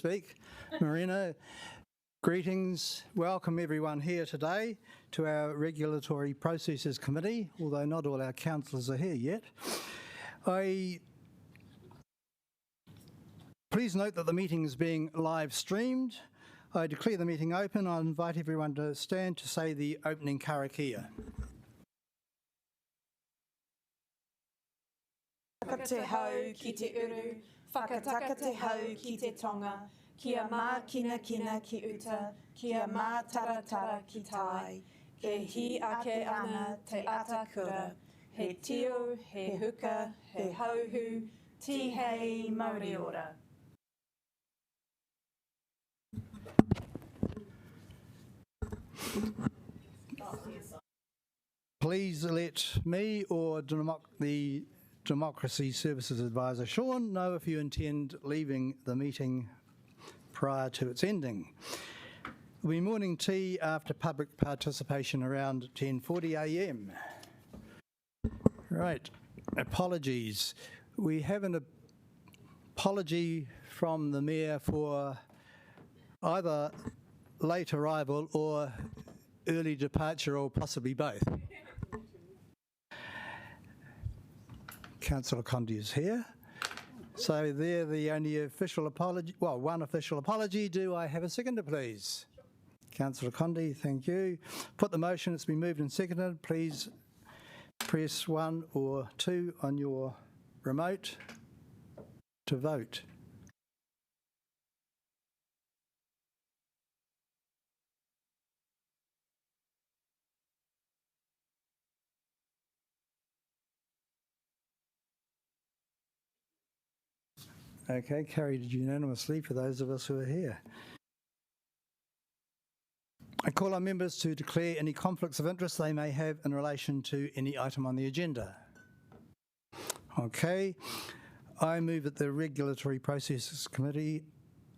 speak. Marina, greetings. Welcome everyone here today to our Regulatory Processes Committee, although not all our councillors are here yet. Please note that the meeting is being live streamed. I declare the meeting open. I invite everyone to stand to say the opening Karakia. Whaka te hau ki te uru, whakataka te hau ki te tonga, kia mā kina kina ki uta, kia mā tara tara ki tai, ke hi ake ana te ata kura, he tio, he huka, he hauhu, ti hei mauri ora. Please let me or the Democracy Services Advisor, Sean, know if you intend leaving the meeting prior to its ending. There'll be morning tea after public participation around 10:40 a.m. Right, apologies. We have an apology from the Mayor for either late arrival or early departure, or possibly both. Councillor Condi is here. So they're the only official apology, well, one official apology. Do I have a seconder, please? Councillor Condi, thank you. Put the motion, it's been moved and seconded. Please press 1 or 2 on your remote to vote. Okay, carried unanimously for those of us who are here. I call on members to declare any conflicts of interest they may have in relation to any item on the agenda. Okay, I move that the Regulatory Processes Committee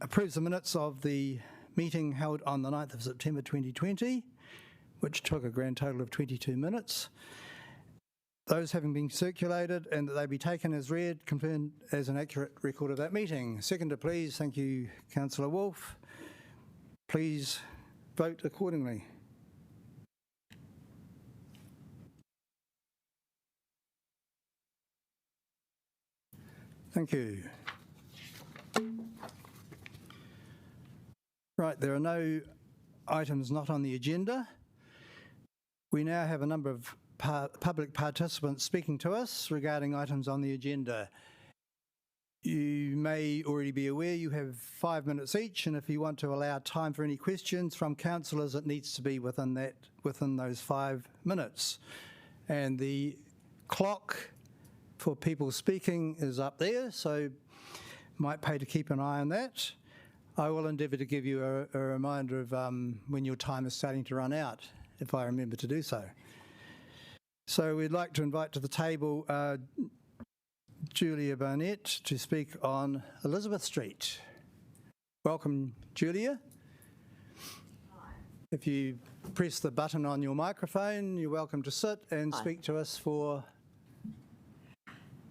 approves the minutes of the meeting held on the 9th of September 2020, which took a grand total of 22 minutes. Those having been circulated, and that they be taken as read, confirmed as an accurate record of that meeting. Seconder, please. Thank you, Councillor Wolfe. Please vote accordingly. Thank you. Right, there are no items not on the agenda. We now have a number of public participants speaking to us regarding items on the agenda. You may already be aware you have 5 minutes each, and if you want to allow time for any questions from councillors, it needs to be within those 5 minutes. And the clock for people speaking is up there, so might pay to keep an eye on that. I will endeavour to give you a reminder of when your time is starting to run out, if I remember to do so. So we'd like to invite to the table Julia Barnett to speak on Elizabeth Street. Welcome, Julia. Hi. If you press the button on your microphone, you're welcome to sit and speak to us for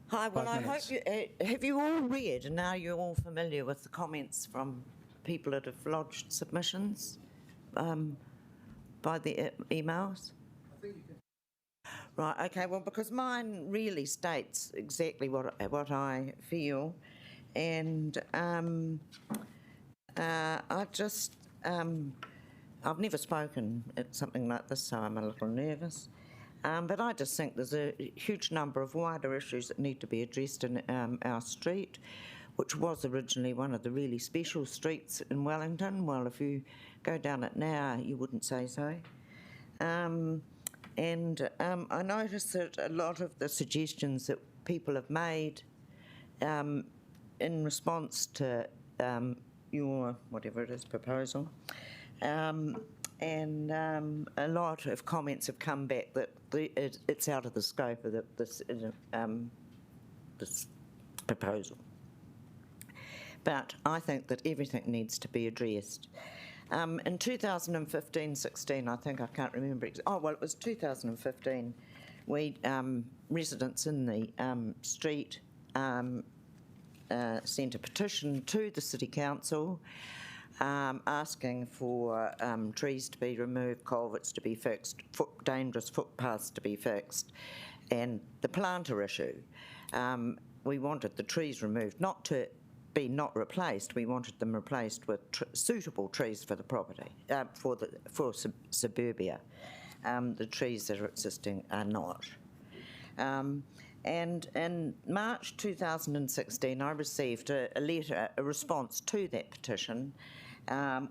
Hi, well, 5 minutes. I hope have you all read, and now you're all familiar with the comments from people that have lodged submissions by the emails? I think you can. Right, okay, well, because mine really states exactly what I feel, and I've never spoken at something like this, so I'm a little nervous. But I just think there's a huge number of wider issues that need to be addressed in our street, which was originally one of the really special streets in Wellington. Well, if you go down it now, you wouldn't say so. I noticed that a lot of the suggestions that people have made in response to your, whatever it is, proposal, and a lot of comments have come back that it's out of the scope of this proposal. But I think that everything needs to be addressed. In 2015-16, I think, I can't remember. It was 2015. We residents in the street sent a petition to the City Council asking for trees to be removed, culverts to be fixed, dangerous footpaths to be fixed, and the planter issue. We wanted the trees removed, not to be not replaced. We wanted them replaced with suitable trees for the property, for suburbia. The trees that are existing are not. And in March 2016, I received a letter, a response to that petition,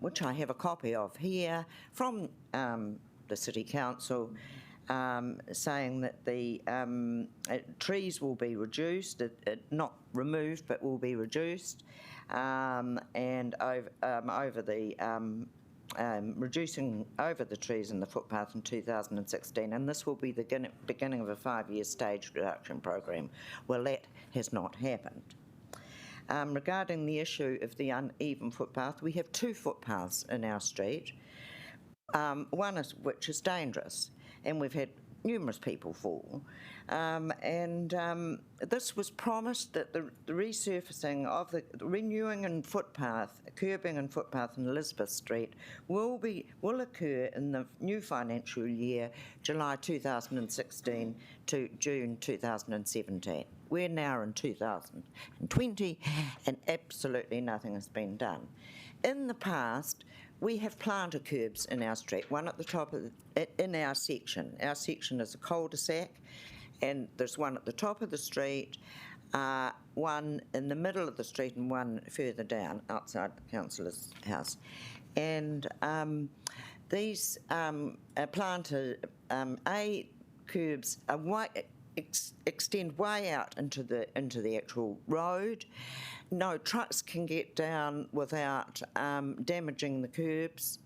which I have a copy of here, from the City Council, saying that the trees will be reduced, not removed, but will be reduced, and reducing over the trees in the footpath in 2016, and this will be the beginning of a 5-year stage reduction program. Well, that has not happened. Regarding the issue of the uneven footpath, we have 2 footpaths in our street, one which is dangerous, and we've had numerous people fall. This was promised that the resurfacing of the renewing and footpath, curbing and footpath in Elizabeth Street will occur in the new financial year, July 2016 to June 2017. We're now in 2020 and absolutely nothing has been done. In the past, we have planter curbs in our street, one at the top of in our section. Our section is a cul-de-sac, and there's one at the top of the street, one in the middle of the street, and one further down outside the councillor's house. And these planter curbs are extend way out into the actual road. No trucks can get down without damaging the curbs.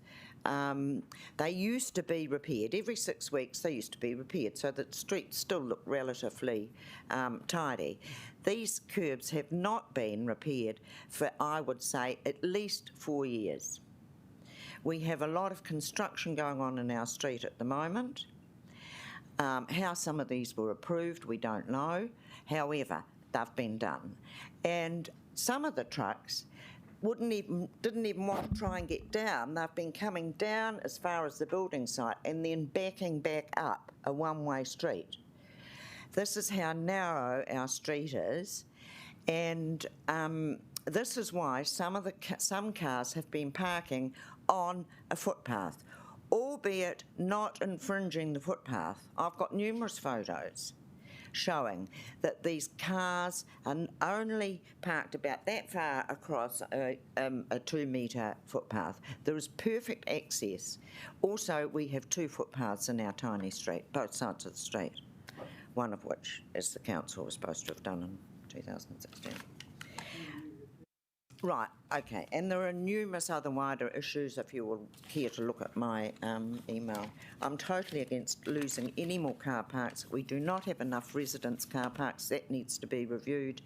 They used to be repaired. Every 6 weeks they used to be repaired so that the streets still look relatively tidy. These curbs have not been repaired for, I would say, at least 4 years. We have a lot of construction going on in our street at the moment. How some of these were approved, we don't know. However, they've been done. And some of the trucks didn't even want to try and get down. They've been coming down as far as the building site and then backing back up a one-way street. This is how narrow our street is, and this is why some cars have been parking on a footpath, albeit not infringing the footpath. I've got numerous photos showing that these cars are only parked about that far across a 2-metre footpath. There is perfect access. Also, we have 2 footpaths in our tiny street, both sides of the street, one of which, as the council was supposed to have done in 2016. Right, okay, and there are numerous other wider issues if you will care to look at my email. I'm totally against losing any more car parks. We do not have enough residence car parks. That needs to be reviewed,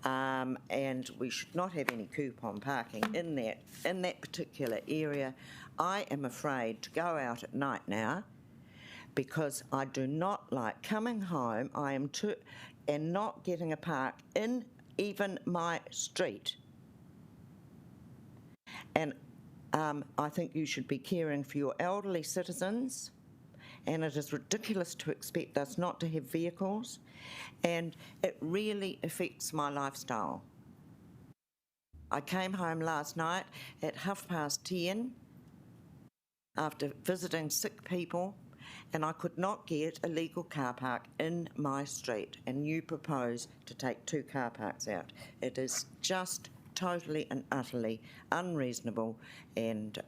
and we should not have any coupon parking in that particular area. I am afraid to go out at night now because I do not like coming home and not getting a park in even my street. And I think you should be caring for your elderly citizens, and it is ridiculous to expect us not to have vehicles, and it really affects my lifestyle. I came home last night at 10:30 after visiting sick people, and I could not get a legal car park in my street, and you propose to take 2 car parks out. It is just totally and utterly unreasonable, and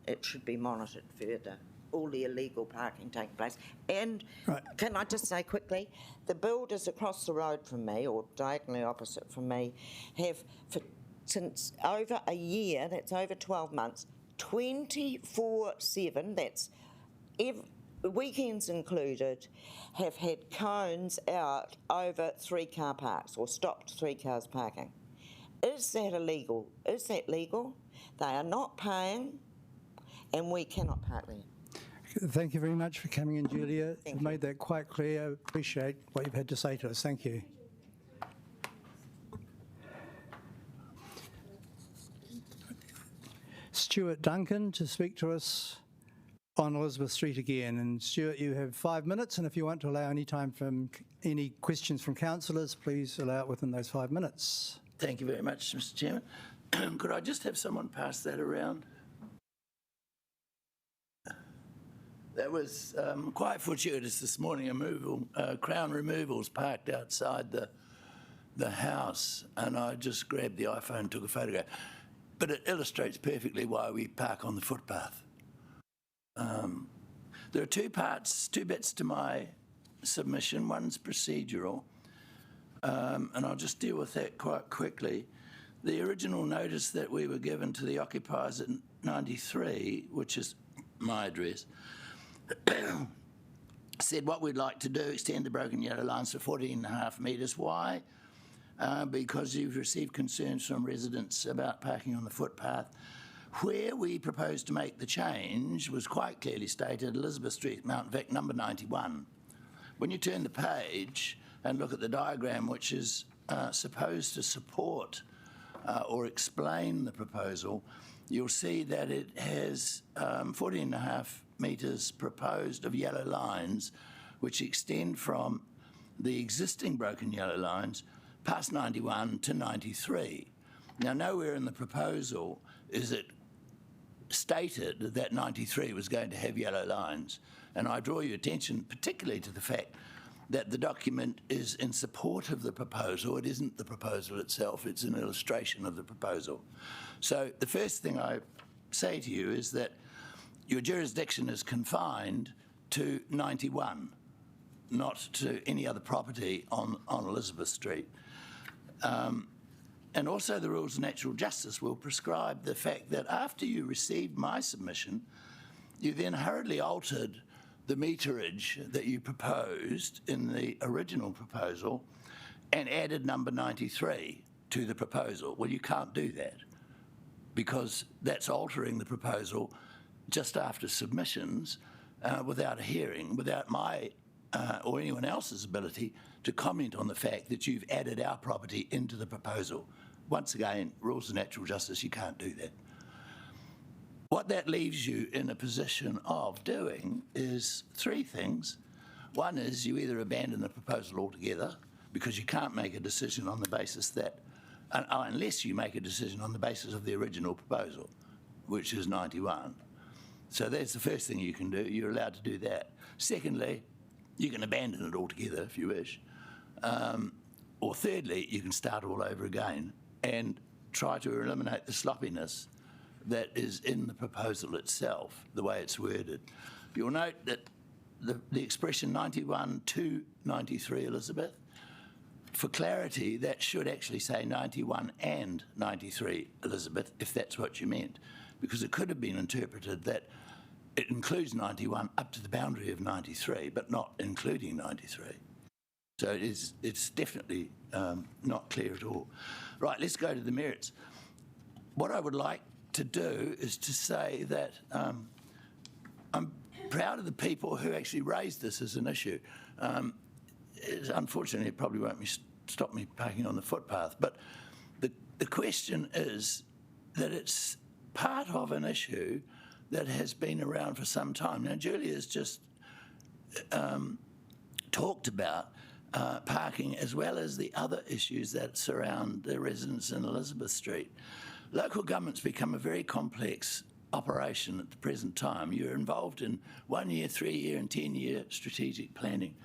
it should be monitored further, all the illegal parking taking place. And right. Can I just say quickly, the builders across the road from me, or diagonally opposite from me, have since over a year, that's over 12 months, 24/7, that's weekends included, have had cones out over 3 car parks, or stopped 3 cars parking. Is that illegal? Is that legal? They are not paying, and we cannot park there. Thank you very much for coming in, Julia. You've made that quite clear. I appreciate what you've had to say to us. Thank you. Stuart Duncan to speak to us on Elizabeth Street again. And Stuart, you have 5 minutes, and if you want to allow any time from any questions from councillors, please allow it within those 5 minutes. Thank you very much, Mr. Chairman. Could I just have someone pass that around? That was quite fortuitous this morning. Crown removals parked outside the house, and I just grabbed the iPhone and took a photograph. But it illustrates perfectly why we park on the footpath. There are two bits to my submission. One's procedural, and I'll just deal with that quite quickly. The original notice that we were given to the occupiers at 93, which is my address, said what we'd like to do, extend the broken yellow lines to 14.5 metres. Why? Because you've received concerns from residents about parking on the footpath. Where we proposed to make the change was quite clearly stated, Elizabeth Street, Mount Vic, number 91. When you turn the page and look at the diagram, which is supposed to support or explain the proposal, you'll see that it has 14.5 metres proposed of yellow lines, which extend from the existing broken yellow lines past 91 to 93. Now, nowhere in the proposal is it stated that 93 was going to have yellow lines, and I draw your attention particularly to the fact that the document is in support of the proposal. It isn't the proposal itself, it's an illustration of the proposal. So the first thing I say to you is that your jurisdiction is confined to 91, not to any other property on Elizabeth Street. And also the rules of natural justice will prescribe the fact that after you received my submission, you then hurriedly altered the meterage that you proposed in the original proposal and added number 93 to the proposal. Well, you can't do that because that's altering the proposal just after submissions without a hearing, without my or anyone else's ability to comment on the fact that you've added our property into the proposal. Once again, rules of natural justice, you can't do that. What that leaves you in a position of doing is three things. One is you either abandon the proposal altogether because you can't make a decision on the basis that, unless you make a decision on the basis of the original proposal, which is 91. So that's the first thing you can do. You're allowed to do that. Secondly, you can abandon it altogether if you wish. Or thirdly, you can start all over again and try to eliminate the sloppiness that is in the proposal itself, the way it's worded. You'll note that the expression 91 to 93, Elizabeth, for clarity, that should actually say 91 and 93, Elizabeth, if that's what you meant, because it could have been interpreted that it includes 91 up to the boundary of 93, but not including 93. So it's definitely not clear at all. Right, let's go to the merits. What I would like to do is to say that I'm proud of the people who actually raised this as an issue. Unfortunately, it probably won't stop me parking on the footpath, but the question is that it's part of an issue that has been around for some time. Now, Julia's just talked about parking as well as the other issues that surround the residents in Elizabeth Street. Local government's become a very complex operation at the present time. You're involved in 1 year, 3 year and 10 year strategic planning.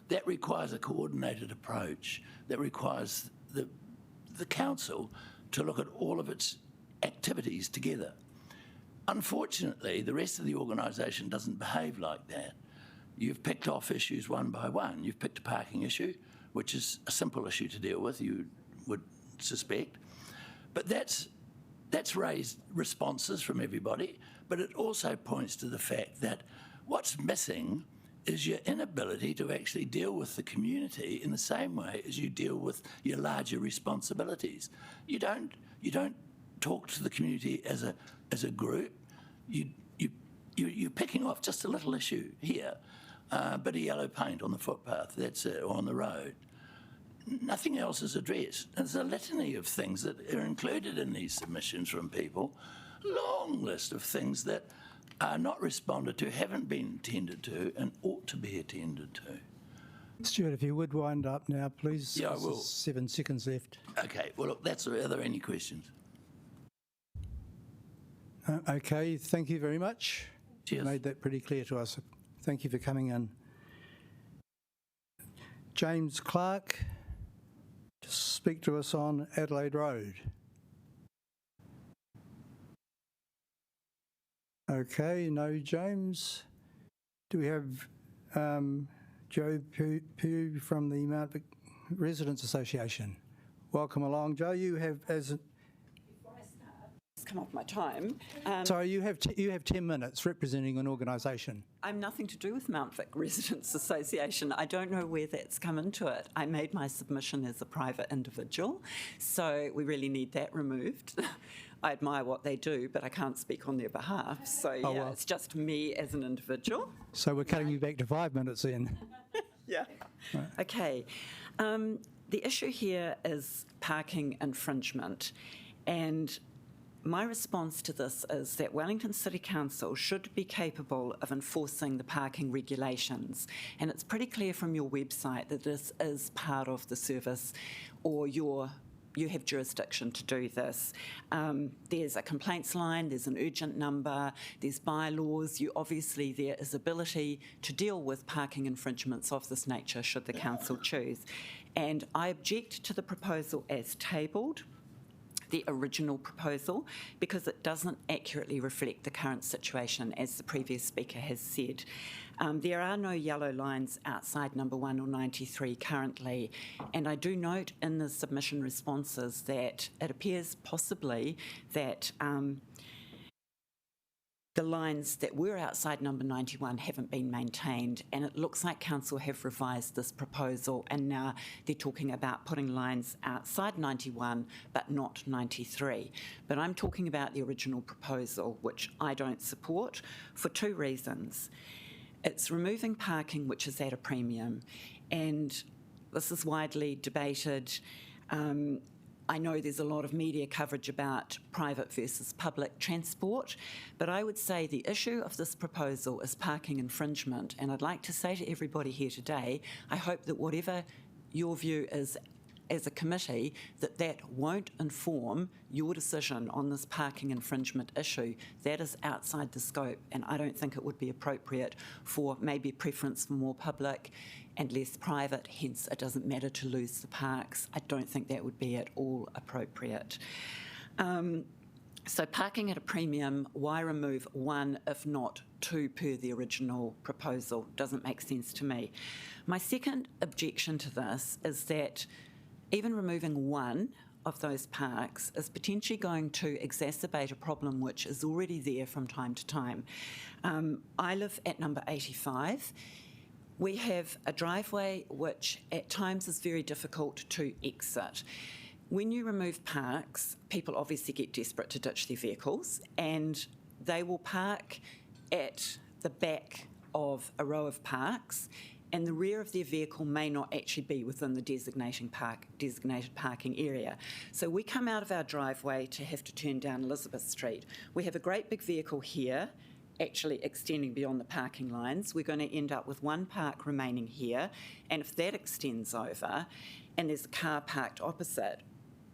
That requires a coordinated approach. That requires the council to look at all of its activities together. Unfortunately, the rest of the organisation doesn't behave like that. You've picked off issues one by one. You've picked a parking issue, which is a simple issue to deal with, you would suspect. But that's raised responses from everybody, but it also points to the fact that what's missing is your inability to actually deal with the community in the same way as you deal with your larger responsibilities. You don't talk to the community as a group. You're picking off just a little issue here, a bit of yellow paint on the footpath, that's it, or on the road. Nothing else is addressed. There's a litany of things that are included in these submissions from people, long list of things that are not responded to, haven't been attended to, and ought to be attended to. Stuart, if you would wind up now, please. Yeah, I will. 7 seconds left. Okay, well, look, are there any questions? Okay, thank you very much. Cheers. You made that pretty clear to us. Thank you for coming in. James Clark, to speak to us on Adelaide Road. Okay, no James. Do we have Joe Pugh from the Mount Vic Residents Association? Welcome along, Joe. You have, as come off my time. sorry, you have 10 minutes representing an organisation. I'm nothing to do with Mount Vic Residents Association. I don't know where that's come into it. I made my submission as a private individual, so we really need that removed. I admire what they do, but I can't speak on their behalf. So, yeah, well. It's just me as an individual. So we're cutting you back to 5 minutes then. Yeah. Right. Okay. The issue here is parking infringement, and my response to this is that Wellington City Council should be capable of enforcing the parking regulations. And it's pretty clear from your website that this is part of the service, or you have jurisdiction to do this. There's a complaints line, there's an urgent number, there's bylaws. There is ability to deal with parking infringements of this nature should the council choose. And I object to the proposal as tabled, the original proposal, because it doesn't accurately reflect the current situation, as the previous speaker has said. There are no yellow lines outside number 1 or 93 currently, and I do note in the submission responses that it appears possibly that the lines that were outside number 91 haven't been maintained, and it looks like council have revised this proposal, and now they're talking about putting lines outside 91 but not 93. But I'm talking about the original proposal, which I don't support for 2 reasons. It's removing parking which is at a premium, and this is widely debated. I know there's a lot of media coverage about private versus public transport, but I would say the issue of this proposal is parking infringement, and I'd like to say to everybody here today, I hope that whatever your view is as a committee, that won't inform your decision on this parking infringement issue. That is outside the scope, and I don't think it would be appropriate for maybe preference for more public and less private, hence it doesn't matter to lose the parks. I don't think that would be at all appropriate. So parking at a premium, why remove 1 if not 2 per the original proposal? Doesn't make sense to me. My second objection to this is that even removing 1 of those parks is potentially going to exacerbate a problem which is already there from time to time. I live at number 85. We have a driveway which at times is very difficult to exit. When you remove parks, people obviously get desperate to ditch their vehicles, and they will park at the back of a row of parks, and the rear of their vehicle may not actually be within the designated parking area. So we come out of our driveway to have to turn down Elizabeth Street. We have a great big vehicle here, actually extending beyond the parking lines. We're going to end up with 1 park remaining here, and if that extends over and there's a car parked opposite,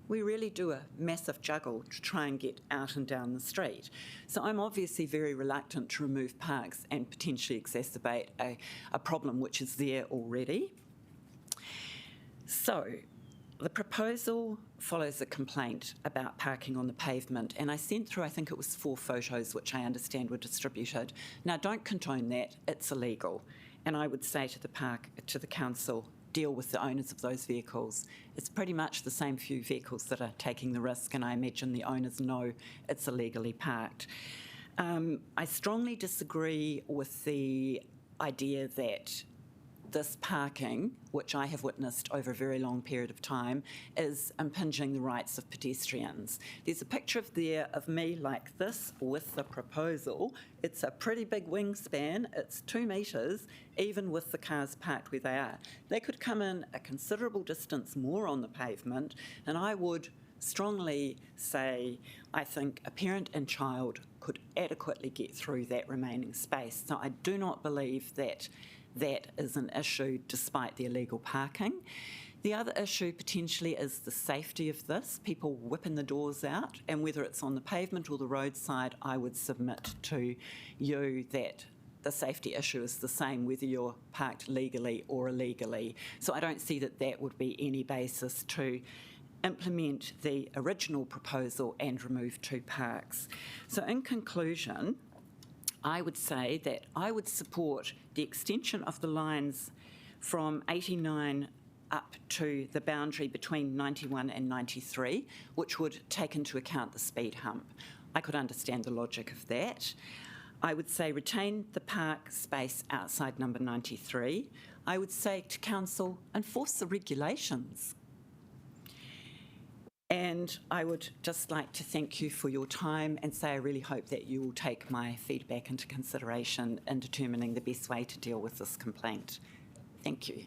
we really do a massive juggle to try and get out and down the street. So I'm obviously very reluctant to remove parks and potentially exacerbate a problem which is there already. So the proposal follows a complaint about parking on the pavement, and I sent through, I think it was 4 photos which I understand were distributed. Now, don't condone that, it's illegal. And I would say to the council, deal with the owners of those vehicles. It's pretty much the same few vehicles that are taking the risk, and I imagine the owners know it's illegally parked. I strongly disagree with the idea that this parking, which I have witnessed over a very long period of time, is impinging the rights of pedestrians. There's a picture there of me like this with the proposal. It's a pretty big wingspan. It's 2 metres, even with the cars parked where they are. They could come in a considerable distance more on the pavement, and I would strongly say I think a parent and child could adequately get through that remaining space. So I do not believe that that is an issue despite the illegal parking. The other issue potentially is the safety of this, people whipping the doors out, and whether it's on the pavement or the roadside, I would submit to you that the safety issue is the same whether you're parked legally or illegally. So I don't see that that would be any basis to implement the original proposal and remove 2 parks. So in conclusion, I would say that I would support the extension of the lines from 89 up to the boundary between 91 and 93, which would take into account the speed hump. I could understand the logic of that. I would say retain the park space outside number 93. I would say to council, enforce the regulations. And I would just like to thank you for your time and say I really hope that you will take my feedback into consideration in determining the best way to deal with this complaint. Thank you.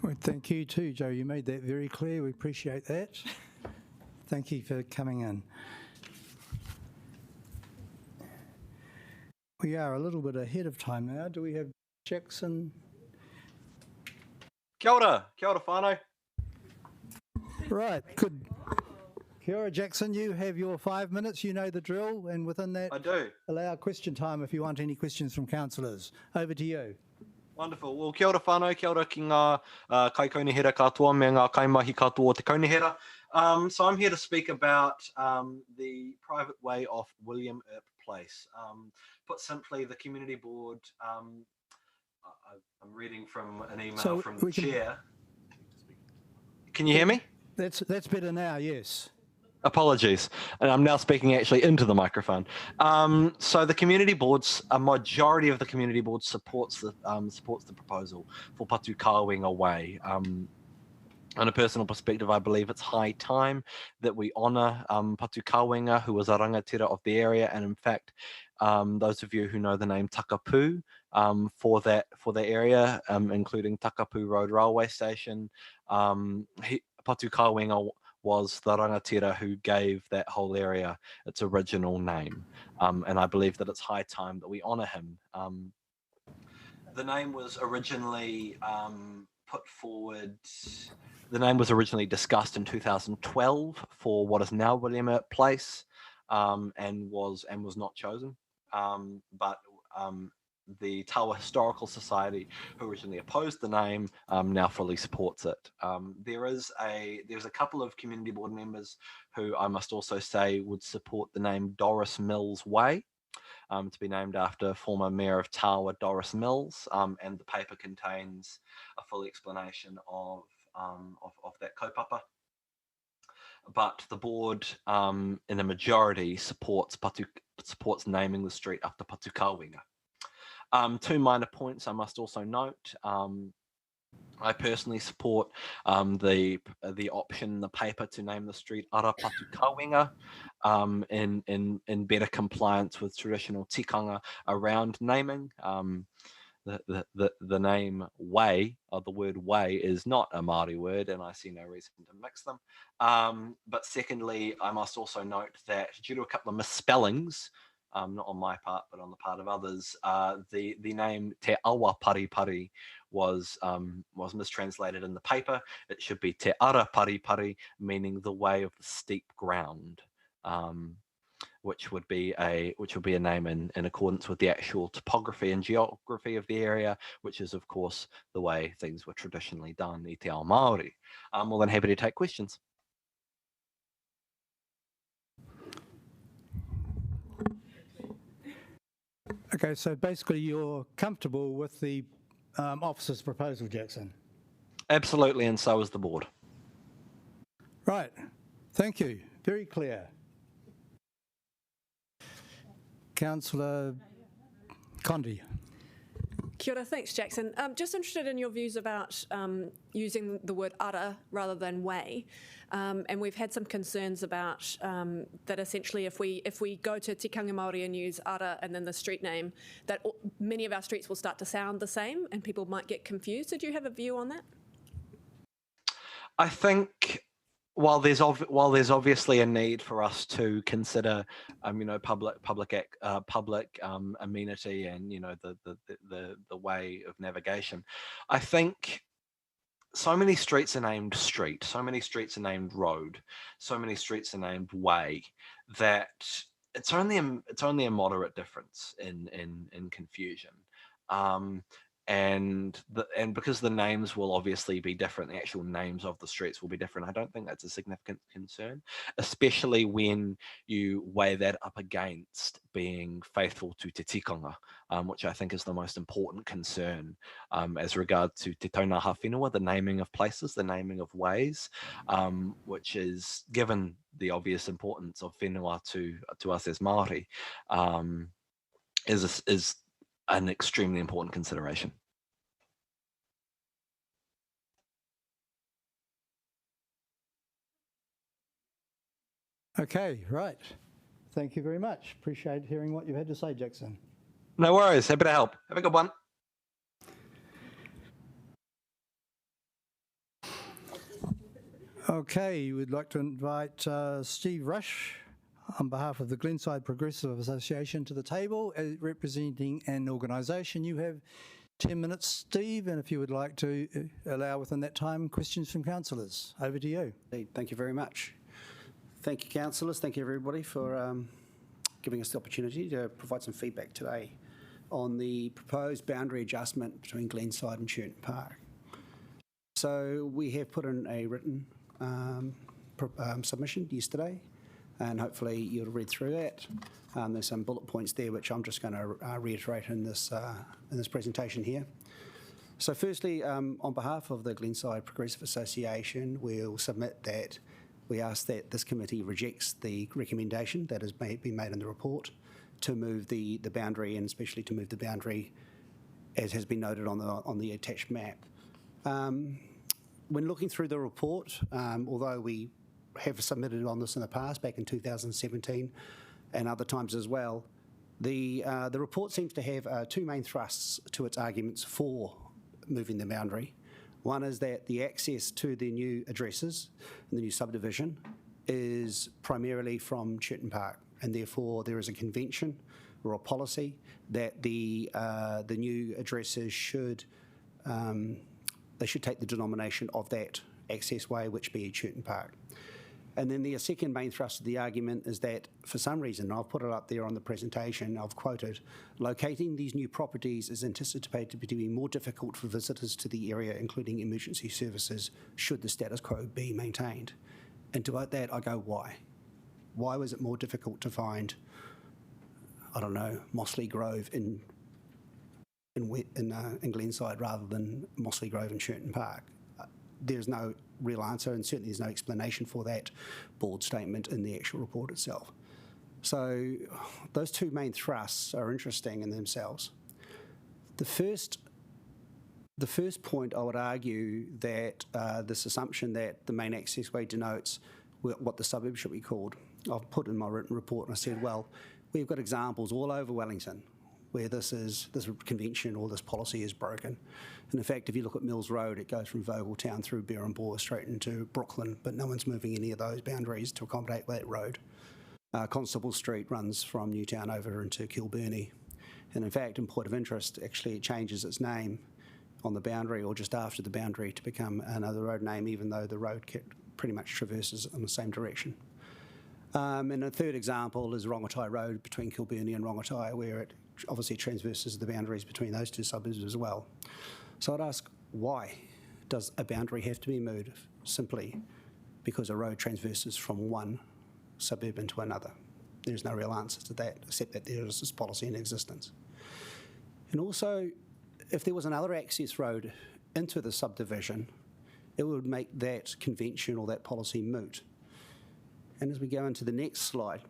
Well, thank you too, Joe. You made that very clear. We appreciate that. Thank you for coming in. We are a little bit ahead of time now. Do we have Jackson? Kia ora whānau. Right, good. Kia ora, Jackson. You have your 5 minutes. You know the drill, and within that, I do. allow question time if you want any questions from councillors. Over to you. Wonderful. Well, kia ora whānau, kia ora ki ngā kai kaunihera katoa me ngā kaimahi katoa o te kaunihera. So I'm here to speak about the private way off William Earp Place. Put simply, the community board, I'm reading from an email from the chair. Can you hear me? That's better now, yes. Apologies. And I'm now speaking actually into the microphone. So the community boards, a majority of the community board supports the proposal for Patu Kāwenga Way. On a personal perspective, I believe it's high time that we honour Patu Kāwenga, who was a rangatira of the area, and in fact, those of you who know the name Takapū for the area, including Takapū Road Railway Station, Patu Kāwenga was the rangatira who gave that whole area its original name, and I believe that it's high time that we honour him. The name was originally put forward. The name was originally discussed in 2012 for what is now William Earp Place, and was not chosen. But the Tawa Historical Society, who originally opposed the name, now fully supports it. There's a couple of community board members who I must also say would support the name Doris Mills Way, to be named after former Mayor of Tawa, Doris Mills, and the paper contains a full explanation of that kaupapa. But the board, in a majority, supports naming the street after Patu Kāwenga. 2 minor points I must also note. I personally support the option in the paper to name the street Ara Patu Kāwenga, in better compliance with traditional tikanga around naming. The name way, or the word way, is not a Māori word, and I see no reason to mix them. But secondly, I must also note that due to a couple of misspellings, not on my part, but on the part of others, the name Te Awa Pari Pari was mistranslated in the paper. It should be Te Ara Pari Pari, meaning the way of the steep ground, which would be a name in accordance with the actual topography and geography of the area, which is of course the way things were traditionally done i te ao Māori. I'm more than happy to take questions. Okay, so basically you're comfortable with the officer's proposal, Jackson? Absolutely, and so is the board. Right, thank you. Very clear. Councillor Condi. Kia ora, thanks, Jackson. Just interested in your views about using the word ara rather than way. And we've had some concerns about that essentially if we go to tikanga Māori and use ara and then the street name, that many of our streets will start to sound the same and people might get confused. Did you have a view on that? I think while there's obviously a need for us to consider, public amenity and the way of navigation, I think so many streets are named street, so many streets are named road, so many streets are named way that it's only a moderate difference in confusion. And because the names will obviously be different, the actual names of the streets will be different. I don't think that's a significant concern, especially when you weigh that up against being faithful to Te Tikonga, which I think is the most important concern as regard to Te Taunaha Whenua, the naming of places, the naming of ways, which is, given the obvious importance of whenua to us as Māori, is an extremely important consideration. Okay, right. Thank you very much. Appreciate hearing what you had to say, Jackson. No worries. Happy to help. Have a good one. Okay, we'd like to invite Steve Rush on behalf of the Glenside Progressive Association to the table, representing an organisation. You have 10 minutes, Steve, and if you would like to allow within that time questions from councillors. Over to you. Thank you very much. Thank you, councillors. Thank you, everybody, for giving us the opportunity to provide some feedback today on the proposed boundary adjustment between Glenside and Churton Park. So we have put in a written submission yesterday, and hopefully you'll read through that. There's some bullet points there which I'm just going to reiterate in this presentation here. So firstly, on behalf of the Glenside Progressive Association, we'll submit that we ask that this committee rejects the recommendation that has been made in the report to move the boundary, and especially to move the boundary as has been noted on the attached map. When looking through the report, although we have submitted on this in the past, back in 2017 and other times as well, the report seems to have two main thrusts to its arguments for moving the boundary. One is that the access to the new addresses in the new subdivision is primarily from Churton Park, and therefore there is a convention or a policy that the new addresses should take the denomination of that access way, which be Churton Park. And then the second main thrust of the argument is that, for some reason, I've put it up there on the presentation, I've quoted, locating these new properties is anticipated to be more difficult for visitors to the area, including emergency services, should the status quo be maintained. And to that, I go, why? Why was it more difficult to find, I don't know, Mossley Grove in Glenside rather than Mossley Grove in Churton Park? There's no real answer, and certainly there's no explanation for that board statement in the actual report itself. So those two main thrusts are interesting in themselves. The first point, I would argue that this assumption that the main access way denotes what the suburb should be called. I've put in my written report and I said, well, we've got examples all over Wellington where this convention or this policy is broken. And in fact, if you look at Mills Road, it goes from Vogeltown through Berrambor straight into Brooklyn, but no one's moving any of those boundaries to accommodate that road. Constable Street runs from Newtown over into Kilburnie. And in fact, in point of interest, actually it changes its name on the boundary or just after the boundary to become another road name, even though the road pretty much traverses in the same direction. And a third example is Rongotai Road between Kilburnie and Rongotai, where it obviously transverses the boundaries between those two suburbs as well. So I'd ask, why does a boundary have to be moved simply because a road transverses from one suburb into another? There's no real answer to that, except that there is this policy in existence. And also, if there was another access road into the subdivision, it would make that convention or that policy moot. And as we go into the next slide,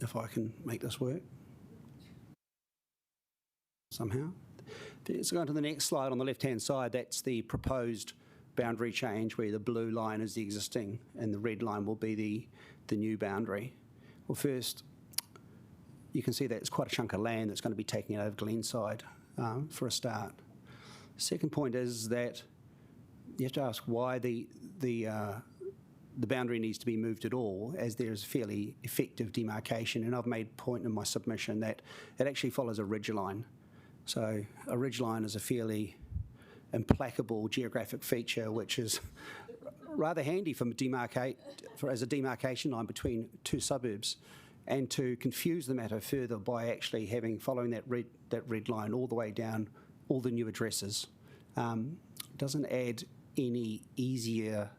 if I can make this work somehow. Let's go on to the next slide on the left-hand side. That's the proposed boundary change where the blue line is the existing and the red line will be the new boundary. Well, first, you can see that it's quite a chunk of land that's going to be taking it over Glenside for a start. Second point is that you have to ask why the boundary needs to be moved at all, as there is fairly effective demarcation. And I've made point in my submission that it actually follows a ridgeline. So a ridgeline is a fairly implacable geographic feature, which is rather handy as a demarcation line between two suburbs, and to confuse the matter further by actually following that red line all the way down all the new addresses doesn't add any easier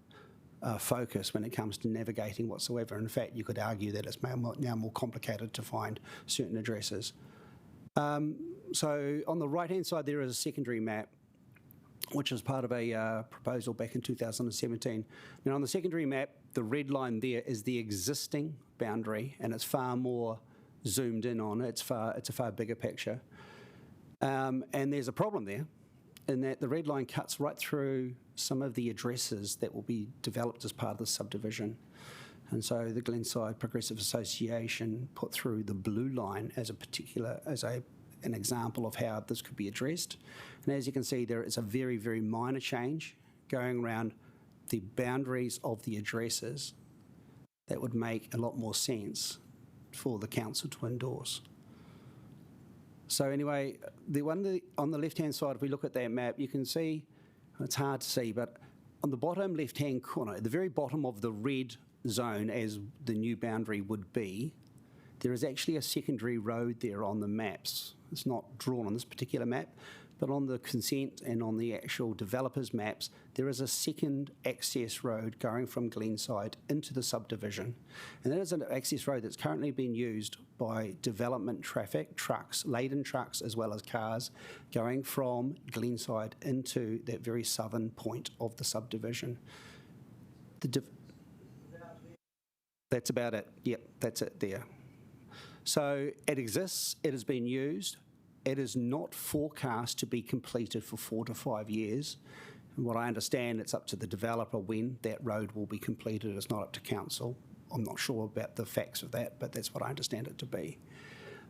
focus when it comes to navigating whatsoever. In fact, you could argue that it's now more complicated to find certain addresses. So on the right-hand side, there is a secondary map, which is part of a proposal back in 2017. Now, on the secondary map, the red line there is the existing boundary, and it's far more zoomed in on. It's a far bigger picture. And there's a problem there, in that the red line cuts right through some of the addresses that will be developed as part of the subdivision. And so the Glenside Progressive Association put through the blue line as an example of how this could be addressed. And as you can see, there is a very, very minor change going around the boundaries of the addresses that would make a lot more sense for the council to endorse. So anyway, the one on the left-hand side, if we look at that map, you can see, it's hard to see, but on the bottom left-hand corner, at the very bottom of the red zone, as the new boundary would be, there is actually a secondary road there on the maps. It's not drawn on this particular map, but on the consent and on the actual developers' maps, there is a second access road going from Glenside into the subdivision. And that is an access road that's currently being used by development traffic, trucks, laden trucks, as well as cars, going from Glenside into that very southern point of the subdivision. That's about it. Yep, that's it there. So it exists, it has been used, it is not forecast to be completed for 4 to 5 years. And what I understand, it's up to the developer when that road will be completed. It's not up to council. I'm not sure about the facts of that, but that's what I understand it to be.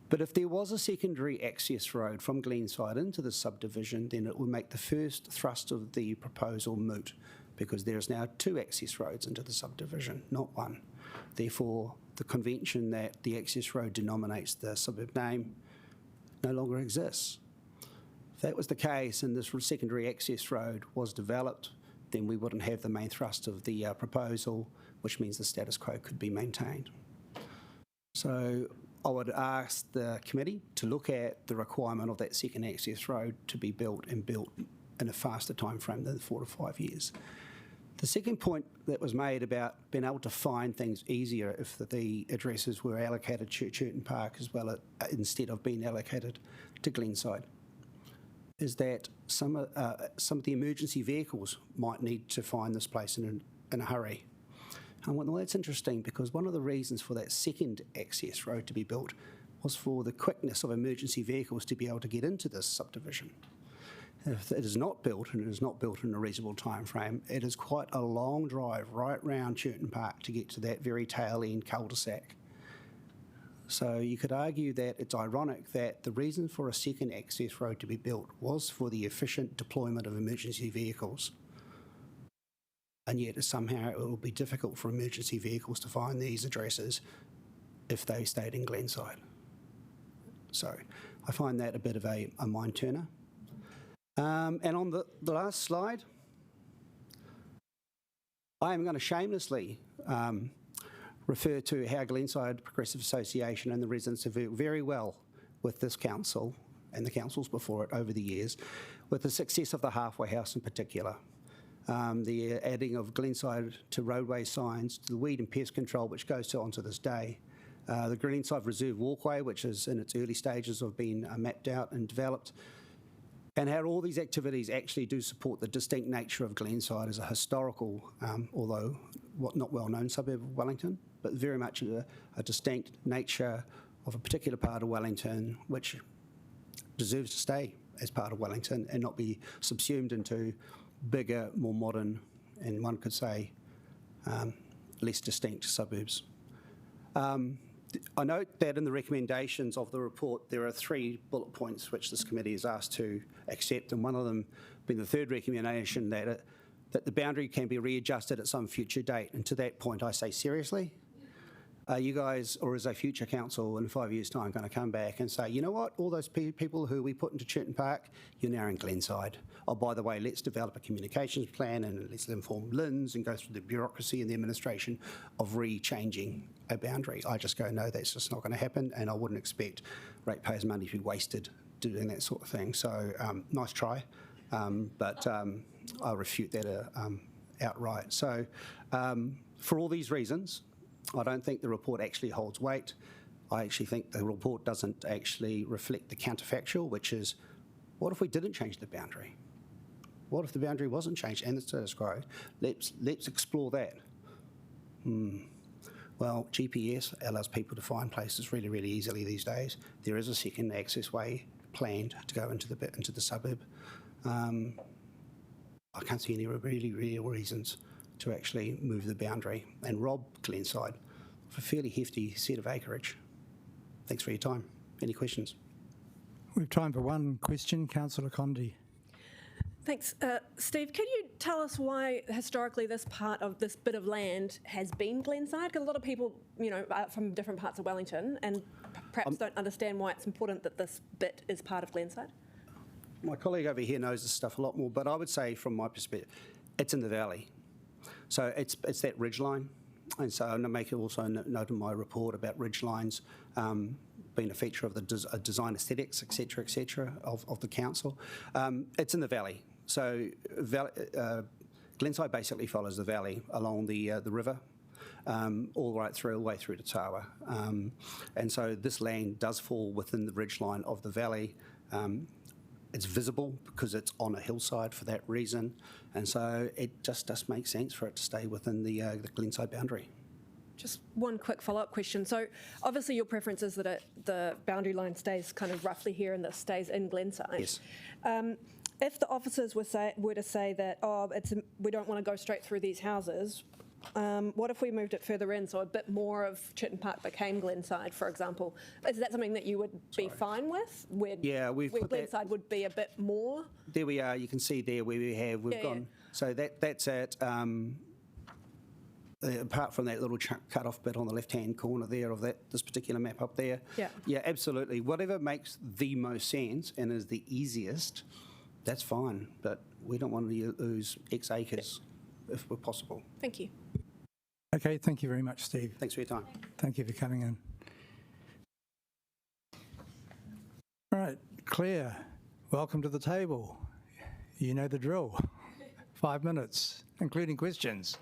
But if there was a secondary access road from Glenside into the subdivision, then it would make the first thrust of the proposal moot, because there is now 2 access roads into the subdivision, not 1. Therefore, the convention that the access road denominates the suburb name no longer exists. If that was the case and this secondary access road was developed, then we wouldn't have the main thrust of the proposal, which means the status quo could be maintained. So I would ask the committee to look at the requirement of that second access road to be built and built in a faster time frame than 4 to 5 years. The second point that was made about being able to find things easier if the addresses were allocated to Churton Park as well instead of being allocated to Glenside is that some of the emergency vehicles might need to find this place in a hurry. And well, that's interesting, because one of the reasons for that second access road to be built was for the quickness of emergency vehicles to be able to get into this subdivision. If it is not built, and it is not built in a reasonable time frame, it is quite a long drive right round Churton Park to get to that very tail end cul-de-sac. So you could argue that it's ironic that the reason for a second access road to be built was for the efficient deployment of emergency vehicles, and yet somehow it will be difficult for emergency vehicles to find these addresses if they stayed in Glenside. So I find that a bit of a mind turner. And on the last slide, I am going to shamelessly refer to how Glenside Progressive Association and the residents have worked very well with this council and the councils before it over the years, with the success of the halfway house in particular. The adding of Glenside to roadway signs, to the weed and pest control, which goes on to this day. The Glenside Reserve Walkway, which is in its early stages of being mapped out and developed, and how all these activities actually do support the distinct nature of Glenside as a historical, although not well-known suburb of Wellington, but very much a distinct nature of a particular part of Wellington, which deserves to stay as part of Wellington and not be subsumed into bigger, more modern, and one could say less distinct suburbs. I note that in the recommendations of the report, there are 3 bullet points which this committee is asked to accept, and one of them being the third recommendation, that that the boundary can be readjusted at some future date. And to that point, I say, seriously? Are you guys, or is a future council in 5 years' time going to come back and say, you know what, all those people who we put into Churton Park, you're now in Glenside. Oh, by the way, let's develop a communications plan and let's inform LINs and go through the bureaucracy and the administration of re-changing a boundary. I just go, no, that's just not going to happen, and I wouldn't expect ratepayers' money to be wasted doing that sort of thing. So nice try, but I'll refute that outright. So for all these reasons, I don't think the report actually holds weight. I actually think the report doesn't actually reflect the counterfactual, which is, what if we didn't change the boundary? What if the boundary wasn't changed and the status quo? Let's explore that. Well, GPS allows people to find places really, really easily these days. There is a second access way planned to go into the suburb. I can't see any really real reasons to actually move the boundary and rob Glenside of a fairly hefty set of acreage. Thanks for your time. Any questions? We have time for one question. Councillor Condi. Thanks. Steve, can you tell us why historically this part of this bit of land has been Glenside? Because a lot of people, from different parts of Wellington and perhaps don't understand why it's important that this bit is part of Glenside. My colleague over here knows this stuff a lot more, but I would say from my perspective, it's in the valley. So it's that ridge line. And so I'm going to make also a note in my report about ridge lines being a feature of the design aesthetics, et cetera, of the council. It's in the valley. So Glenside basically follows the valley along the river all the way through to Tawa. And so this land does fall within the ridge line of the valley. It's visible because it's on a hillside for that reason, and so it just does make sense for it to stay within the Glenside boundary. Just one quick follow-up question. So obviously your preference is that the boundary line stays kind of roughly here and this stays in Glenside. Yes. If the officers were to say that, we don't want to go straight through these houses, what if we moved it further in, so a bit more of Churton Park became Glenside, for example? Is that something that you would be fine with? Where Glenside would be a bit more? There we are. You can see there where we've gone. Yeah. So that's at, apart from that little cut-off bit on the left-hand corner there of this particular map up there. Yeah, absolutely. Whatever makes the most sense and is the easiest, that's fine. But we don't want to lose X acres if we're possible. Thank you. Okay, thank you very much, Steve. Thanks for your time. Thank you for coming in. All right, Claire, welcome to the table. You know the drill. 5 minutes, including questions.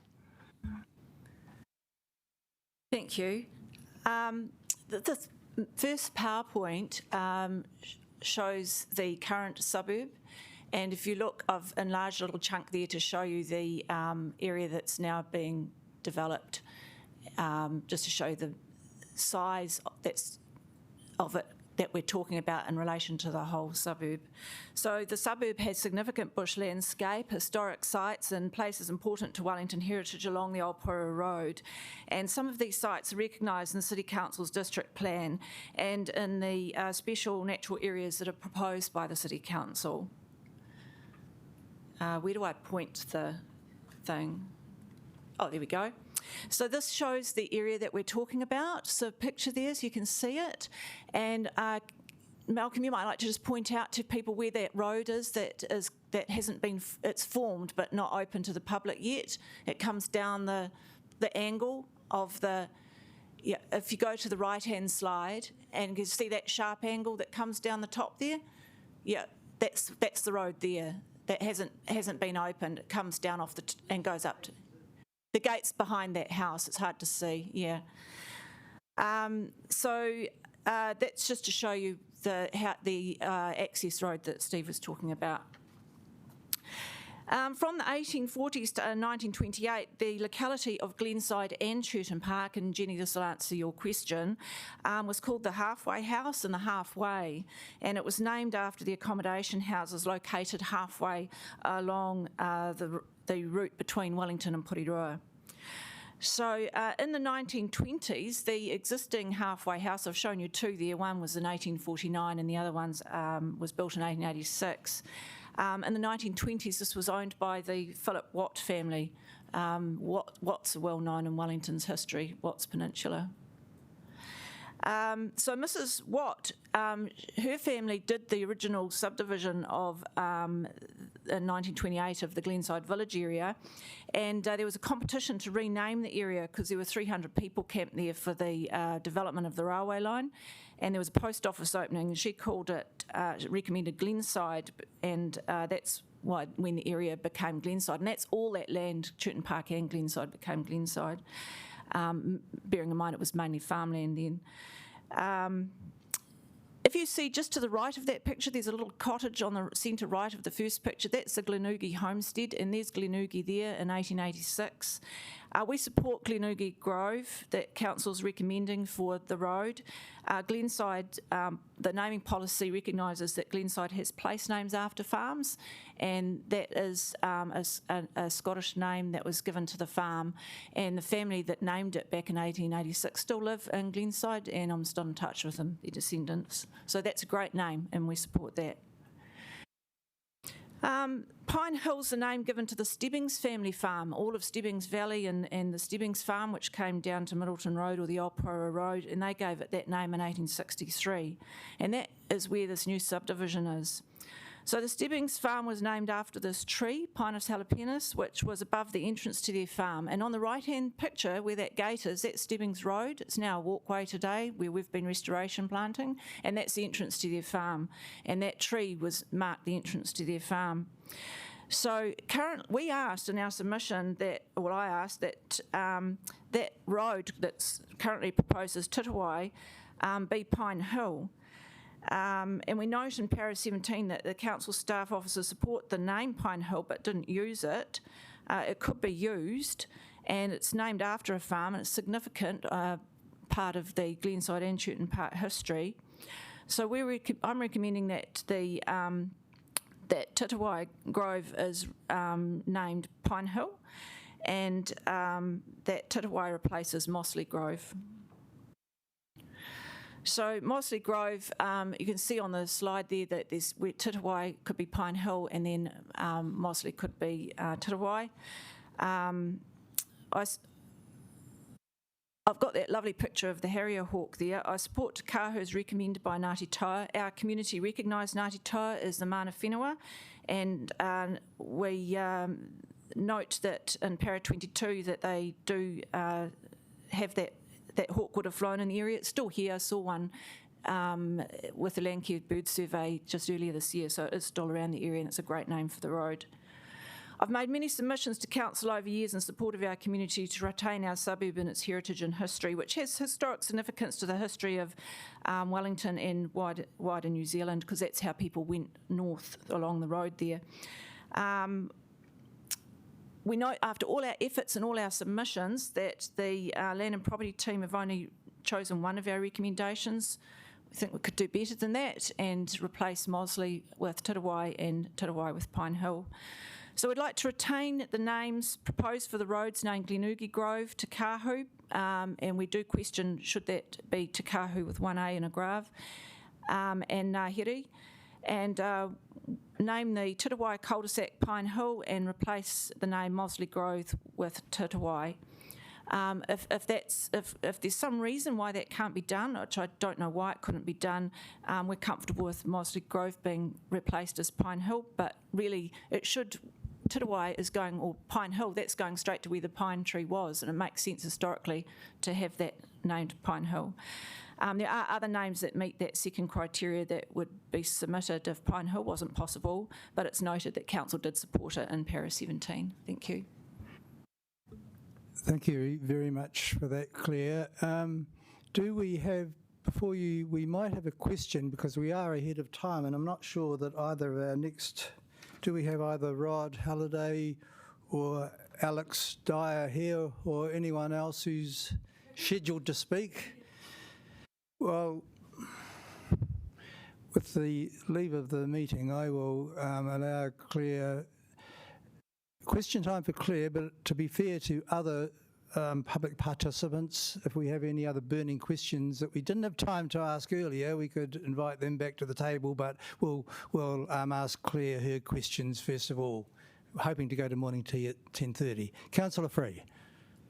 Thank you. This first PowerPoint shows the current suburb. And if you look, I've enlarged a little chunk there to show you the area that's now being developed, just to show the size of it that we're talking about in relation to the whole suburb. So the suburb has significant bush landscape, historic sites and places important to Wellington heritage along the Old Poro Road. And some of these sites are recognised in the City Council's district plan and in the special natural areas that are proposed by the City Council. Where do I point the thing? Oh, there we go. So this shows the area that we're talking about. So picture there so you can see it. And Malcolm, you might like to just point out to people where that road is that hasn't been, it's formed but not open to the public yet. It comes down the angle of the, if you go to the right-hand slide and you see that sharp angle that comes down the top there, that's the road there. That hasn't been opened. It comes down off and goes up to the gate's behind that house. It's hard to see. Yeah. So that's just to show you the access road that Steve was talking about. From the 1840s to 1928, the locality of Glenside and Churton Park, and Jenny, this will answer your question, was called the Halfway House and the Halfway, and it was named after the accommodation houses located halfway along the route between Wellington and Porirua. So in the 1920s, the existing halfway house, I've shown you two there, one was in 1849 and the other one was built in 1886. In the 1920s, this was owned by the Philip Watt family. Watt's well known in Wellington's history, Watts Peninsula. So Mrs. Watt, her family did the original subdivision of in 1928 of the Glenside village area, and there was a competition to rename the area because there were 300 people camped there for the development of the railway line, and there was a post office opening, and she called it, recommended Glenside, and that's why when the area became Glenside, and that's all that land, Churton Park and Glenside became Glenside. Bearing in mind it was mainly farmland then. If you see just to the right of that picture, there's a little cottage on the centre right of the first picture. That's the Glenoogie homestead, and there's Glenoogie there in 1886. We support Glenoogie Grove that Council's recommending for the road. Glenside, the naming policy recognises that Glenside has place names after farms, and that is a Scottish name that was given to the farm, and the family that named it back in 1886 still live in Glenside, and I'm still in touch with them, their descendants. So that's a great name, and we support that. Pine Hill's the name given to the Stebbings family farm, all of Stebbings Valley and the Stebbings farm, which came down to Middleton Road or the Old Prora Road, and they gave it that name in 1863. And that is where this new subdivision is. So the Stebbings farm was named after this tree, Pinus halopenus, which was above the entrance to their farm. And on the right-hand picture, where that gate is, that's Stebbings Road. It's now a walkway today, where we've been restoration planting, and that's the entrance to their farm. And that tree was marked the entrance to their farm. So we asked in our submission I asked that that road that's currently proposed as Titawai be Pine Hill. And we note in paragraph 17 that the council staff officers support the name Pine Hill but didn't use it. It could be used, and it's named after a farm, and it's significant part of the Glenside and Churton Park history. So I'm recommending that that Titawai Grove is named Pine Hill, and that Titawai replaces Mossley Grove. So Mossley Grove, you can see on the slide there that where Titawai could be Pine Hill, and then Mossley could be Titawai. I've got that lovely picture of the harrier hawk there. I support Te Kahu as recommended by Ngāti Tawa. Our community recognise Ngāti Tawa as the mana whenua, and we note that in para 22 that they do have that hawk would have flown in the area. It's still here. I saw one with the Landcare Bird Survey just earlier this year, so it's still around the area, and it's a great name for the road. I've made many submissions to Council over years in support of our community to retain our suburb and its heritage and history, which has historic significance to the history of Wellington and wider New Zealand, because that's how people went north along the road there. We know after all our efforts and all our submissions that the Land and Property team have only chosen one of our recommendations. We think we could do better than that and replace Mossley with Titawai and Titawai with Pine Hill. So we'd like to retain the names proposed for the roads named Glenoogie Grove, Te Kahu, and we do question should that be Te Kahu with one A and a grave, and Ngāhere, and name the Titawai Cul-de-Sac Pine Hill and replace the name Mossley Grove with Titawai. If there's some reason why that can't be done, which I don't know why it couldn't be done, we're comfortable with Mossley Grove being replaced as Pine Hill, but really it should. Titawai is going, or Pine Hill, that's going straight to where the pine tree was, and it makes sense historically to have that named Pine Hill. There are other names that meet that second criteria that would be submitted if Pine Hill wasn't possible, but it's noted that Council did support it in para 17. Thank you. Thank you very much for that, Claire. Do we have, before you, we might have a question because we are ahead of time, and I'm not sure that either of our next, do we have either Rod Halliday or Alex Dyer here or anyone else who's scheduled to speak? Well, with the leave of the meeting, I will allow Claire, question time for Claire, but to be fair to other public participants. If we have any other burning questions that we didn't have time to ask earlier, we could invite them back to the table, but we'll ask Claire her questions first of all, hoping to go to morning tea at 10:30. Councillor Free.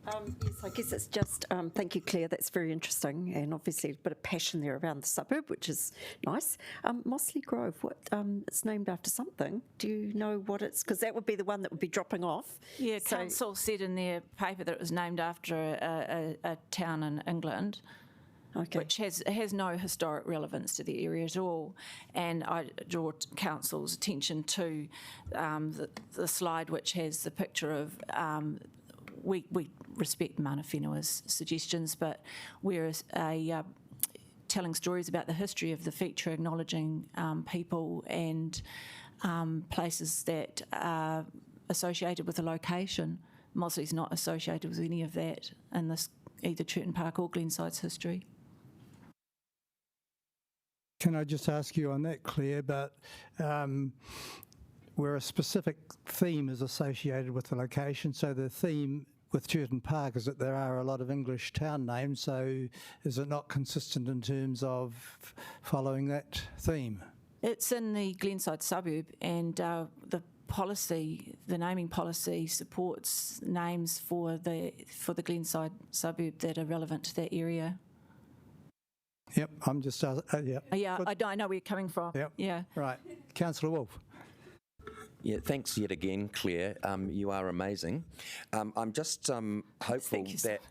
Yes, I guess it's just, thank you, Claire, that's very interesting, and obviously a bit of passion there around the suburb, which is nice. Mosley Grove, it's named after something. Do you know what it's, because that would be the one that would be dropping off. Yeah, council said in their paper that it was named after a town in England. Okay. Which has no historic relevance to the area at all. And I draw council's attention to the slide which has the picture of we respect Mana Whenua's suggestions, but we're telling stories about the history of the feature, acknowledging people and places that are associated with the location. Mosley's not associated with any of that in this, either Churton Park or Glenside's history. Can I just ask you on that, Claire, but where a specific theme is associated with the location, so the theme with Churton Park is that there are a lot of English town names, so is it not consistent in terms of following that theme? It's in the Glenside suburb, and the naming policy supports names for the Glenside suburb that are relevant to that area. Yep, I'm just, yeah. Yeah, I know where you're coming from. Yep. Yeah. Right. Councillor Wolfe. Yeah, thanks yet again, Claire. You are amazing. I'm just hopeful that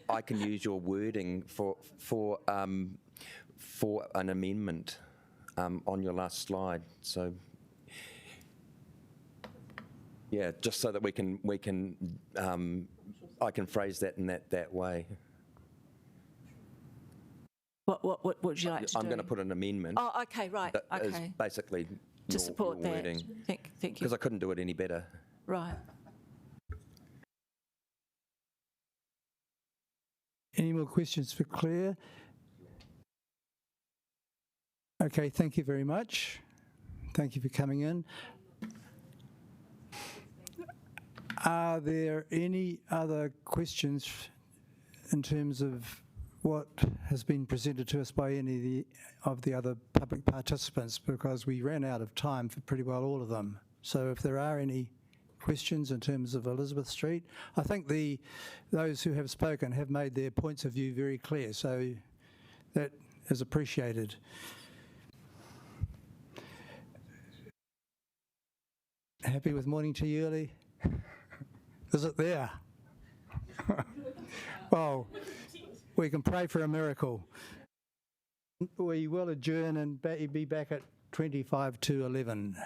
I can use your wording for an amendment on your last slide. So, yeah, just so that we can I can phrase that in that way. What would you like to do? I'm going to put an amendment. Oh, okay, right. That is Okay. basically To support your that. wording. Thank you. Because I couldn't do it any better. Right. Any more questions for Claire? Okay, thank you very much. Thank you for coming in. Are there any other questions in terms of what has been presented to us by any of the other public participants, because we ran out of time for pretty well all of them. So if there are any questions in terms of Elizabeth Street, I think those who have spoken have made their points of view very clear, so that is appreciated. Happy with morning tea early? Is it there? Well, we can pray for a miracle. We will adjourn and be back at 25 to 11.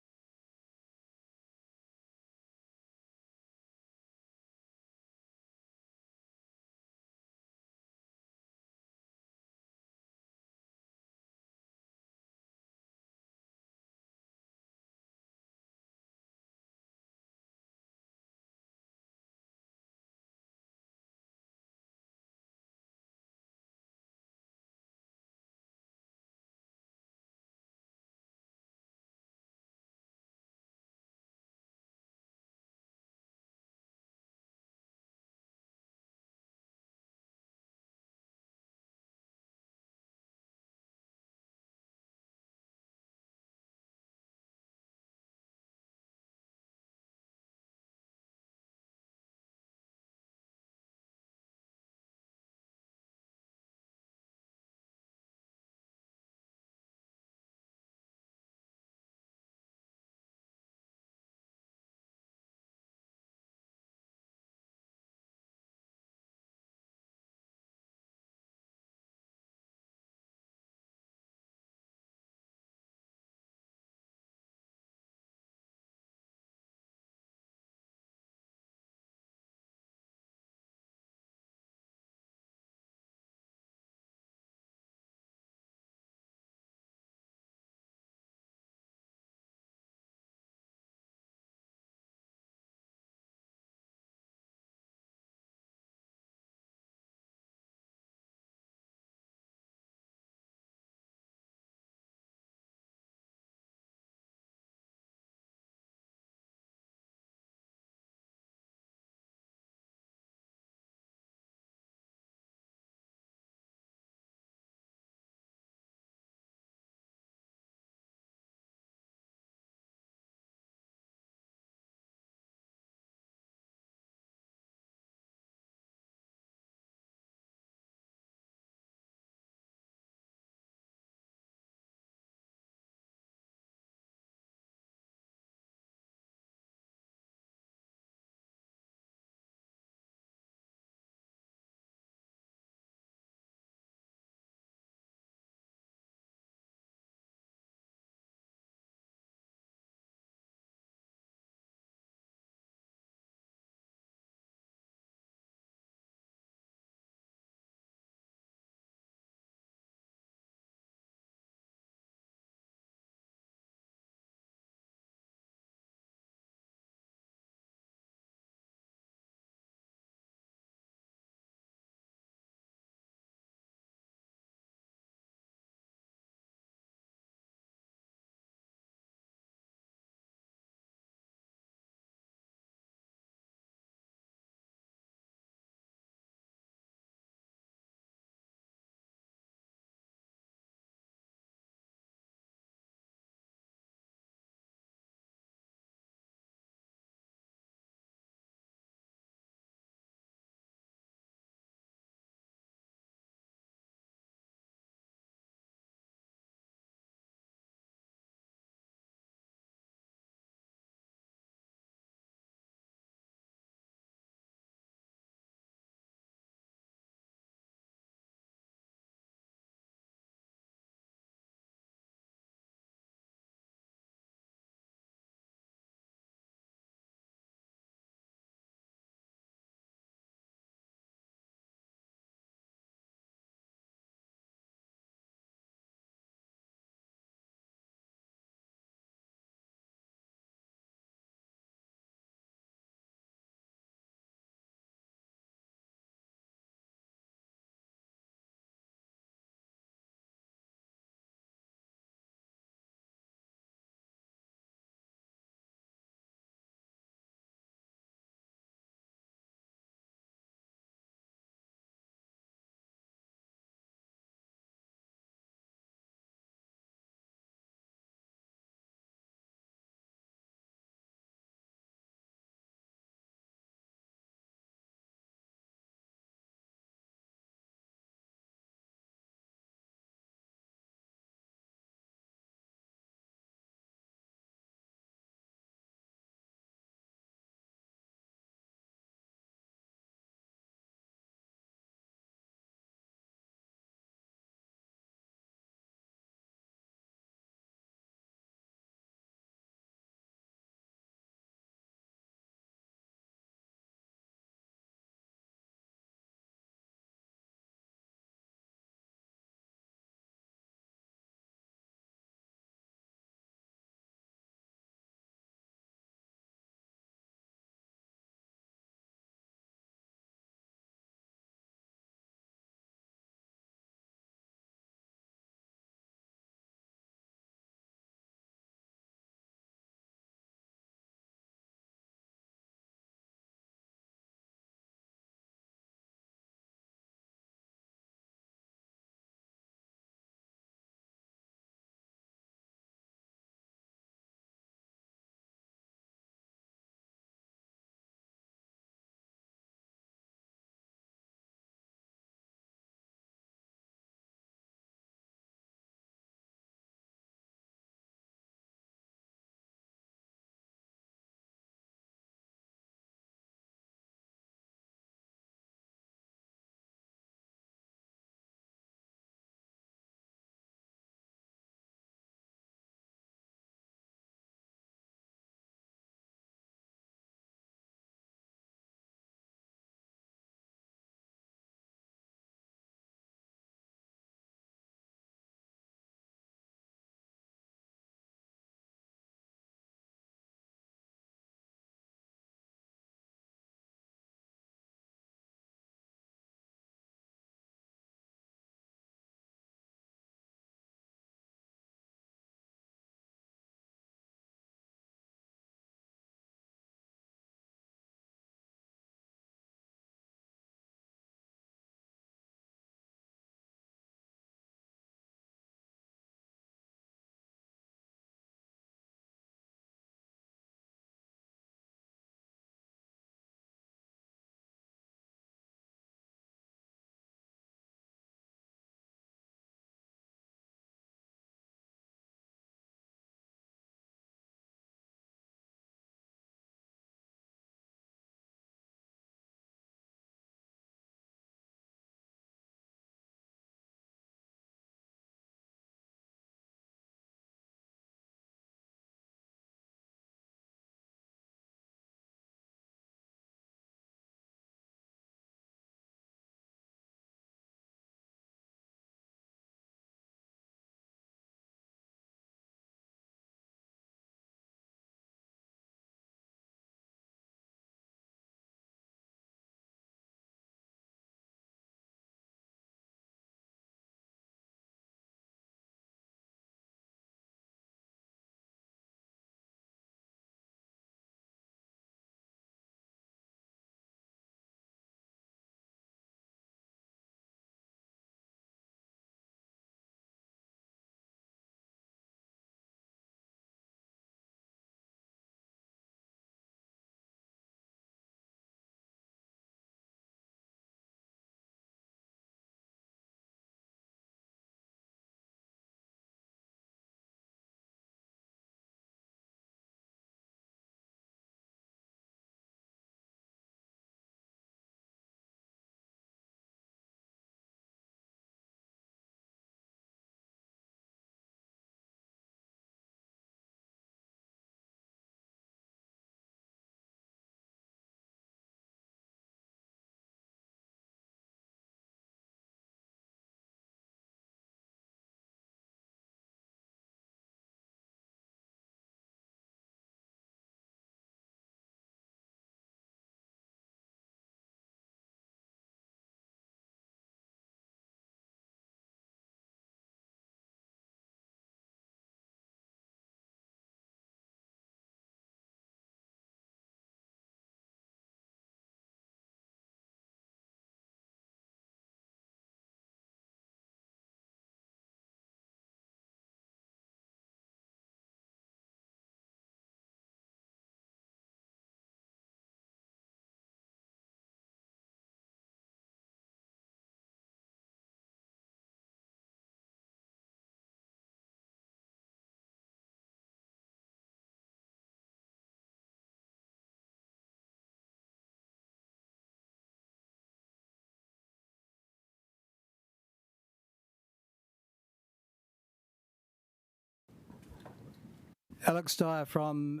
Alex Dyer from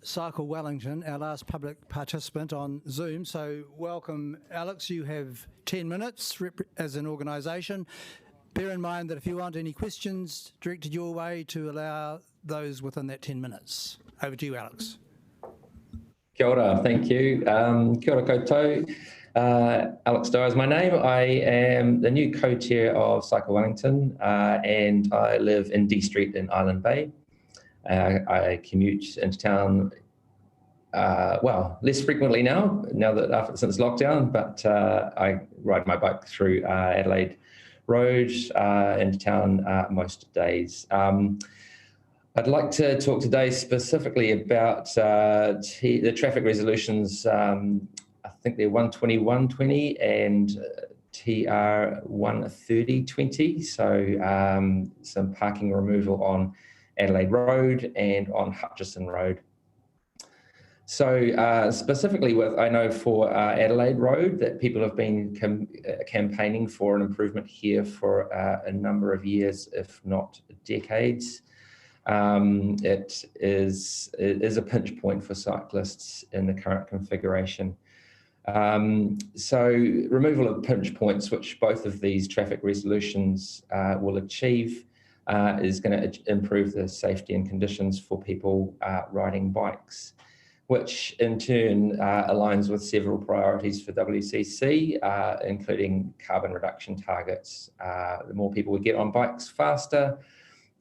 Cycle Wellington, our last public participant on Zoom. So welcome, Alex. You have 10 minutes as an organisation. Bear in mind that if you want any questions directed your way, to allow those within that 10 minutes. Over to you, Alex. Kia ora, thank you. Kia ora koutou. Alex Dyer is my name. I am the new co-chair of Cycle Wellington, and I live in D Street in Island Bay. I commute into town, less frequently now that since lockdown, but I ride my bike through Adelaide Road into town most days. I'd like to talk today specifically about the traffic resolutions. I think they're 12120 and TR 13020. So some parking removal on Adelaide Road and on Hutchison Road. So specifically I know for Adelaide Road that people have been campaigning for an improvement here for a number of years, if not decades. It is a pinch point for cyclists in the current configuration. So removal of pinch points, which both of these traffic resolutions will achieve, is going to improve the safety and conditions for people riding bikes, which in turn aligns with several priorities for WCC, including carbon reduction targets. The more people we get on bikes faster,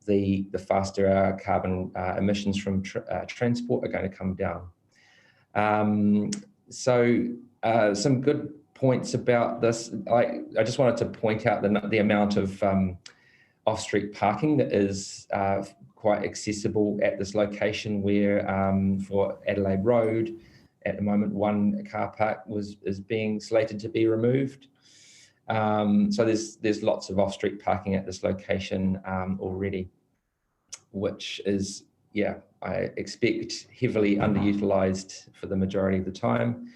the faster our carbon emissions from transport are going to come down. Some good points about this. I just wanted to point out the amount of off-street parking that is quite accessible at this location, where for Adelaide Road, at the moment, one car park is being slated to be removed. So there's lots of off-street parking at this location already, which is, I expect heavily underutilised for the majority of the time.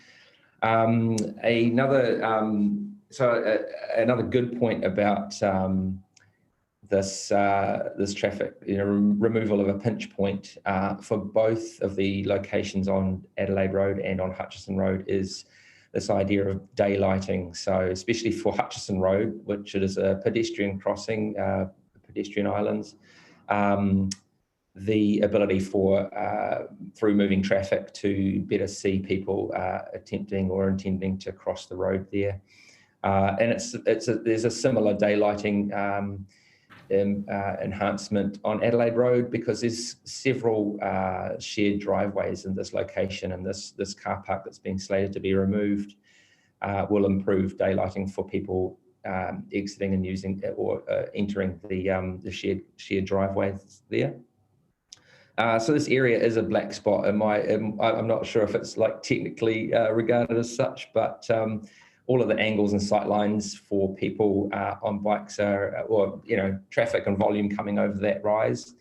Another good point about this traffic, removal of a pinch point for both of the locations on Adelaide Road and on Hutchison Road is this idea of daylighting. So especially for Hutchison Road, which is a pedestrian crossing, pedestrian islands, the ability for through moving traffic to better see people attempting or intending to cross the road there. And there's a similar daylighting enhancement on Adelaide Road, because there's several shared driveways in this location, and this car park that's being slated to be removed will improve daylighting for people exiting and using or entering the shared driveways there. So this area is a black spot. I'm not sure if it's technically regarded as such, but all of the angles and sight lines for people on bikes traffic and volume coming over that rise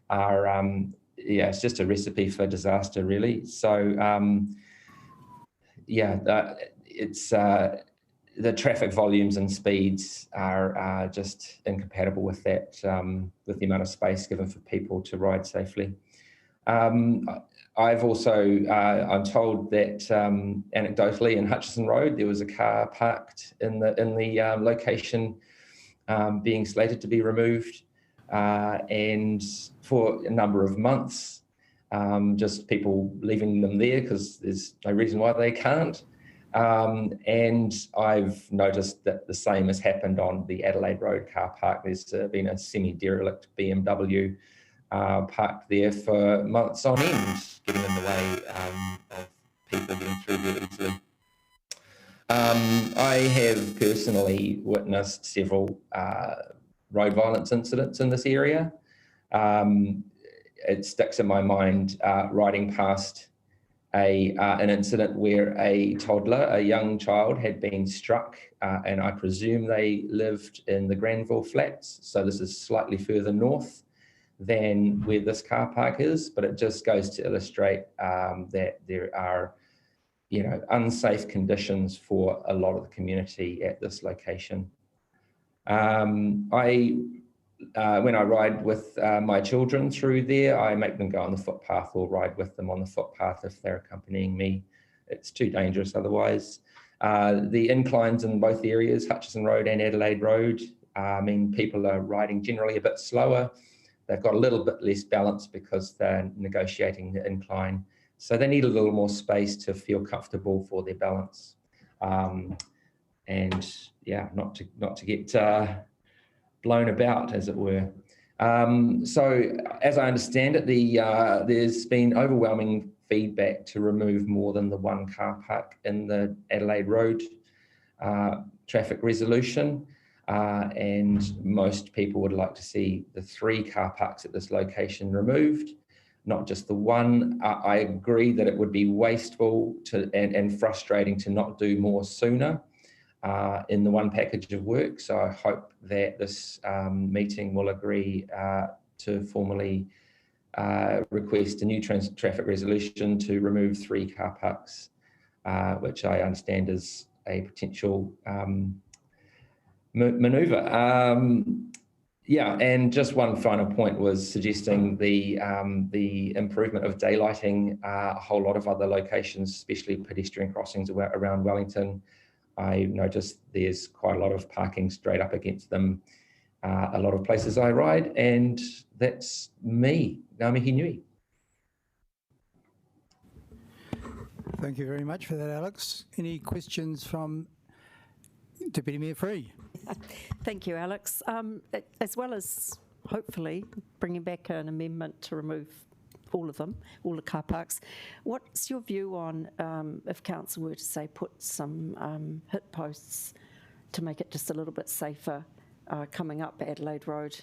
are, it's just a recipe for disaster, really. So, it's the traffic volumes and speeds are just incompatible with that, with the amount of space given for people to ride safely. I've also, I'm told that anecdotally in Hutchison Road, there was a car parked in the location being slated to be removed, and for a number of months, just people leaving them there because there's no reason why they can't. And I've noticed that the same has happened on the Adelaide Road car park. There's been a semi-derelict BMW parked there for months on end, getting in the way of people getting through really easily. I have personally witnessed several road violence incidents in this area. It sticks in my mind riding past an incident where a toddler, a young child, had been struck, and I presume they lived in the Granville Flats. So this is slightly further north than where this car park is, but it just goes to illustrate that there are, unsafe conditions for a lot of the community at this location. I when I ride with my children through there, I make them go on the footpath or ride with them on the footpath if they're accompanying me. It's too dangerous otherwise. The inclines in both areas, Hutchison Road and Adelaide Road, mean people are riding generally a bit slower. They've got a little bit less balance because they're negotiating the incline. So they need a little more space to feel comfortable for their balance. And yeah, not to get blown about, as it were. So as I understand it, there's been overwhelming feedback to remove more than the one car park in the Adelaide Road traffic resolution. And most people would like to see the 3 car parks at this location removed, not just the one. I agree that it would be wasteful and frustrating to not do more sooner in the one package of work. So I hope that this meeting will agree to formally request a new traffic resolution to remove 3 car parks, which I understand is a potential manoeuvre. Yeah, and just one final point was suggesting the improvement of daylighting a whole lot of other locations, especially pedestrian crossings around Wellington. I noticed there's quite a lot of parking straight up against them, a lot of places I ride, and that's me, Ngā mihi nui. Thank you very much for that, Alex. Any questions from Deputy Mayor Free? Thank you, Alex. As well as hopefully bringing back an amendment to remove all of them, all the car parks. What's your view on if council were to say put some hit posts to make it just a little bit safer coming up Adelaide Road?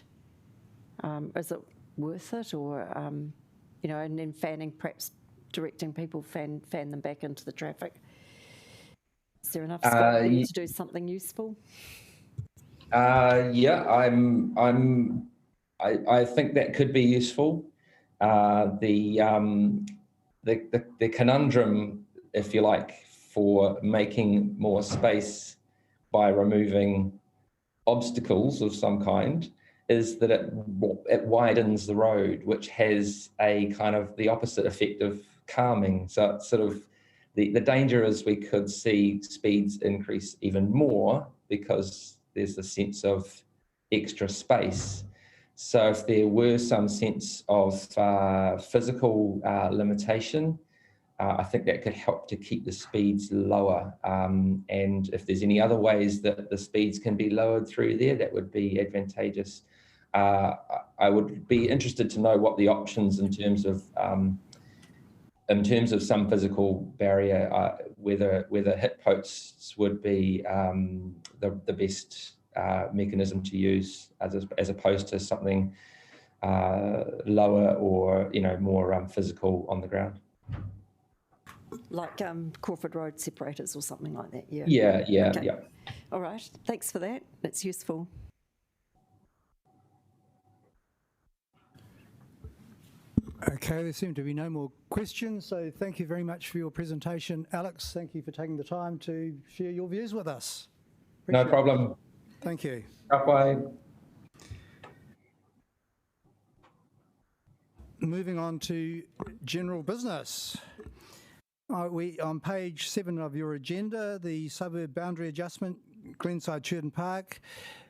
Is it worth it, or and then perhaps directing people, fan them back into the traffic? Is there enough scope to do something useful? Yeah, I think that could be useful. The conundrum, if you like, for making more space by removing obstacles of some kind is that it widens the road, which has a kind of the opposite effect of calming. So it's sort of the danger is we could see speeds increase even more because there's a sense of extra space. So if there were some sense of physical limitation, I think that could help to keep the speeds lower. And if there's any other ways that the speeds can be lowered through there, that would be advantageous. I would be interested to know what the options in terms of some physical barrier, whether hit posts would be the best mechanism to use as opposed to something lower or more physical on the ground. Like Crawford Road separators or something like that, yeah. Yeah. All right, thanks for that. That's useful. Okay, there seem to be no more questions, so thank you very much for your presentation. Alex, thank you for taking the time to share your views with us. No problem. Thank you. Bye. Moving on to general business. On page 7 of your agenda, the suburb boundary adjustment, Glenside Churton Park.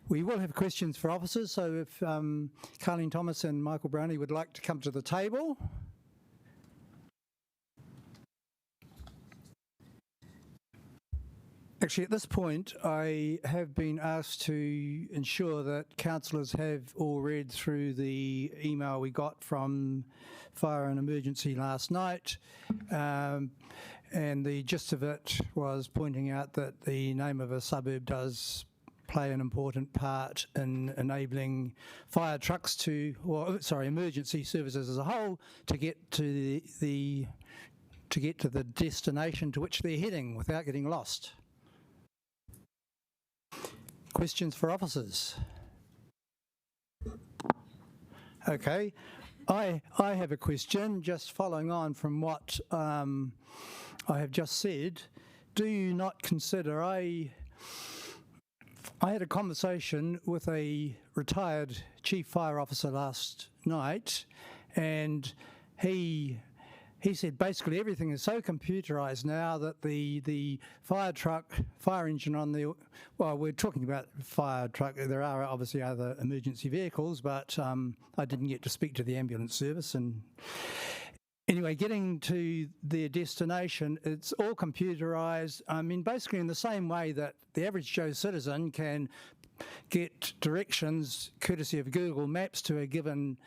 We will have questions for officers, so if Carleen Thomas and Michael Brownie would like to come to the table. Actually, at this point, I have been asked to ensure that councillors have all read through the email we got from Fire and Emergency last night. And the gist of it was pointing out that the name of a suburb does play an important part in enabling fire trucks emergency services as a whole to get to the destination to which they're heading without getting lost. Questions for officers? Okay, I have a question just following on from what I have just said. Do you not consider I had a conversation with a retired chief fire officer last night, and he said basically everything is so computerised now that the fire engine on the, well, we're talking about fire truck, there are obviously other emergency vehicles, but I didn't get to speak to the ambulance service. And anyway, getting to their destination, it's all computerised. I mean, basically in the same way that the average Joe citizen can get directions courtesy of Google Maps to a given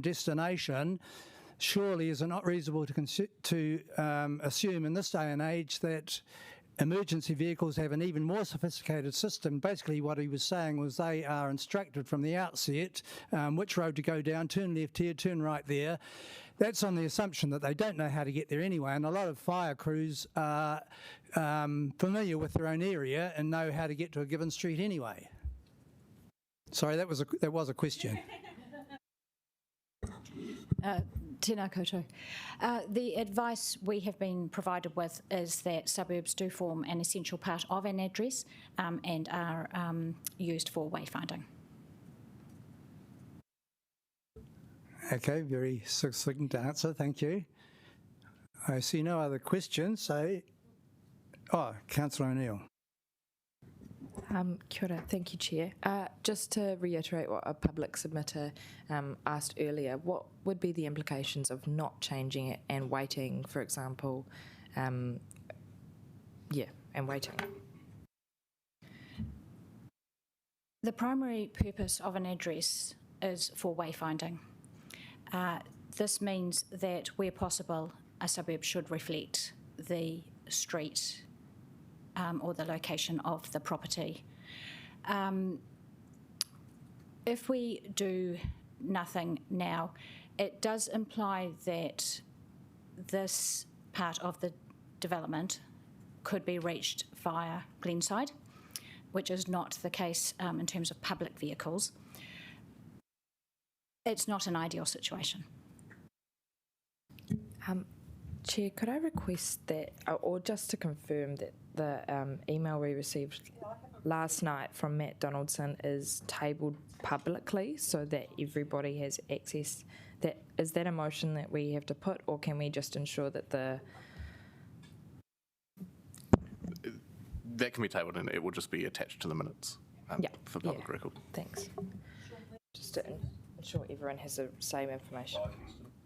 destination, surely is it not reasonable to assume in this day and age that emergency vehicles have an even more sophisticated system? Basically what he was saying was they are instructed from the outset which road to go down, turn left here, turn right there. That's on the assumption that they don't know how to get there anyway, and a lot of fire crews are familiar with their own area and know how to get to a given street anyway. Sorry, that was a question. Tēnā koutou. The advice we have been provided with is that suburbs do form an essential part of an address and are used for wayfinding. Okay, very succinct answer, thank you. I see no other questions, so... Oh, Councillor O'Neill. Kia ora, thank you, Chair. Just to reiterate what a public submitter asked earlier, what would be the implications of not changing it and waiting, for example, and waiting? The primary purpose of an address is for wayfinding. This means that where possible, a suburb should reflect the street or the location of the property. If we do nothing now, it does imply that this part of the development could be reached via Glenside, which is not the case in terms of public vehicles. It's not an ideal situation. Chair, could I request that, or just to confirm that the email we received last night from Matt Donaldson is tabled publicly so that everybody has access? Is that a motion that we have to put, or can we just ensure that that can be tabled and it will just be attached to the minutes for public record? Thanks. Just to ensure everyone has the same information.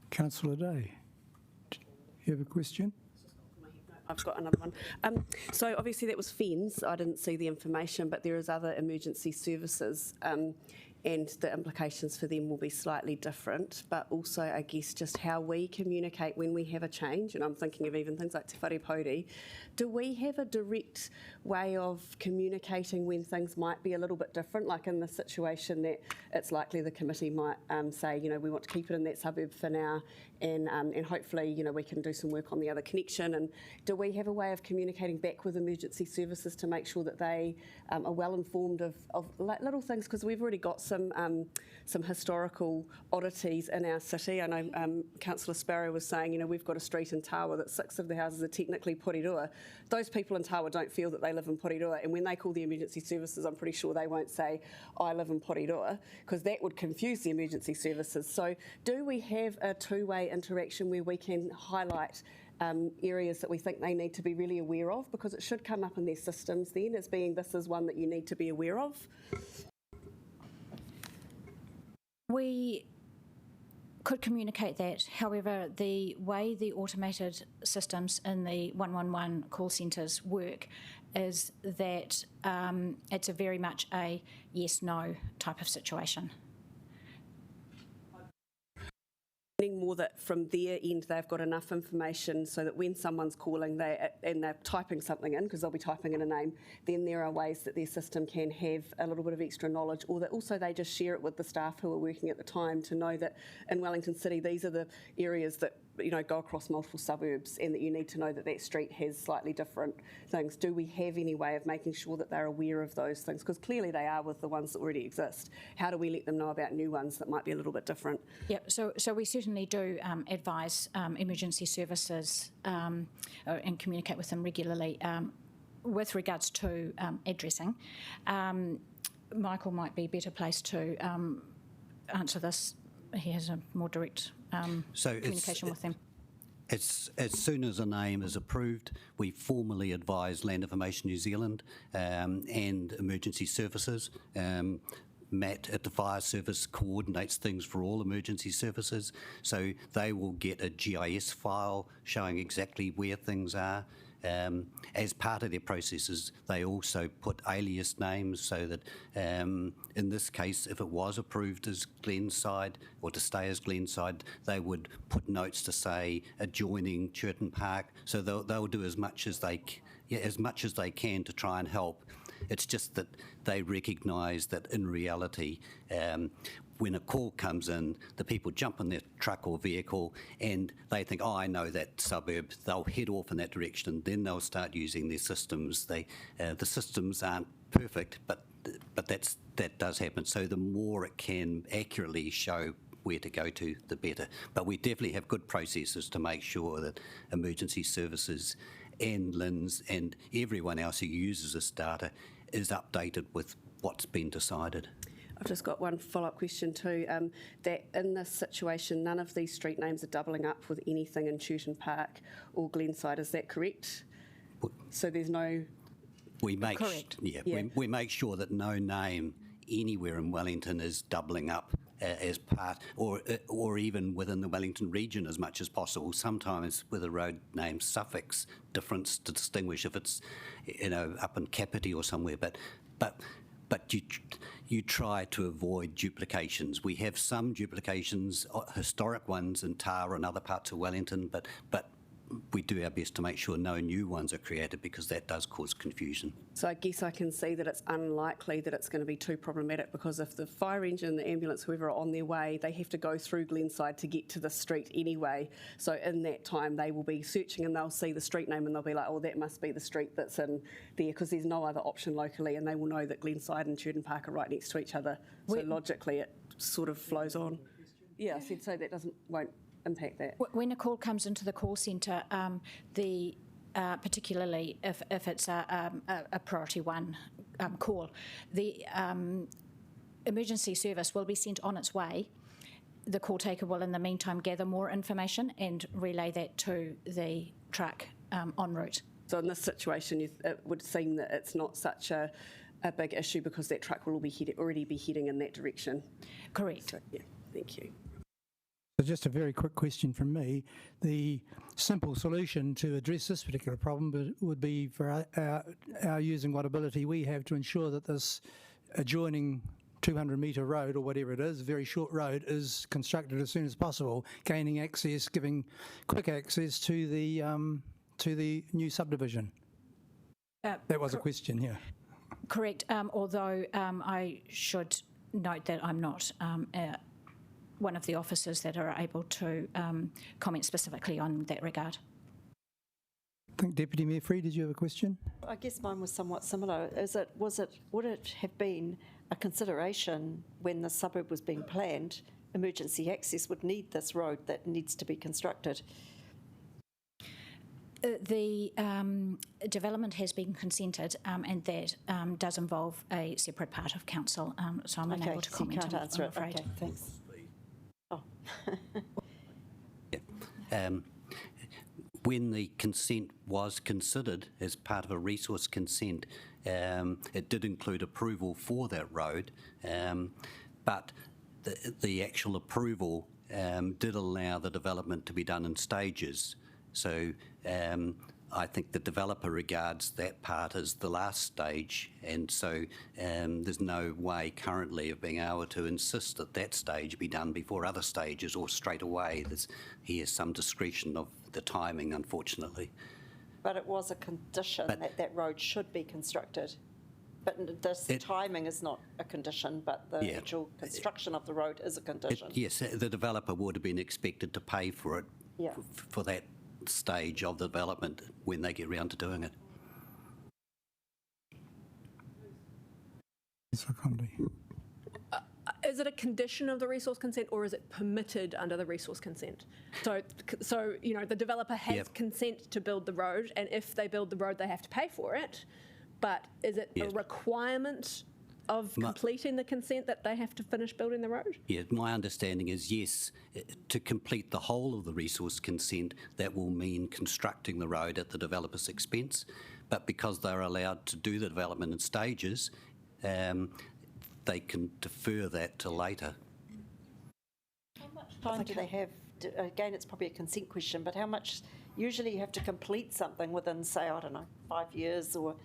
Councillor Day, do you have a question? I've got another one. So obviously that was FENS. I didn't see the information, but there is other emergency services and the implications for them will be slightly different, but also I guess just how we communicate when we have a change, and I'm thinking of even things like Te Whare Pōuri. Do we have a direct way of communicating when things might be a little bit different, like in the situation that it's likely the committee might say, you know, we want to keep it in that suburb for now, and hopefully, you know, we can do some work on the other connection. And do we have a way of communicating back with emergency services to make sure that they are well informed of little things? Because we've already got some historical oddities in our city. I know Councillor Sparrow was saying, you know, we've got a street in Tawa that 6 of the houses are technically Porirua. Those people in Tawa don't feel that they live in Porirua, and when they call the emergency services, I'm pretty sure they won't say, I live in Porirua, because that would confuse the emergency services. So do we have a two-way interaction where we can highlight areas that we think they need to be really aware of? Because it should come up in their systems then as being, this is one that you need to be aware of. We could communicate that. However, the way the automated systems in the 111 call centres work is that it's a very much a yes-no type of situation. More that from their end they've got enough information so that when someone's calling and they're typing something in, because they'll be typing in a name, then there are ways that their system can have a little bit of extra knowledge, or that also they just share it with the staff who are working at the time to know that in Wellington City these are the areas that, you know, go across multiple suburbs, and that you need to know that that street has slightly different things. Do we have any way of making sure that they're aware of those things? Because clearly they are with the ones that already exist. How do we let them know about new ones that might be a little bit different? Yep, so we certainly do advise emergency services and communicate with them regularly with regards to addressing, Michael might be better placed to answer this. He has a more direct communication with them. As soon as a name is approved, we formally advise Land Information New Zealand and Emergency Services. Matt at the Fire Service coordinates things for all emergency services, so they will get a GIS file showing exactly where things are. As part of their processes, they also put alias names so that, in this case, if it was approved as Glenside or to stay as Glenside, they would put notes to say adjoining Churton Park. So they'll do as much as they can to try and help. It's just that they recognise that in reality, when a call comes in, the people jump in their truck or vehicle and they think, oh, I know that suburb. They'll head off in that direction. Then they'll start using their systems. The systems aren't perfect, but that does happen. So the more it can accurately show where to go to, the better. But we definitely have good processes to make sure that emergency services and LINs and everyone else who uses this data is updated with what's been decided. I've just got one follow-up question too, that in this situation, none of these street names are doubling up with anything in Churton Park or Glenside, is that correct? So there's no... We make, correct. We make sure that no name anywhere in Wellington is doubling up as part, or even within the Wellington region as much as possible. Sometimes with a road name suffix difference to distinguish if it's, up in Kapiti or somewhere, but you try to avoid duplications. We have some duplications, historic ones in Tawa and other parts of Wellington, but we do our best to make sure no new ones are created because that does cause confusion. So I guess I can see that it's unlikely that it's going to be too problematic because if the fire engine, the ambulance, whoever are on their way, they have to go through Glenside to get to the street anyway. So in that time they will be searching and they'll see the street name and they'll be like, oh, that must be the street that's in there because there's no other option locally, and they will know that Glenside and Churton Park are right next to each other. So logically it sort of flows on. Yeah, I said so that won't impact that. When a call comes into the call centre, particularly if it's a priority one call, the emergency service will be sent on its way. The call taker will in the meantime gather more information and relay that to the truck en route. So in this situation it would seem that it's not such a big issue because that truck will already be heading in that direction. Correct. So, yeah, thank you. So just a very quick question from me. The simple solution to address this particular problem would be for our using what ability we have to ensure that this adjoining 200-metre road or whatever it is, a very short road, is constructed as soon as possible, gaining access, giving quick access to the new subdivision. That was a question, yeah. Correct, although I should note that I'm not one of the officers that are able to comment specifically on that regard. I think Deputy Mayor Free, did you have a question? I guess mine was somewhat similar. Would it have been a consideration when the suburb was being planned, emergency access would need this road that needs to be constructed? The development has been consented, and that does involve a separate part of council, so I'm unable to comment on it, I'm afraid. Okay, thanks. Oh. When the consent was considered as part of a resource consent, it did include approval for that road, but the actual approval did allow the development to be done in stages. So I think the developer regards that part as the last stage, and so there's no way currently of being able to insist that that stage be done before other stages or straight away. He has some discretion of the timing, unfortunately. But it was a condition that road should be constructed. But the timing is not a condition, but the actual construction of the road is a condition. Yes, the developer would have been expected to pay for it for that stage of the development when they get round to doing it. is it a condition of the resource consent, or is it permitted under the resource consent? So you know, the developer has consent to build the road, and if they build the road, they have to pay for it. But is it a requirement of completing the consent that they have to finish building the road? Yeah, my understanding is yes, to complete the whole of the resource consent, that will mean constructing the road at the developer's expense. But because they're allowed to do the development in stages, they can defer that to later. How much time do they have? Again, it's probably a consent question, but how much usually you have to complete something within, say, I don't know, 5 years or?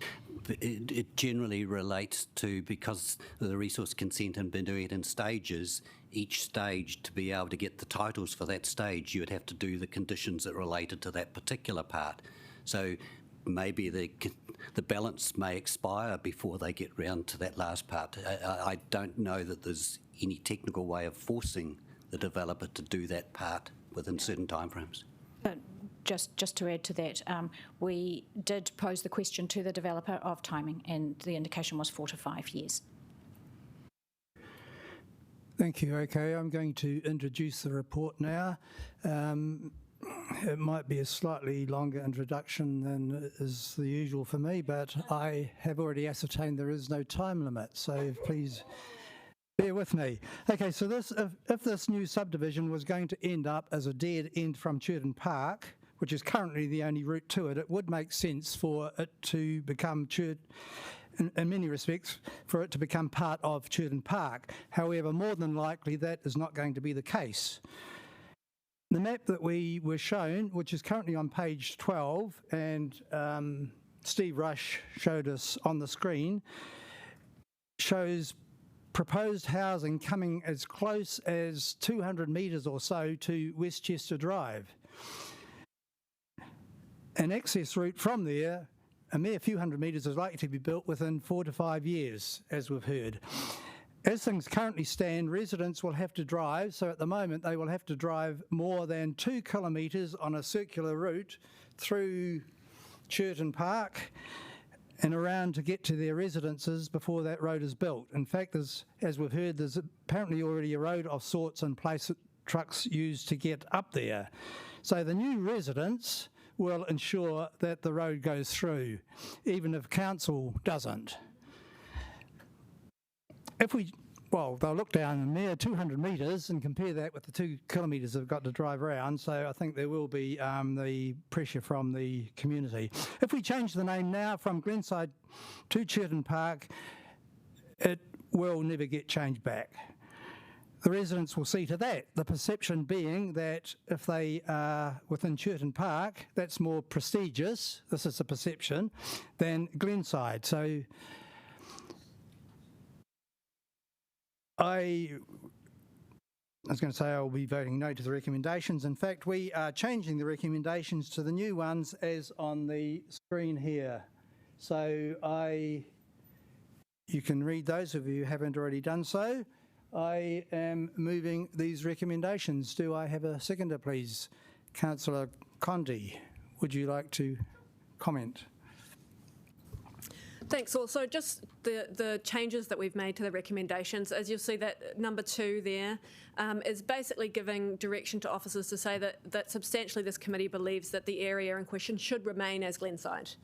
It generally relates to, because the resource consent had been doing it in stages, each stage, to be able to get the titles for that stage, you would have to do the conditions that related to that particular part. So maybe the balance may expire before they get round to that last part. I don't know that there's any technical way of forcing the developer to do that part within certain timeframes. Just to add to that, we did pose the question to the developer of timing, and the indication was 4 to 5 years. Thank you. Okay, I'm going to introduce the report now. It might be a slightly longer introduction than is the usual for me, but I have already ascertained there is no time limit, so please bear with me. Okay, so if this new subdivision was going to end up as a dead end from Churton Park, which is currently the only route to it, it would make sense for it to become in many respects, for it to become part of Churton Park. However, more than likely that is not going to be the case. The map that we were shown, which is currently on page 12, and Steve Rush showed us on the screen, shows proposed housing coming as close as 200 metres or so to Westchester Drive. An access route from there, a mere few hundred metres, is likely to be built within 4 to 5 years, as we've heard. As things currently stand, residents will have to drive, so at the moment they will have to drive more than 2 kilometres on a circular route through Churton Park and around to get to their residences before that road is built. In fact, as we've heard, there's apparently already a road of sorts in place that trucks use to get up there. So the new residents will ensure that the road goes through, even if council doesn't. They'll look down a mere 200 metres and compare that with the 2 kilometres they've got to drive around, so I think there will be the pressure from the community. If we change the name now from Glenside to Churton Park, it will never get changed back. The residents will see to that, the perception being that if they are within Churton Park, that's more prestigious, this is a perception, than Glenside. So I was going to say I'll be voting no to the recommendations. In fact, we are changing the recommendations to the new ones as on the screen here. So you can read those if you haven't already done so. I am moving these recommendations. Do I have a seconder, please? Councillor Condi, would you like to comment? Thanks. Also, just the changes that we've made to the recommendations, as you'll see that number 2 there is basically giving direction to officers to say that substantially this committee believes that the area in question should remain as Glenside.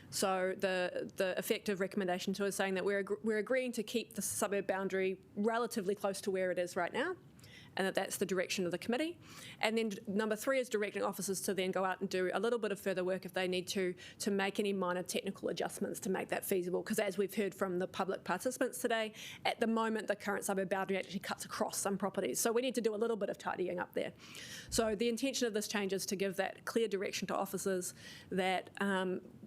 So the effective recommendation to us is saying that we're agreeing to keep the suburb boundary relatively close to where it is right now, and that's the direction of the committee. And then number 3 is directing officers to then go out and do a little bit of further work if they need to make any minor technical adjustments to make that feasible. Because as we've heard from the public participants today, at the moment the current suburb boundary actually cuts across some properties. So we need to do a little bit of tidying up there. So the intention of this change is to give that clear direction to officers that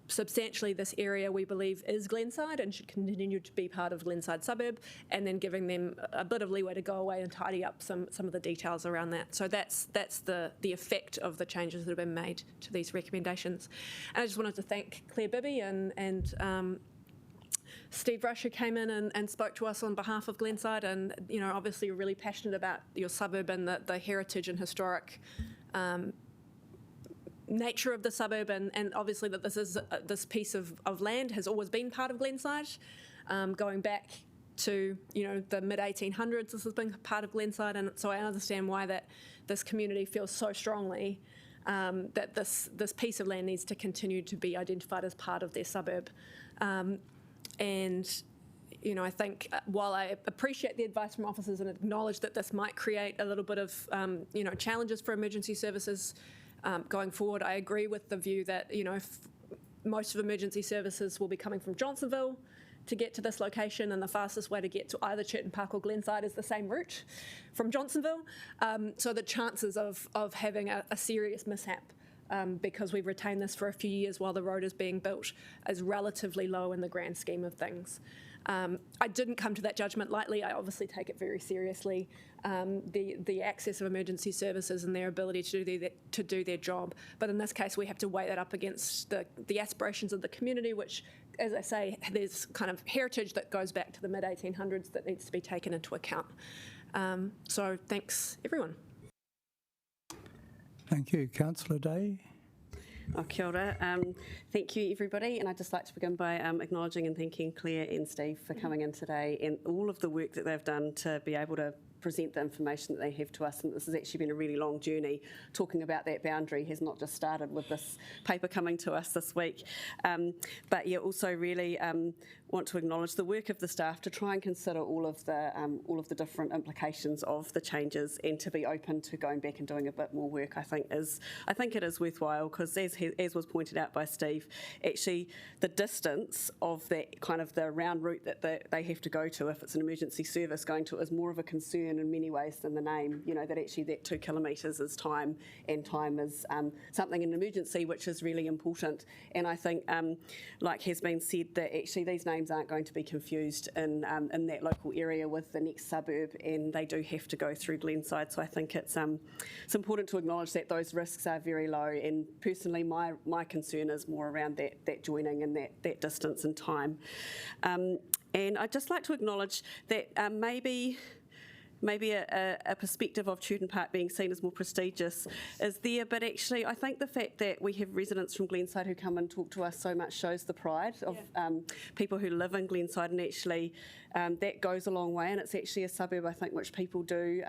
substantially this area we believe is Glenside and should continue to be part of Glenside suburb, and then giving them a bit of leeway to go away and tidy up some of the details around that. So that's the effect of the changes that have been made to these recommendations. And I just wanted to thank Claire Bibby and Steve Rush, who came in and spoke to us on behalf of Glenside, and obviously you're really passionate about your suburb and the heritage and historic nature of the suburb, and obviously that this piece of land has always been part of Glenside, going back to, the mid-1800s. This has been part of Glenside, and so I understand why this community feels so strongly that this piece of land needs to continue to be identified as part of their suburb. And I think while I appreciate the advice from officers and acknowledge that this might create a little bit of, challenges for emergency services going forward, I agree with the view that, most of emergency services will be coming from Johnsonville to get to this location, and the fastest way to get to either Churton Park or Glenside is the same route from Johnsonville. So the chances of having a serious mishap because we've retained this for a few years while the road is being built is relatively low in the grand scheme of things. I didn't come to that judgment lightly. I obviously take it very seriously, the access of emergency services and their ability to do their job. But in this case, we have to weigh that up against the aspirations of the community, which, as I say, there's kind of heritage that goes back to the mid-1800s that needs to be taken into account. So thanks, everyone. Thank you. Councillor Day. Oh, kia ora. Thank you, everybody. And I'd just like to begin by acknowledging and thanking Claire and Steve for coming in today and all of the work that they've done to be able to present the information that they have to us. And this has actually been a really long journey. Talking about that boundary has not just started with this paper coming to us this week. But yeah, also really want to acknowledge the work of the staff to try and consider all of the different implications of the changes, and to be open to going back and doing a bit more work. I think it is worthwhile, because as was pointed out by Steve, actually the distance of that kind of the round route that they have to go to, if it's an emergency service going to, is more of a concern in many ways than the name. That actually that 2 kilometres is time, and time is something in an emergency which is really important. And I think, like has been said, that actually these names aren't going to be confused in that local area with the next suburb, and they do have to go through Glenside. So I think it's important to acknowledge that those risks are very low. And personally, my concern is more around that joining and that distance and time. And I'd just like to acknowledge that maybe a perspective of Churton Park being seen as more prestigious is there, but actually I think the fact that we have residents from Glenside who come and talk to us so much shows the pride of people who live in Glenside, and actually that goes a long way. And it's actually a suburb, I think, which people do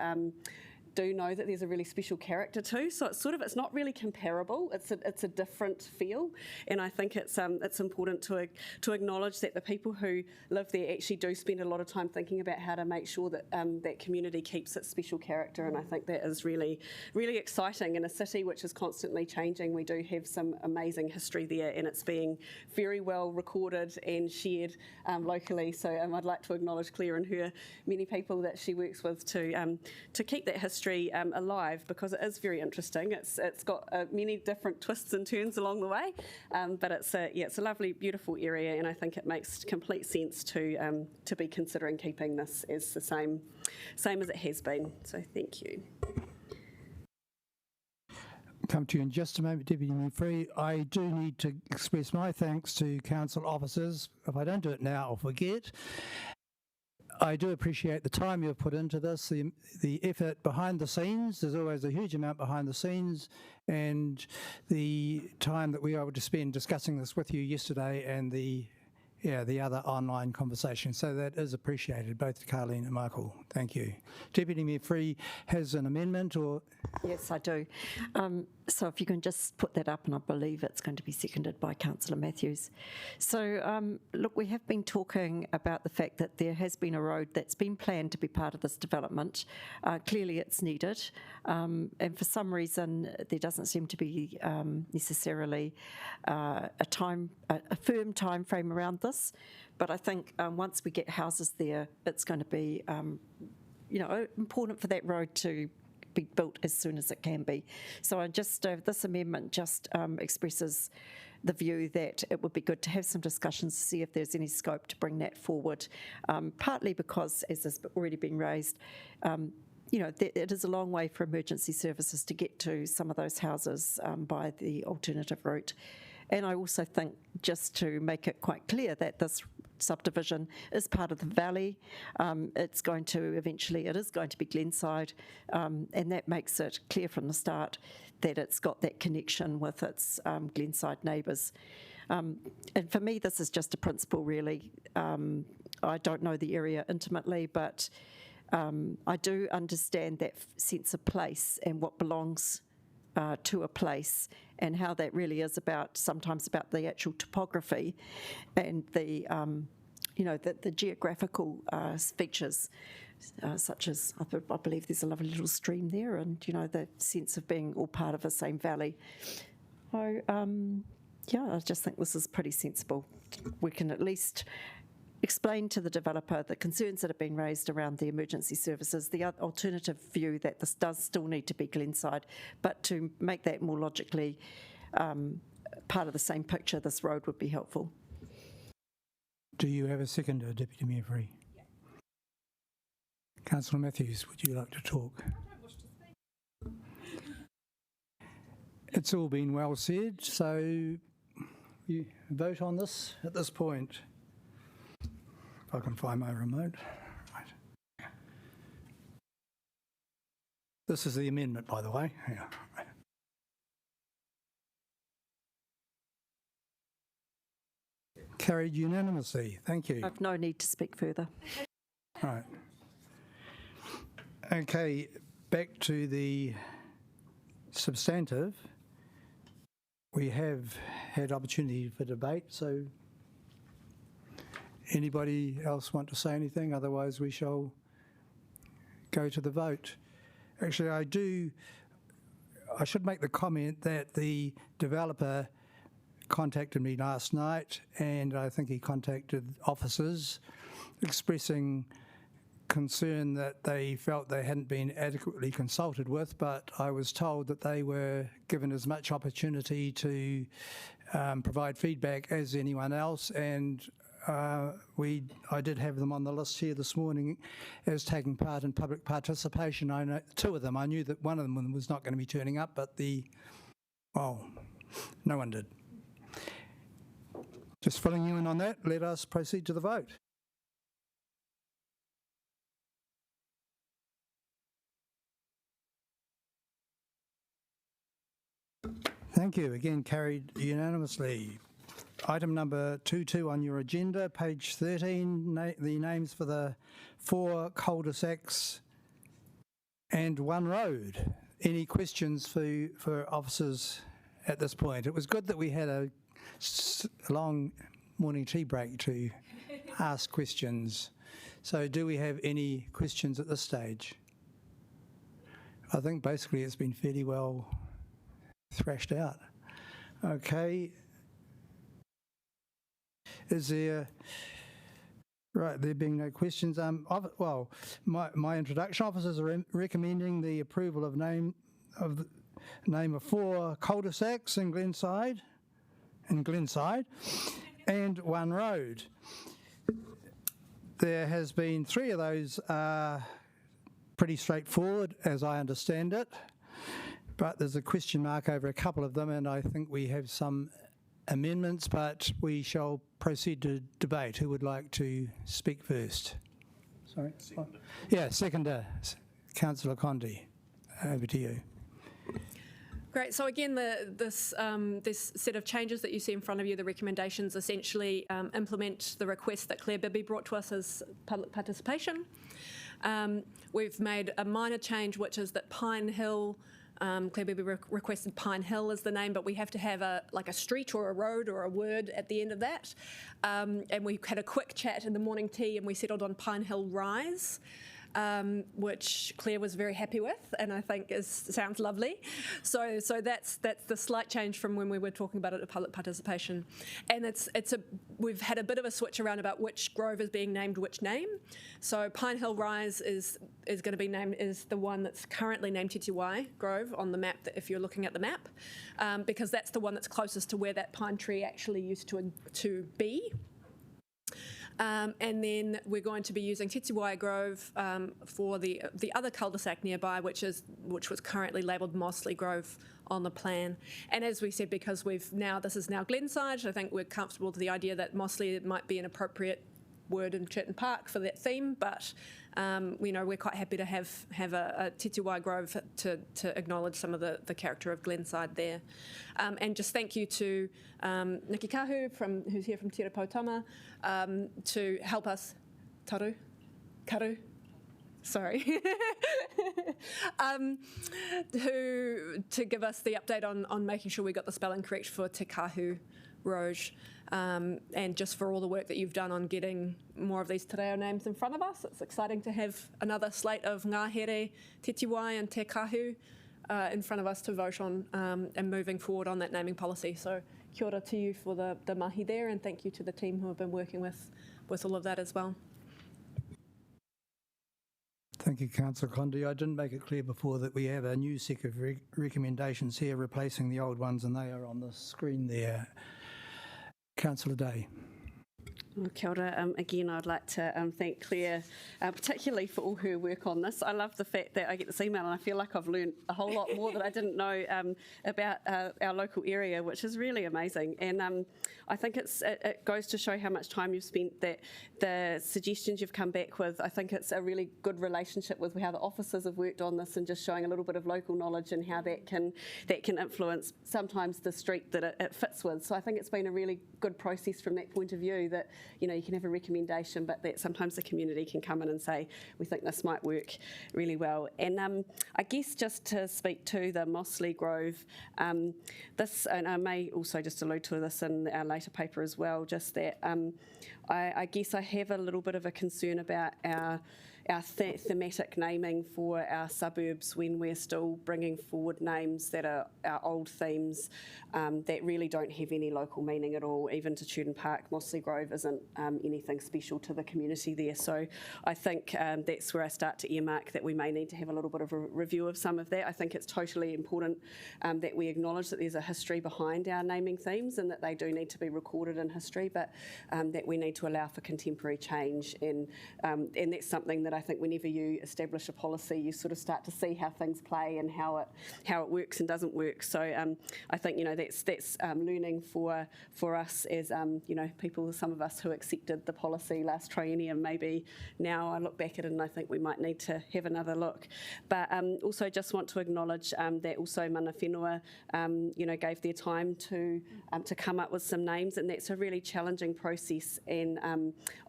know that there's a really special character to. So it's not really comparable. It's a different feel, and I think it's important to acknowledge that the people who live there actually do spend a lot of time thinking about how to make sure that that community keeps its special character. And I think that is really, really exciting in a city which is constantly changing. We do have some amazing history there, and it's being very well recorded and shared locally. So I'd like to acknowledge Claire and her many people that she works with to keep that history alive, because it is very interesting. It's got many different twists and turns along the way, but it's a lovely, beautiful area, and I think it makes complete sense to be considering keeping this as the same as it has been. So thank you. Come to you in just a moment, Deputy Mayor Free. I do need to express my thanks to council officers. If I don't do it now, I'll forget. I do appreciate the time you've put into this, the effort behind the scenes. There's always a huge amount behind the scenes, and the time that we were able to spend discussing this with you yesterday, and the other online conversation. So that is appreciated, both Carleen and Michael. Thank you. Deputy Mayor Free has an amendment, or? Yes, I do. So if you can just put that up, and I believe it's going to be seconded by Councillor Matthews. So look, we have been talking about the fact that there has been a road that's been planned to be part of this development. Clearly it's needed, and for some reason there doesn't seem to be necessarily a firm time frame around this. But I think once we get houses there, it's going to be important for that road to be built as soon as it can be. So I just this amendment just expresses the view that it would be good to have some discussions to see if there's any scope to bring that forward, partly because, as has already been raised, it is a long way for emergency services to get to some of those houses by the alternative route. And I also think, just to make it quite clear, that this subdivision is part of the valley. It is going to be Glenside, and that makes it clear from the start that it's got that connection with its Glenside neighbours. And for me, this is just a principle, really. I don't know the area intimately, but I do understand that sense of place and what belongs to a place, and how that really is sometimes about the actual topography and the geographical features, such as I believe there's a lovely little stream there, and the sense of being all part of the same valley. So I just think this is pretty sensible. We can at least explain to the developer the concerns that have been raised around the emergency services, the alternative view that this does still need to be Glenside, but to make that more logically part of the same picture, this road would be helpful. Do you have a seconder, Deputy Mayor Free? Yeah. Councillor Matthews, would you like to talk? I don't wish to speak. It's all been well said, so you vote on this at this point. If I can find my remote. Right. This is the amendment, by the way. Yeah. Carried unanimously. Thank you. I've no need to speak further. Right. Okay, back to the substantive. We have had opportunity for debate, so anybody else want to say anything? Otherwise, we shall go to the vote. Actually, I should make the comment that the developer contacted me last night, and I think he contacted officers expressing concern that they felt they hadn't been adequately consulted with, but I was told that they were given as much opportunity to provide feedback as anyone else, and I did have them on the list here this morning as taking part in public participation. I know two of them. I knew that one of them was not going to be turning up, but no one did. Just filling you in on that, let us proceed to the vote. Thank you. Again, carried unanimously. Item number 22 on your agenda, page 13, the names for the 4 cul-de-sacs and 1 road. Any questions for officers at this point? It was good that we had a long morning tea break to ask questions. So do we have any questions at this stage? I think basically it's been fairly well thrashed out. Okay. Is there, right, there being no questions, my introduction, officers are recommending the approval of name of 4 cul-de-sacs in Glenside, and 1 road. There has been 3 of those pretty straightforward, as I understand it, but there's a question mark over a couple of them, and I think we have some amendments, but we shall proceed to debate. Who would like to speak first? Sorry? Seconder. Yeah, seconder. Councillor Condi, over to you. Great. So again, this set of changes that you see in front of you, the recommendations essentially implement the request that Claire Bibby brought to us as public participation. We've made a minor change, which is that Pine Hill, Claire Bibby requested Pine Hill as the name, but we have to have a street or a road or a word at the end of that. And we had a quick chat in the morning tea, and we settled on Pine Hill Rise, which Claire was very happy with, and I think sounds lovely. So that's the slight change from when we were talking about it at public participation. And we've had a bit of a switch around about which grove is being named which name. So Pine Hill Rise is going to be named is the one that's currently named Titiwai Grove on the map, if you're looking at the map, because that's the one that's closest to where that pine tree actually used to be. And then we're going to be using Titiwai Grove for the other cul-de-sac nearby, which was currently labelled Mossley Grove on the plan. And as we said, because this is now Glenside, I think we're comfortable with the idea that Mossley might be an appropriate word in Churton Park for that theme, but we're quite happy to have a Titiwai Grove to acknowledge some of the character of Glenside there. And just thank you to Niki Kahu, who's here from Te Raupōtama, to help us Karu, sorry, to give us the update on making sure we got the spelling correct for Te Kahu Rouge, and just for all the work that you've done on getting more of these te reo names in front of us. It's exciting to have another slate of Ngāhere, Te Tiwai and Te Kahu in front of us to vote on and moving forward on that naming policy. So kia ora to you for the mahi there, and thank you to the team who have been working with all of that as well. Thank you, Councillor Condi. I didn't make it clear before that we have a new set of recommendations here replacing the old ones, and they are on the screen there. Councillor Day. Well, kia ora. Again, I'd like to thank Claire, particularly for all her work on this. I love the fact that I get this email and I feel like I've learned a whole lot more that I didn't know about our local area, which is really amazing. And I think it goes to show how much time you've spent, that the suggestions you've come back with. I think it's a really good relationship with how the officers have worked on this, and just showing a little bit of local knowledge and how that can influence sometimes the street that it fits with. So I think it's been a really good process from that point of view, that you can have a recommendation, but that sometimes the community can come in and say, we think this might work really well. And I guess just to speak to the Mossley Grove, this, and I may also just allude to this in our later paper as well, just that I guess I have a little bit of a concern about our thematic naming for our suburbs when we're still bringing forward names that are our old themes that really don't have any local meaning at all. Even to Churton Park, Mossley Grove isn't anything special to the community there. So I think that's where I start to earmark that we may need to have a little bit of a review of some of that. I think it's totally important that we acknowledge that there's a history behind our naming themes and that they do need to be recorded in history, but that we need to allow for contemporary change. And that's something that I think whenever you establish a policy, you sort of start to see how things play and how it works and doesn't work. So I think that's learning for us as people, some of us who accepted the policy last triennium. Maybe now I look back at it and I think we might need to have another look. But also just want to acknowledge that also mana whenua gave their time to come up with some names, and that's a really challenging process, and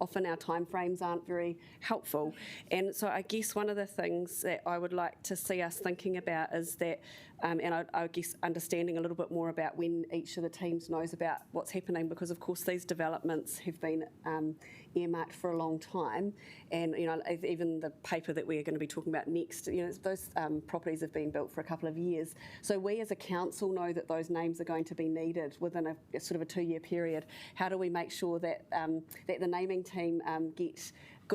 often our timeframes aren't very helpful. And so I guess one of the things that I would like to see us thinking about is that, and I guess understanding a little bit more about when each of the teams knows about what's happening, because of course these developments have been earmarked for a long time, and even the paper that we're going to be talking about next, those properties have been built for a couple of years. So we as a council know that those names are going to be needed within a sort of a 2-year period. How do we make sure that that the naming team get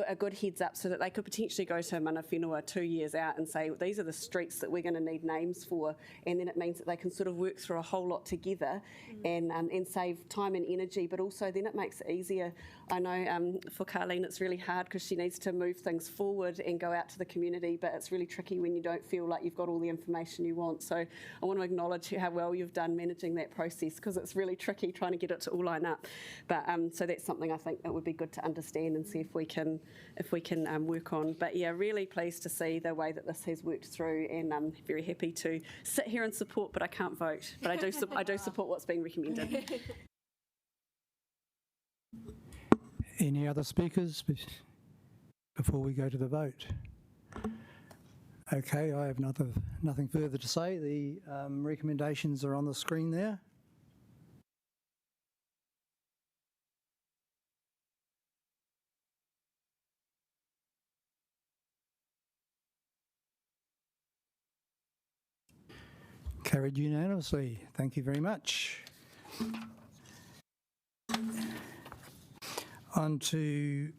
a good heads up, so that they could potentially go to mana whenua 2 years out and say, these are the streets that we're going to need names for, and then it means that they can sort of work through a whole lot together and save time and energy, but also then it makes it easier. I know for Carleen it's really hard because she needs to move things forward and go out to the community, but it's really tricky when you don't feel like you've got all the information you want. So I want to acknowledge how well you've done managing that process, because it's really tricky trying to get it to all line up. But so that's something I think it would be good to understand and see if we can work on. But yeah, really pleased to see the way that this has worked through, and I'm very happy to sit here and support, but I can't vote. But I do support what's being recommended. Any other speakers before we go to the vote? Okay, I have nothing further to say. The recommendations are on the screen there. Carried unanimously. Thank you very much. On to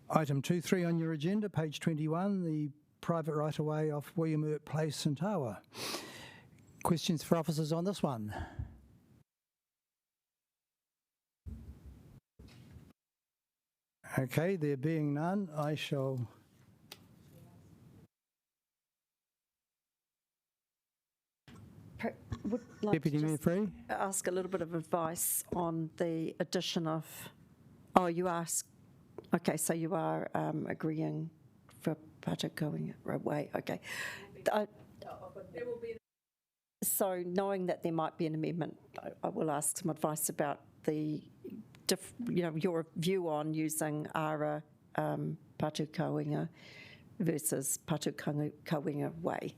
item 2.3 on your agenda, page 21, the private right-of-way off William Earp Place in Tawa. Questions for officers on this one? Okay, there being none, I shall... Would like Deputy to Mayor just Free? ask a little bit of advice on the addition of, you ask, okay, so you are agreeing for budget going away, okay. So knowing that there might be an amendment, I will ask some advice about the, your view on using ARA Patu Kawenga versus Patu Kawenga Way?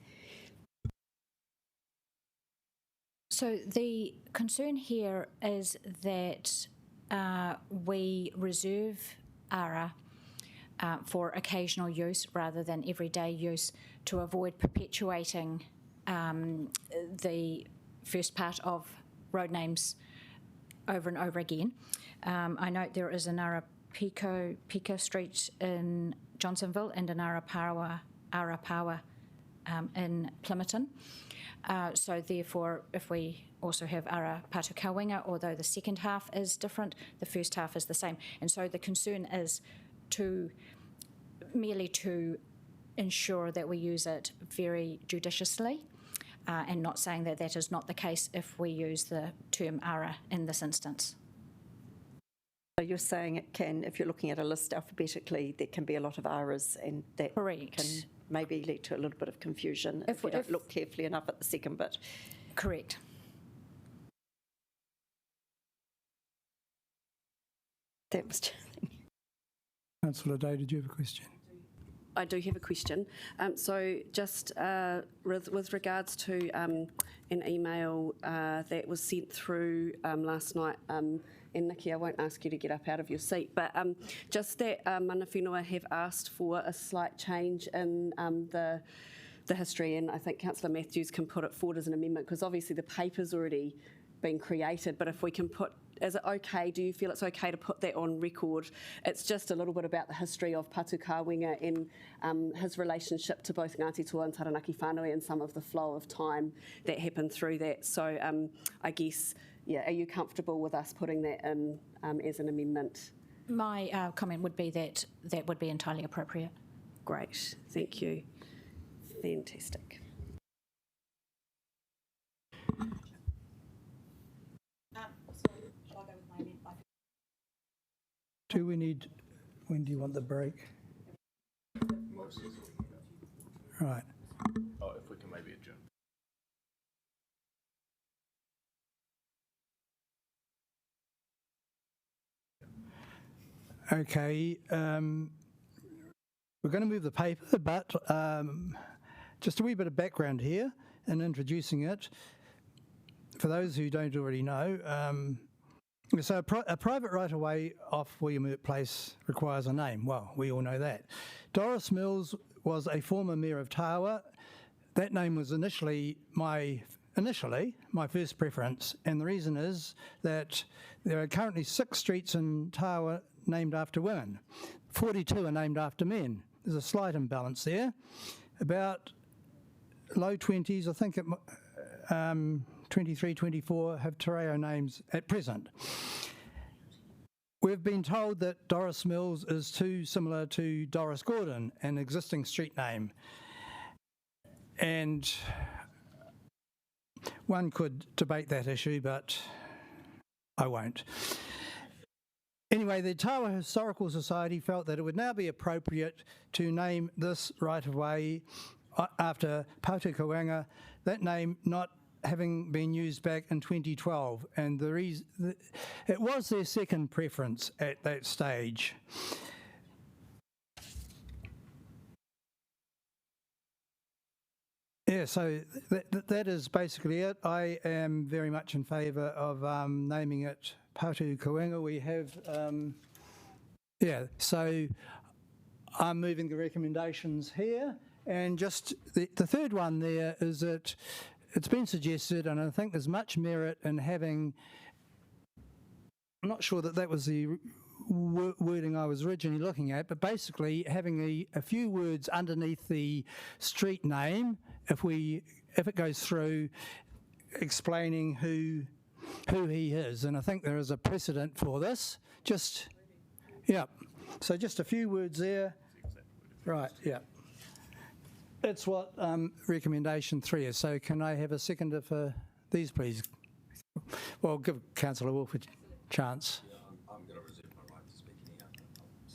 So the concern here is that we reserve ARA for occasional use rather than everyday use to avoid perpetuating the first part of road names over and over again. I note there is an Pika Street in Johnsonville and an Arapawa in Plymerton. So therefore, if we also have Ara Patu Kawenga, although the second half is different, the first half is the same. And so the concern is merely to ensure that we use it very judiciously, and not saying that that is not the case if we use the term Ara in this instance. So you're saying it can, if you're looking at a list alphabetically, there can be a lot of Aras, and that can maybe lead to a little bit of confusion if you don't look carefully enough at the second bit. Correct. That was Councillor Day, did you have a question? I do have a question. So just with regards to an email that was sent through last night, and Nikki, I won't ask you to get up out of your seat, but just that mana whenua have asked for a slight change in the history, and I think Councillor Matthews can put it forward as an amendment, because obviously the paper's already been created, but if we can put, is it okay, do you feel it's okay to put that on record? It's just a little bit about the history of Patu Kawenga and his relationship to both Ngāti Toa and Taranaki Whānui and some of the flow of time that happened through that. So I guess, yeah, are you comfortable with us putting that in as an amendment? My comment would be that that would be entirely appropriate. Great, thank you. Fantastic. Do we need, when do you want the break? Right. Oh, if we can maybe adjourn. Okay, we're going to move the paper, but just a wee bit of background here in introducing it. For those who don't already know, so a private right-of-way off William Earp Place requires a name. Well, we all know that. Doris Mills was a former mayor of Tawa. That name was initially my first preference, and the reason is that there are currently 6 streets in Tawa named after women. 42 are named after men. There's a slight imbalance there. About low 20s, I think 23, 24 have te reo names at present. We've been told that Doris Mills is too similar to Doris Gordon, an existing street name. And one could debate that issue, but I won't. Anyway, the Tawa Historical Society felt that it would now be appropriate to name this right-of-way after Patu Kawenga, that name not having been used back in 2012, and it was their second preference at that stage. Yeah, so that is basically it. I am very much in favour of naming it Patu Kawenga. We have, so I'm moving the recommendations here, and just the third one there is that it's been suggested, and I think there's much merit in having, I'm not sure that was the wording I was originally looking at, but basically having a few words underneath the street name, if it goes through, explaining who he is, and I think there is a precedent for this. So just a few words there. Right, yeah. That's what recommendation 3 is. So can I have a seconder for these, please? Well, give Councillor Wolf a chance. I'm going to reserve my right to speak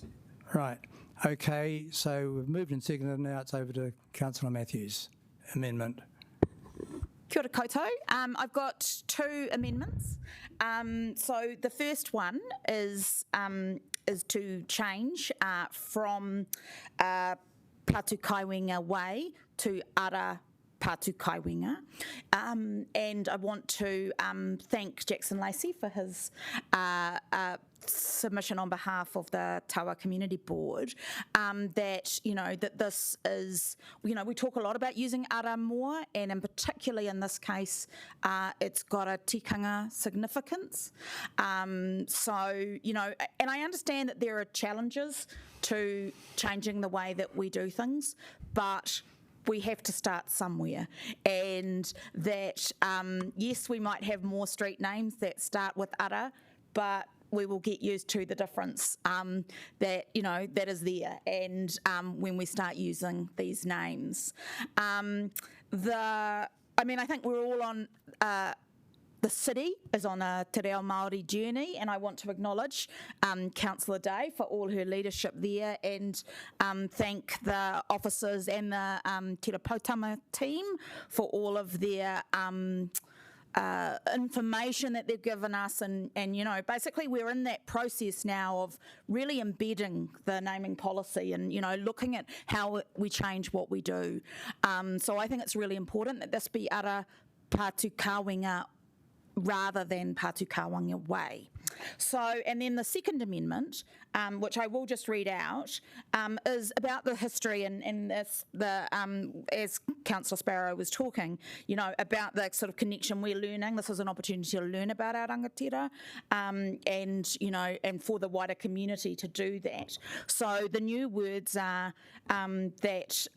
here. Right. Okay, so we've moved and seconded, now it's over to Councillor Matthews' amendment. Kia ora koutou. I've got 2 amendments. So the first one is to change from Patu Kaiwenga Way to Ara Patu Kaiwenga. And I want to thank Jackson Lacey for his submission on behalf of the Tawa Community Board, that this is, we talk a lot about using ara more, and in particularly in this case, it's got a tikanga significance. And I understand that there are challenges to changing the way that we do things, but we have to start somewhere, and that, yes, we might have more street names that start with ara, but we will get used to the difference that is there, and when we start using these names. I think we're all on, the city is on a Te Reo Māori journey, and I want to acknowledge Councillor Day for all her leadership there, and thank the officers and the Te Rapautama team for all of their information that they've given us, and basically we're in that process now of really embedding the naming policy and looking at how we change what we do. So I think it's really important that this be Ara Patu Kawenga rather than Patu Kawenga Way. So, and then the Second Amendment, which I will just read out, is about the history and this, as Councillor Sparrow was talking, about the sort of connection we're learning. This is an opportunity to learn about our rangatira, and for the wider community to do that. So the new words are that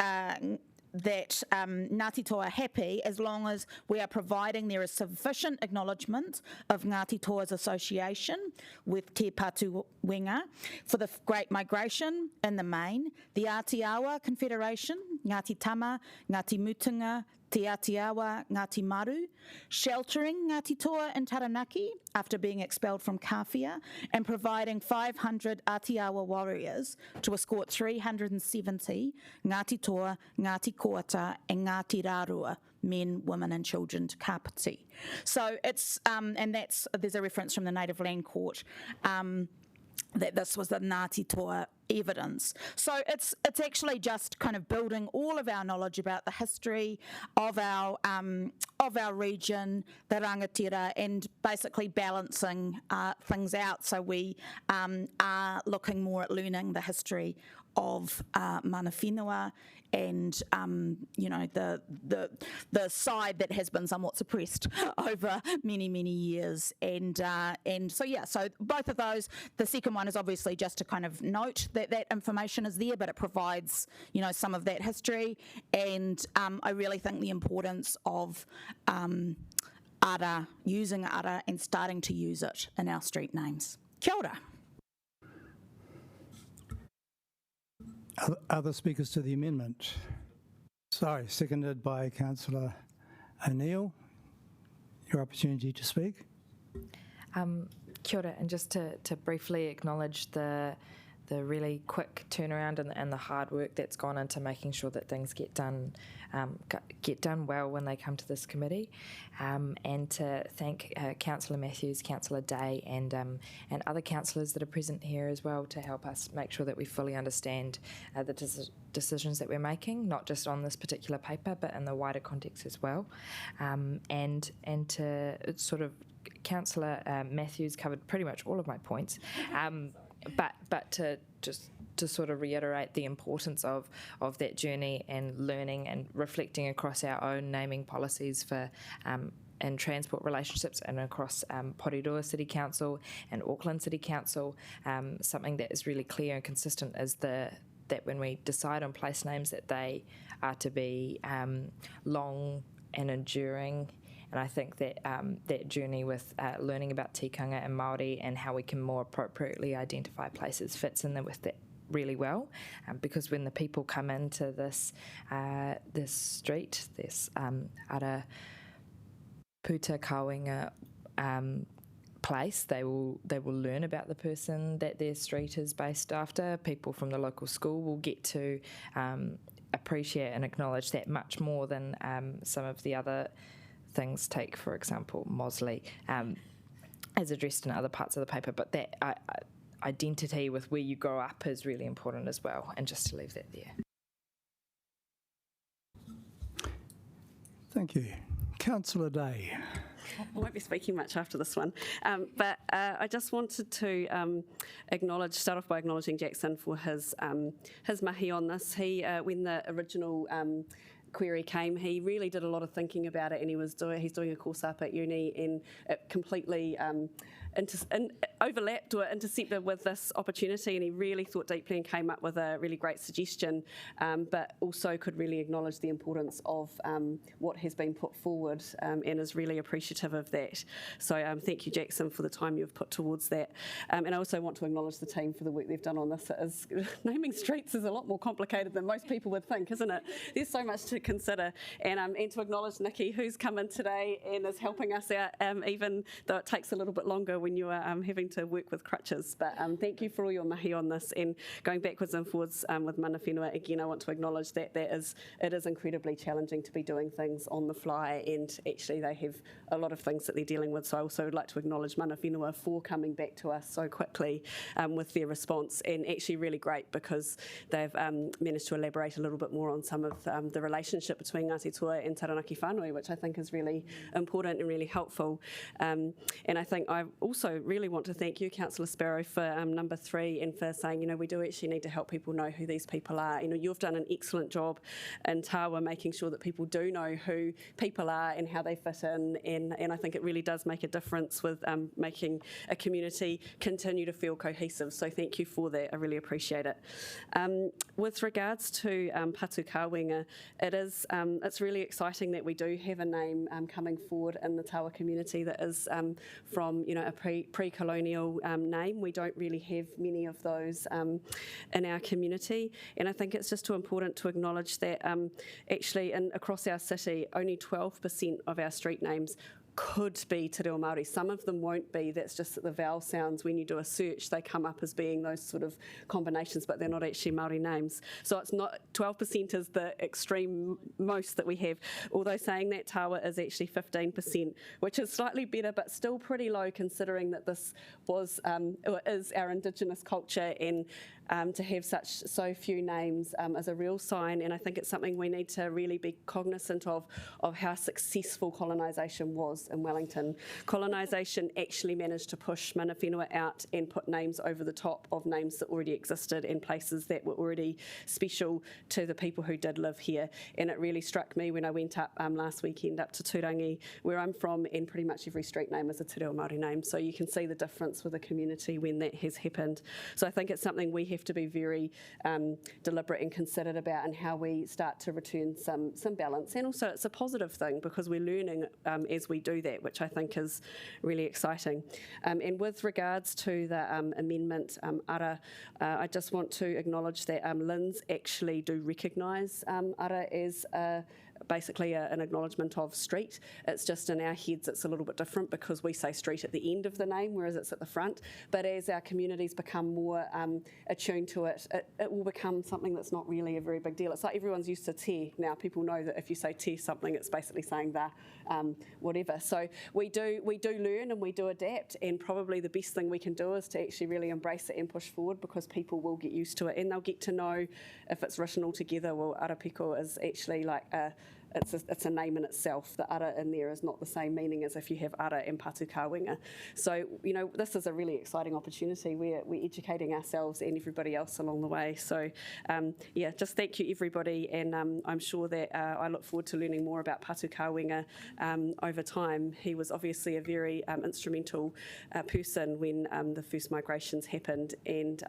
Ngāti Toa happy as long as we are providing there is sufficient acknowledgement of Ngāti Toa's association with Te Patu Wenga for the Great Migration in the main, the Ātiawa Confederation, Ngāti Tama, Ngāti Mutunga, Te Ātiawa, Ngāti Maru, sheltering Ngāti Toa in Taranaki after being expelled from Kawhia, and providing 500 Ātiawa warriors to escort 370 Ngāti Toa, Ngāti Koata and Ngāti Rārua, men, women and children to Kapiti. So it's, there's a reference from the Native Land Court that this was the Ngāti Toa evidence. So it's actually just kind of building all of our knowledge about the history of our region, the rangatira, and basically balancing things out. So we are looking more at learning the history of mana whenua and the side that has been somewhat suppressed over many years, and so both of those. The second one is obviously just to kind of note that information is there, but it provides some of that history, and I really think the importance of ara, using ara and starting to use it in our street names. Kia ora. Other speakers to the amendment? Sorry, seconded by Councillor O'Neill. Your opportunity to speak. Kia ora, and just to briefly acknowledge the really quick turnaround and the hard work that's gone into making sure that things get done well when they come to this committee, and to thank Councillor Matthews, Councillor Day, and other councillors that are present here as well to help us make sure that we fully understand the decisions that we're making, not just on this particular paper, but in the wider context as well, and to sort of Councillor Matthews covered pretty much all of my points. But to just to sort of reiterate the importance of that journey and learning and reflecting across our own naming policies for and transport relationships and across Porirua City Council and Auckland City Council, something that is really clear and consistent is that when we decide on place names that they are to be long and enduring. And I think that that journey with learning about tikanga and Māori and how we can more appropriately identify places fits in there with that really well, because when the people come into this street, this Ara Puta Kawenga place, they will learn about the person that their street is based after. People from the local school will get to appreciate and acknowledge that much more than some of the other things. Take, for example, Mosley, as addressed in other parts of the paper, but that identity with where you grow up is really important as well, and just to leave that there. Thank you. Councillor Day. I won't be speaking much after this one, but I just wanted to start off by acknowledging Jackson for his mahi on this. He, when the original query came, he really did a lot of thinking about it, and he's doing a course up at uni, and it completely overlapped or intercepted with this opportunity, and he really thought deeply and came up with a really great suggestion, but also could really acknowledge the importance of what has been put forward, and is really appreciative of that. So thank you, Jackson, for the time you've put towards that. And I also want to acknowledge the team for the work they've done on this. Naming streets is a lot more complicated than most people would think, isn't it? There's so much to consider, and to acknowledge Nikki, who's come in today and is helping us out, even though it takes a little bit longer when you are having to work with crutches. But thank you for all your mahi on this, and going backwards and forwards with mana whenua. Again, I want to acknowledge that it is incredibly challenging to be doing things on the fly, and actually they have a lot of things that they're dealing with. So I also would like to acknowledge mana whenua for coming back to us so quickly with their response, and actually really great because they've managed to elaborate a little bit more on some of the relationship between Ngāti Toa and Taranaki whānui, which I think is really important and really helpful. And I think I also really want to thank you, Councillor Sparrow, for number 3, and for saying, we do actually need to help people know who these people are. You've done an excellent job in Tawa making sure that people do know who people are and how they fit in, and I think it really does make a difference with making a community continue to feel cohesive. So thank you for that. I really appreciate it. With regards to Patu Kāwenga, it's really exciting that we do have a name coming forward in the Tawa community that is from a pre-colonial name. We don't really have many of those in our community, and I think it's just too important to acknowledge that actually across our city, only 12% of our street names could be Te Reo Māori. Some of them won't be. That's just that the vowel sounds, when you do a search, they come up as being those sort of combinations, but they're not actually Māori names. So it's not, 12% is the extreme most that we have. Although saying that, Tawa is actually 15%, which is slightly better, but still pretty low considering that this was, or is our Indigenous culture, and to have so few names is a real sign, and I think it's something we need to really be cognizant of how successful colonisation was in Wellington. Colonisation actually managed to push mana whenua out and put names over the top of names that already existed in places that were already special to the people who did live here, and it really struck me when I went up last weekend up to Turangi, where I'm from, and pretty much every street name is a Te Reo Māori name, so you can see the difference with a community when that has happened. So I think it's something we have to be very deliberate and considered about, and how we start to return some balance. And also it's a positive thing because we're learning as we do that, which I think is really exciting. And with regards to the amendment, ara, I just want to acknowledge that LINZ actually do recognise ara as basically an acknowledgement of street. It's just in our heads it's a little bit different because we say street at the end of the name, whereas it's at the front. But as our communities become more attuned to it, it will become something that's not really a very big deal. It's like everyone's used to te. Now people know that if you say te something, it's basically saying the whatever. So we do learn and we do adapt, and probably the best thing we can do is to actually really embrace it and push forward, because people will get used to it and they'll get to know if it's written all together. Well, arapiko is actually like it's a name in itself. The ara in there is not the same meaning as if you have ara and Patu Kāwenga. So, this is a really exciting opportunity. We're educating ourselves and everybody else along the way. So, just thank you, everybody. And I'm sure that I look forward to learning more about Patu Kāwenga over time. He was obviously a very instrumental person when the first migrations happened, and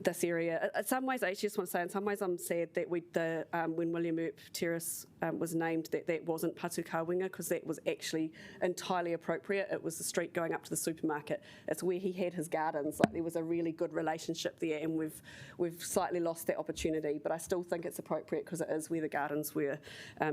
this area. In some ways, I actually just want to say, in some ways I'm sad that when William Earp Terrace was named, that wasn't Patu Kāwenga, because that was actually entirely appropriate. It was the street going up to the supermarket. It's where he had his gardens. Like, there was a really good relationship there, and we've slightly lost that opportunity, but I still think it's appropriate because it is where the gardens were.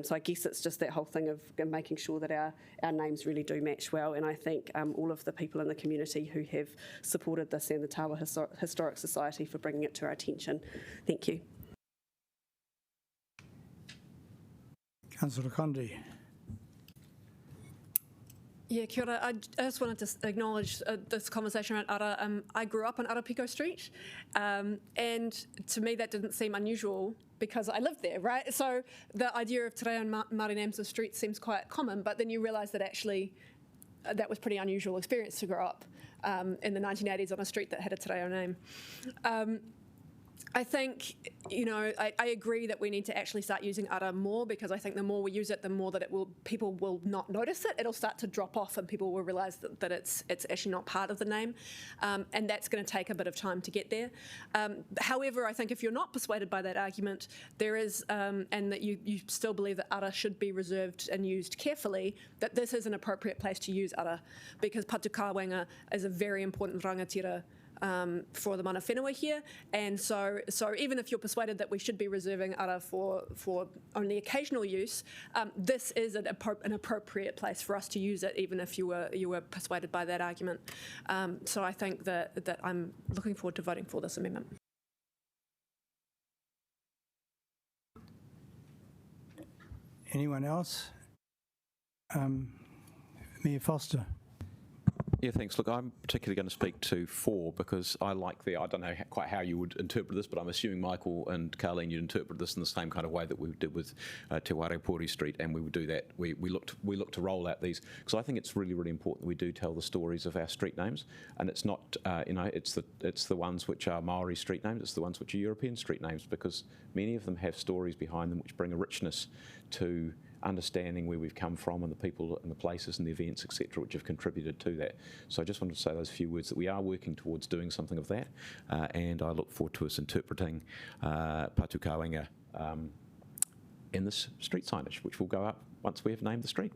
So I guess it's just that whole thing of making sure that our names really do match well, and I thank all of the people in the community who have supported this, and the Tawa Historic Society for bringing it to our attention. Thank you. Councillor Condi. Yeah, kia ora. I just wanted to acknowledge this conversation around ara. I grew up on Arapiko Street, and to me that didn't seem unusual because I lived there, right? So the idea of te reo and Māori names of streets seems quite common, but then you realise that actually that was pretty unusual experience to grow up in the 1980s on a street that had a te reo name. I think, I agree that we need to actually start using ara more, because I think the more we use it, the more that people will not notice it. It'll start to drop off and people will realise that it's actually not part of the name. And that's going to take a bit of time to get there. However, I think if you're not persuaded by that argument, there is, and that you still believe that ara should be reserved and used carefully, that this is an appropriate place to use ara, because Patukawenga is a very important rangatira for the mana whenua here, and so even if you're persuaded that we should be reserving ara for only occasional use, this is an appropriate place for us to use it, even if you were persuaded by that argument. So I think that I'm looking forward to voting for this amendment. Anyone else? Mayor Foster. Yeah, thanks. Look, I'm particularly going to speak to 4 because I like I don't know quite how you would interpret this, but I'm assuming Michael and Carleen, you'd interpret this in the same kind of way that we did with Te Warepori Street, and we would do that. We look to roll out these, because I think it's really, really important that we do tell the stories of our street names, and it's not, it's the ones which are Maori street names, it's the ones which are European street names, because many of them have stories behind them which bring a richness to understanding where we've come from and the people and the places and the events, etc., which have contributed to that. So I just wanted to say those few words that we are working towards doing something of that, and I look forward to us interpreting Patukawenga in this street signage, which will go up once we have named the street.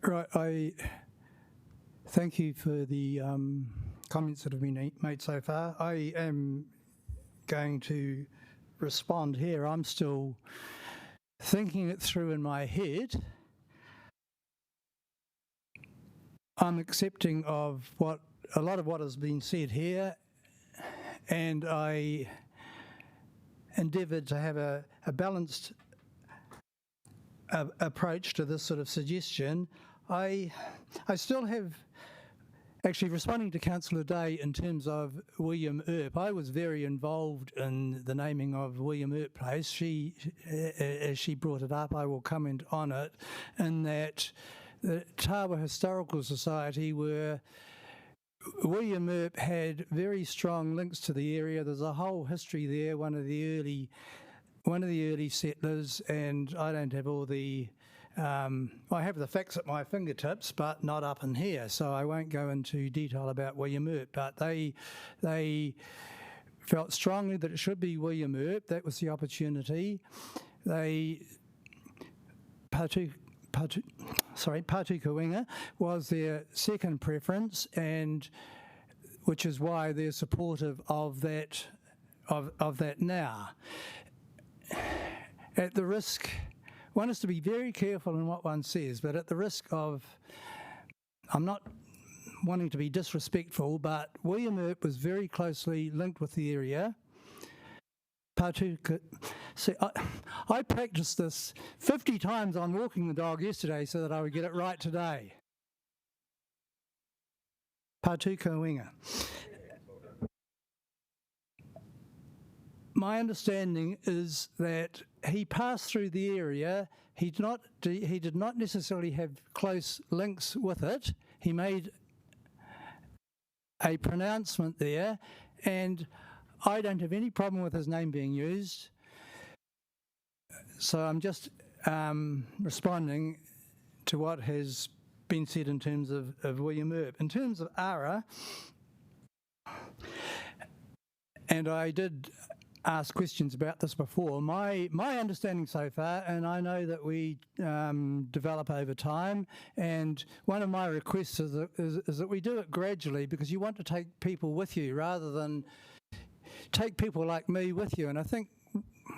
Right, I thank you for the comments that have been made so far. I am going to respond here. I'm still thinking it through in my head. I'm accepting of a lot of what has been said here, and I endeavoured to have a balanced approach to this sort of suggestion. I still have, actually responding to Councillor Day in terms of William Earp, I was very involved in the naming of William Earp Place. As she brought it up, I will comment on it, in that the Tawa Historical Society William Earp had very strong links to the area. There's a whole history there, one of the early settlers, and I don't have all the I have the facts at my fingertips, but not up in here, so I won't go into detail about William Earp. But they felt strongly that it should be William Earp. That was the opportunity. Patukawenga was their second preference, and which is why they're supportive of that now. At the risk, one is to be very careful in what one says, but at the risk of, I'm not wanting to be disrespectful, but William Earp was very closely linked with the area. See, I practiced this 50 times on walking the dog yesterday so that I would get it right today. Patukawenga. My understanding is that he passed through the area. He did not necessarily have close links with it. He made a pronouncement there, and I don't have any problem with his name being used. So I'm just responding to what has been said in terms of William Earp. In terms of ara, and I did ask questions about this before. My understanding so far, and I know that we develop over time, and one of my requests is that we do it gradually, because you want to take people with you rather than take people like me with you, and I think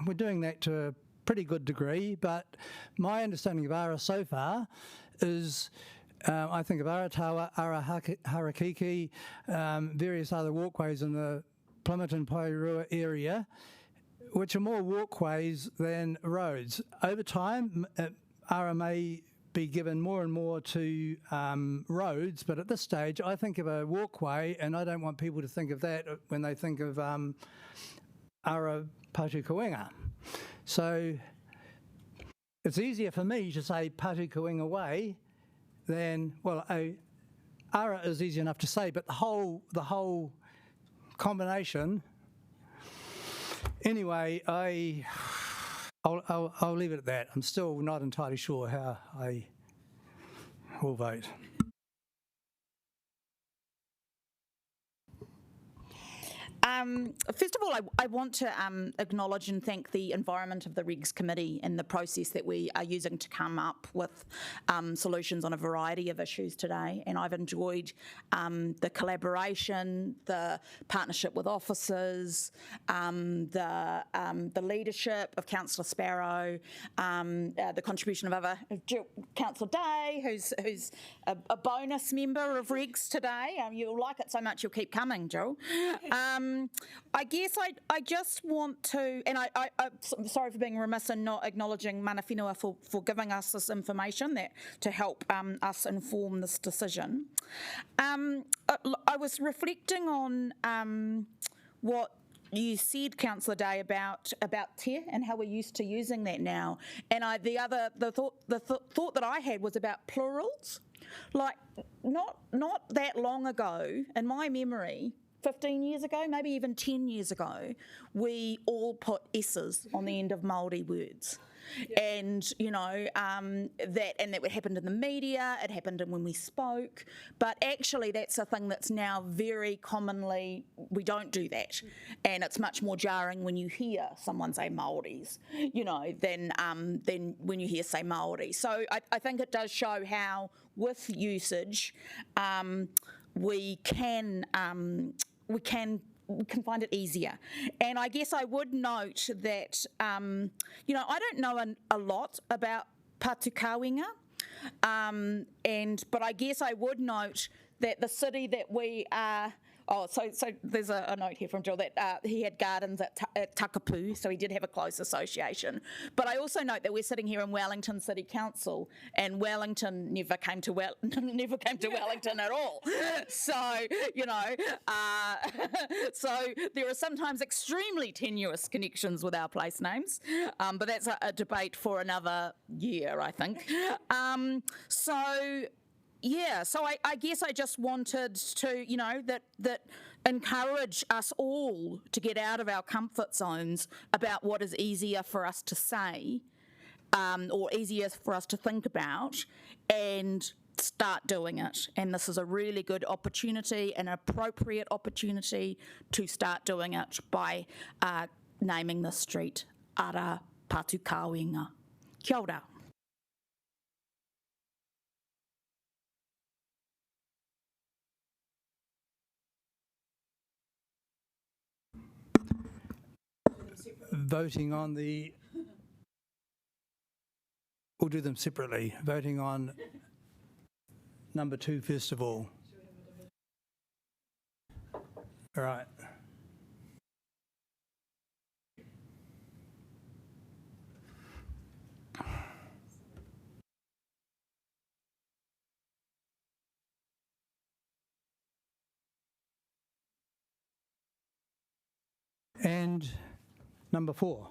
we're doing that to a pretty good degree. But my understanding of ara so far is I think of Aratawa, Ara Harakiki, various other walkways in the Plymouton Poirua area which are more walkways than roads. Over time, ARA may be given more and more to roads, but at this stage, I think of a walkway, and I don't want people to think of that when they think of ARA Patukawenga. So it's easier for me to say Patukawenga Way than, well, ARA is easy enough to say, but the whole combination. Anyway, I'll leave it at that. I'm still not entirely sure how I will vote. First of all, I want to acknowledge and thank the environment of the Regs Committee and the process that we are using to come up with solutions on a variety of issues today. And I've enjoyed the collaboration, the partnership with officers, the leadership of Councillor Sparrow, the contribution of other Councillor Day, who's a bonus member of Regs today. You'll like it so much you'll keep coming, Jill. I guess I just want to, and I'm sorry for being remiss in not acknowledging Mana Whenua for giving us this information to help us inform this decision. I was reflecting on what you said, Councillor Day, about te and how we're used to using that now. And the thought that I had was about plurals. Like not that long ago, in my memory, 15 years ago, maybe even 10 years ago, we all put S's on the end of Māori words. Yeah. And, you know, that happened in the media, it happened when we spoke, but actually that's a thing that's now very commonly, we don't do that. And it's much more jarring when you hear someone say Māoris, you know, than when you hear say Māori. So I think it does show how, with usage, we can find it easier. And I guess I would note that, you know, I don't know a lot about Patukawenga, but I guess I would note that the city that we are, so there's a note here from Jill that he had gardens at Takapū, so he did have a close association. But I also note that we're sitting here in Wellington City Council, and Wellington never came to Wellington at all. So, you know, so there are sometimes extremely tenuous connections with our place names, but that's a debate for another year, I think. So I guess I just wanted to, you know, that encourage us all to get out of our comfort zones about what is easier for us to say or easier for us to think about and start doing it. And this is a really good opportunity, an appropriate opportunity to start doing it by naming the street Ara Patukawenga. Kia ora. Voting on we'll do them separately. Voting on number 2 first of all. All right. And number 4.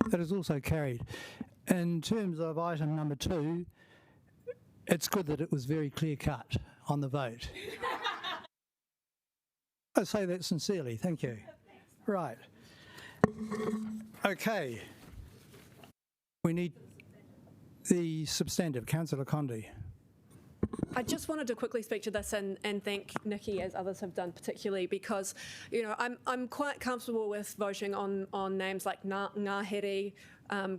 That is also carried. In terms of item number 2, it's good that it was very clear cut on the vote. I say that sincerely, thank you. Right. Okay. We need the substantive. Councillor Condi. I just wanted to quickly speak to this and thank Nikki, as others have done, particularly because, you know, I'm quite comfortable with voting on names like Ngāhere,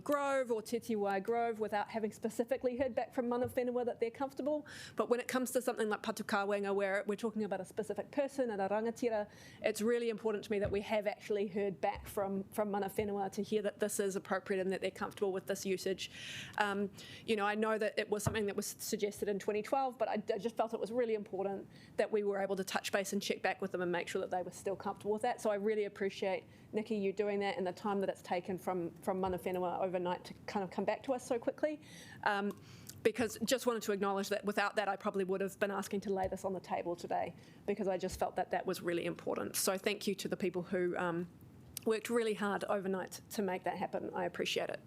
Grove or Te Tiwai Grove without having specifically heard back from mana whenua that they're comfortable. But when it comes to something like Patu Kāwenga, where we're talking about a specific person and a rangatira, it's really important to me that we have actually heard back from mana whenua to hear that this is appropriate and that they're comfortable with this usage. I know that it was something that was suggested in 2012, but I just felt it was really important that we were able to touch base and check back with them and make sure that they were still comfortable with that. So I really appreciate, Nikki, you doing that and the time that it's taken from mana whenua overnight to kind of come back to us so quickly. Because just wanted to acknowledge that without that, I probably would have been asking to lay this on the table today, because I just felt that that was really important. So thank you to the people who worked really hard overnight to make that happen. I appreciate it.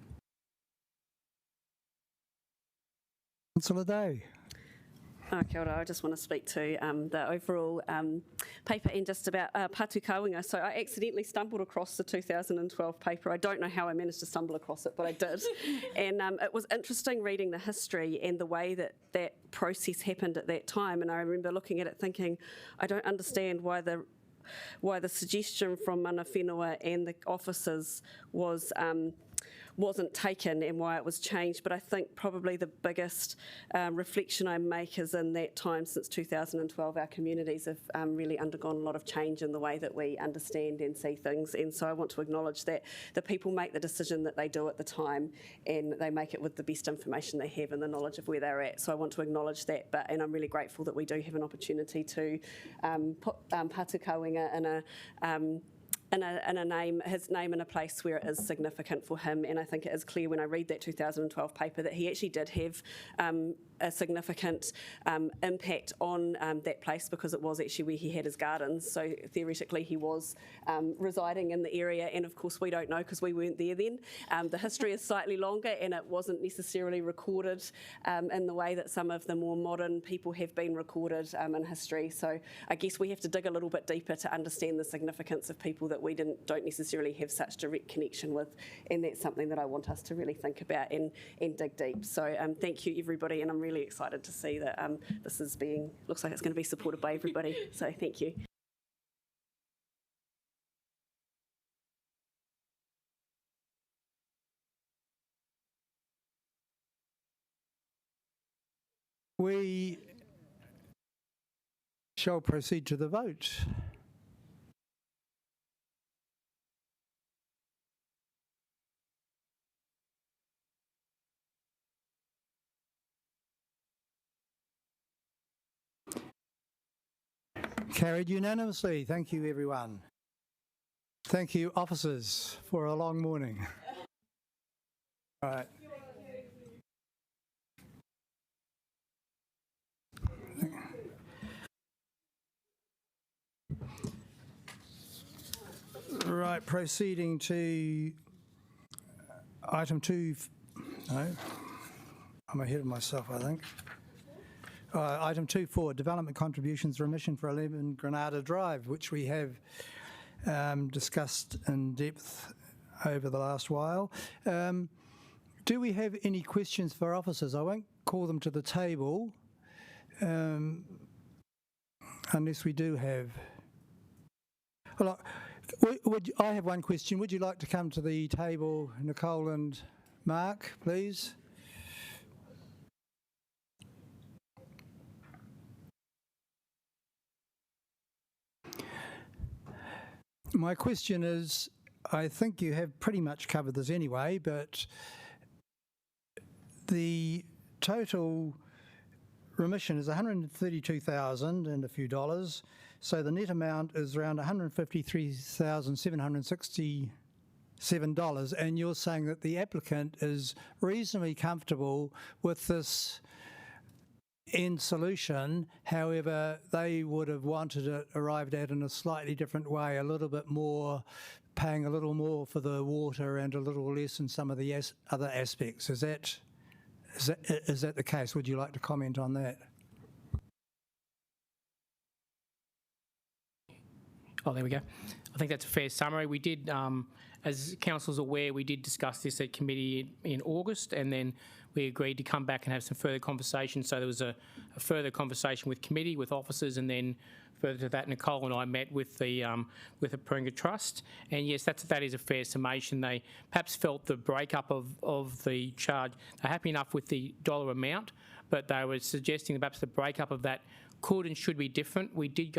Councillor Day. Kia ora. I just want to speak to the overall paper and just about Patu Kāwenga. So I accidentally stumbled across the 2012 paper. I don't know how I managed to stumble across it, but I did. And it was interesting reading the history and the way that that process happened at that time. And I remember looking at it thinking, I don't understand why the suggestion from mana whenua and the officers wasn't taken and why it was changed. But I think probably the biggest reflection I make is in that time since 2012, our communities have really undergone a lot of change in the way that we understand and see things. And so I want to acknowledge that the people make the decision that they do at the time, and they make it with the best information they have and the knowledge of where they're at. So I want to acknowledge that, and I'm really grateful that we do have an opportunity to put Patu Kāwenga in his name in a place where it is significant for him. And I think it is clear when I read that 2012 paper that he actually did have a significant impact on that place, because it was actually where he had his gardens. So theoretically he was residing in the area, and of course we don't know because we weren't there then. The history is slightly longer, and it wasn't necessarily recorded in the way that some of the more modern people have been recorded in history. So I guess we have to dig a little bit deeper to understand the significance of people that we don't necessarily have such direct connection with, and that's something that I want us to really think about and dig deep. So thank you everybody, and I'm really excited to see that this is looks like it's going to be supported by everybody. So thank you. We shall proceed to the vote. Carried unanimously. Thank you, everyone. Thank you, officers, for a long morning. All right. Right, proceeding to item 2. No, I'm ahead of myself, I think. Item 2.4, development contributions remission for 11 Grenada Drive, which we have discussed in depth over the last while. Do we have any questions for officers? I won't call them to the table unless we do have. Well, I have one question. Would you like to come to the table, Nicole and Mark, please? My question is, I think you have pretty much covered this anyway, but the total remission is $132,000 and a few dollars, so the net amount is around $153,767, and you're saying that the applicant is reasonably comfortable with this end solution. However, they would have wanted it arrived at in a slightly different way, a little bit more, paying a little more for the water and a little less in some of the other aspects. Is that the case? Would you like to comment on that? Oh, there we go. I think that's a fair summary. We did, as council's aware, we did discuss this at committee in August, and then we agreed to come back and have some further conversation. So there was a further conversation with committee, with officers, and then further to that, Nicole and I met with the Paringa Trust, and yes, that is a fair summation. They perhaps felt the breakup of the charge. They're happy enough with the dollar amount, but they were suggesting that perhaps the breakup of that could and should be different. We did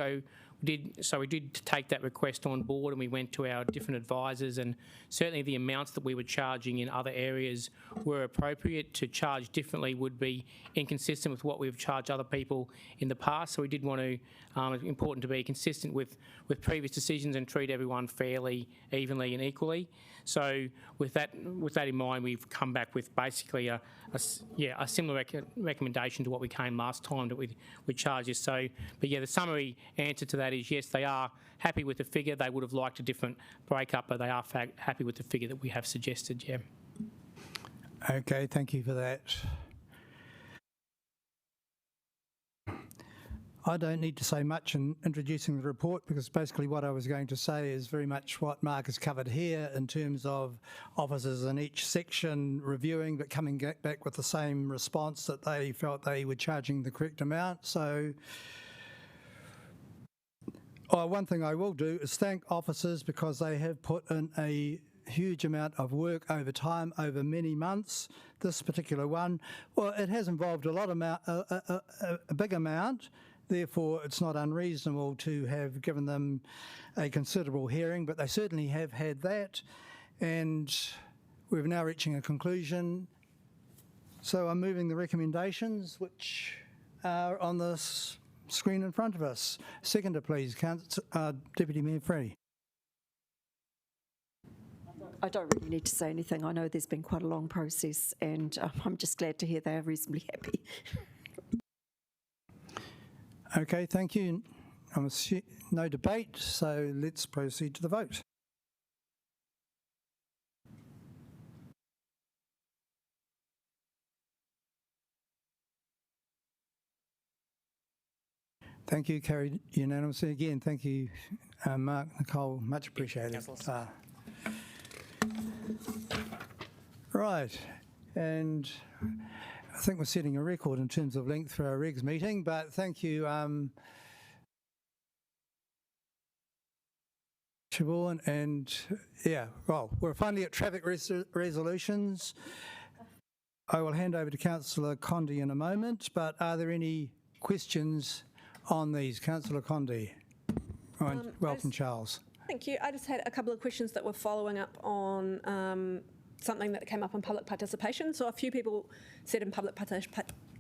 take that request on board, and we went to our different advisors, and certainly the amounts that we were charging in other areas were appropriate. To charge differently would be inconsistent with what we've charged other people in the past. So we did want to, it's important to be consistent with previous decisions and treat everyone fairly, evenly and equally. So with that in mind, we've come back with basically a similar recommendation to what we came last time that we charged this. So, but yeah, the summary answer to that is yes, they are happy with the figure. They would have liked a different breakup, but they are happy with the figure that we have suggested, yeah. Okay, thank you for that. I don't need to say much in introducing the report, because basically what I was going to say is very much what Mark has covered here in terms of officers in each section reviewing but coming back with the same response that they felt they were charging the correct amount. So one thing I will do is thank officers, because they have put in a huge amount of work over time, over many months. This particular one, well, it has involved a big amount. Therefore, it's not unreasonable to have given them a considerable hearing, but they certainly have had that, and we're now reaching a conclusion. So I'm moving the recommendations, which are on this screen in front of us. Seconder, please, Deputy Mayor Free. I don't really need to say anything. I know there's been quite a long process, and I'm just glad to hear they're reasonably happy. Okay, thank you. No debate, so let's proceed to the vote. Thank you, carried unanimously. Again, thank you, Mark, Nicole, much appreciated. Right, and I think we're setting a record in terms of length for our regs meeting, but thank you, Siobhan, and yeah, well, we're finally at traffic resolutions. I will hand over to Councillor Condi in a moment, but are there any questions on these? Councillor Condi. Welcome, Charles. Thank you. I just had a couple of questions that were following up on something that came up in public participation. So a few people said in public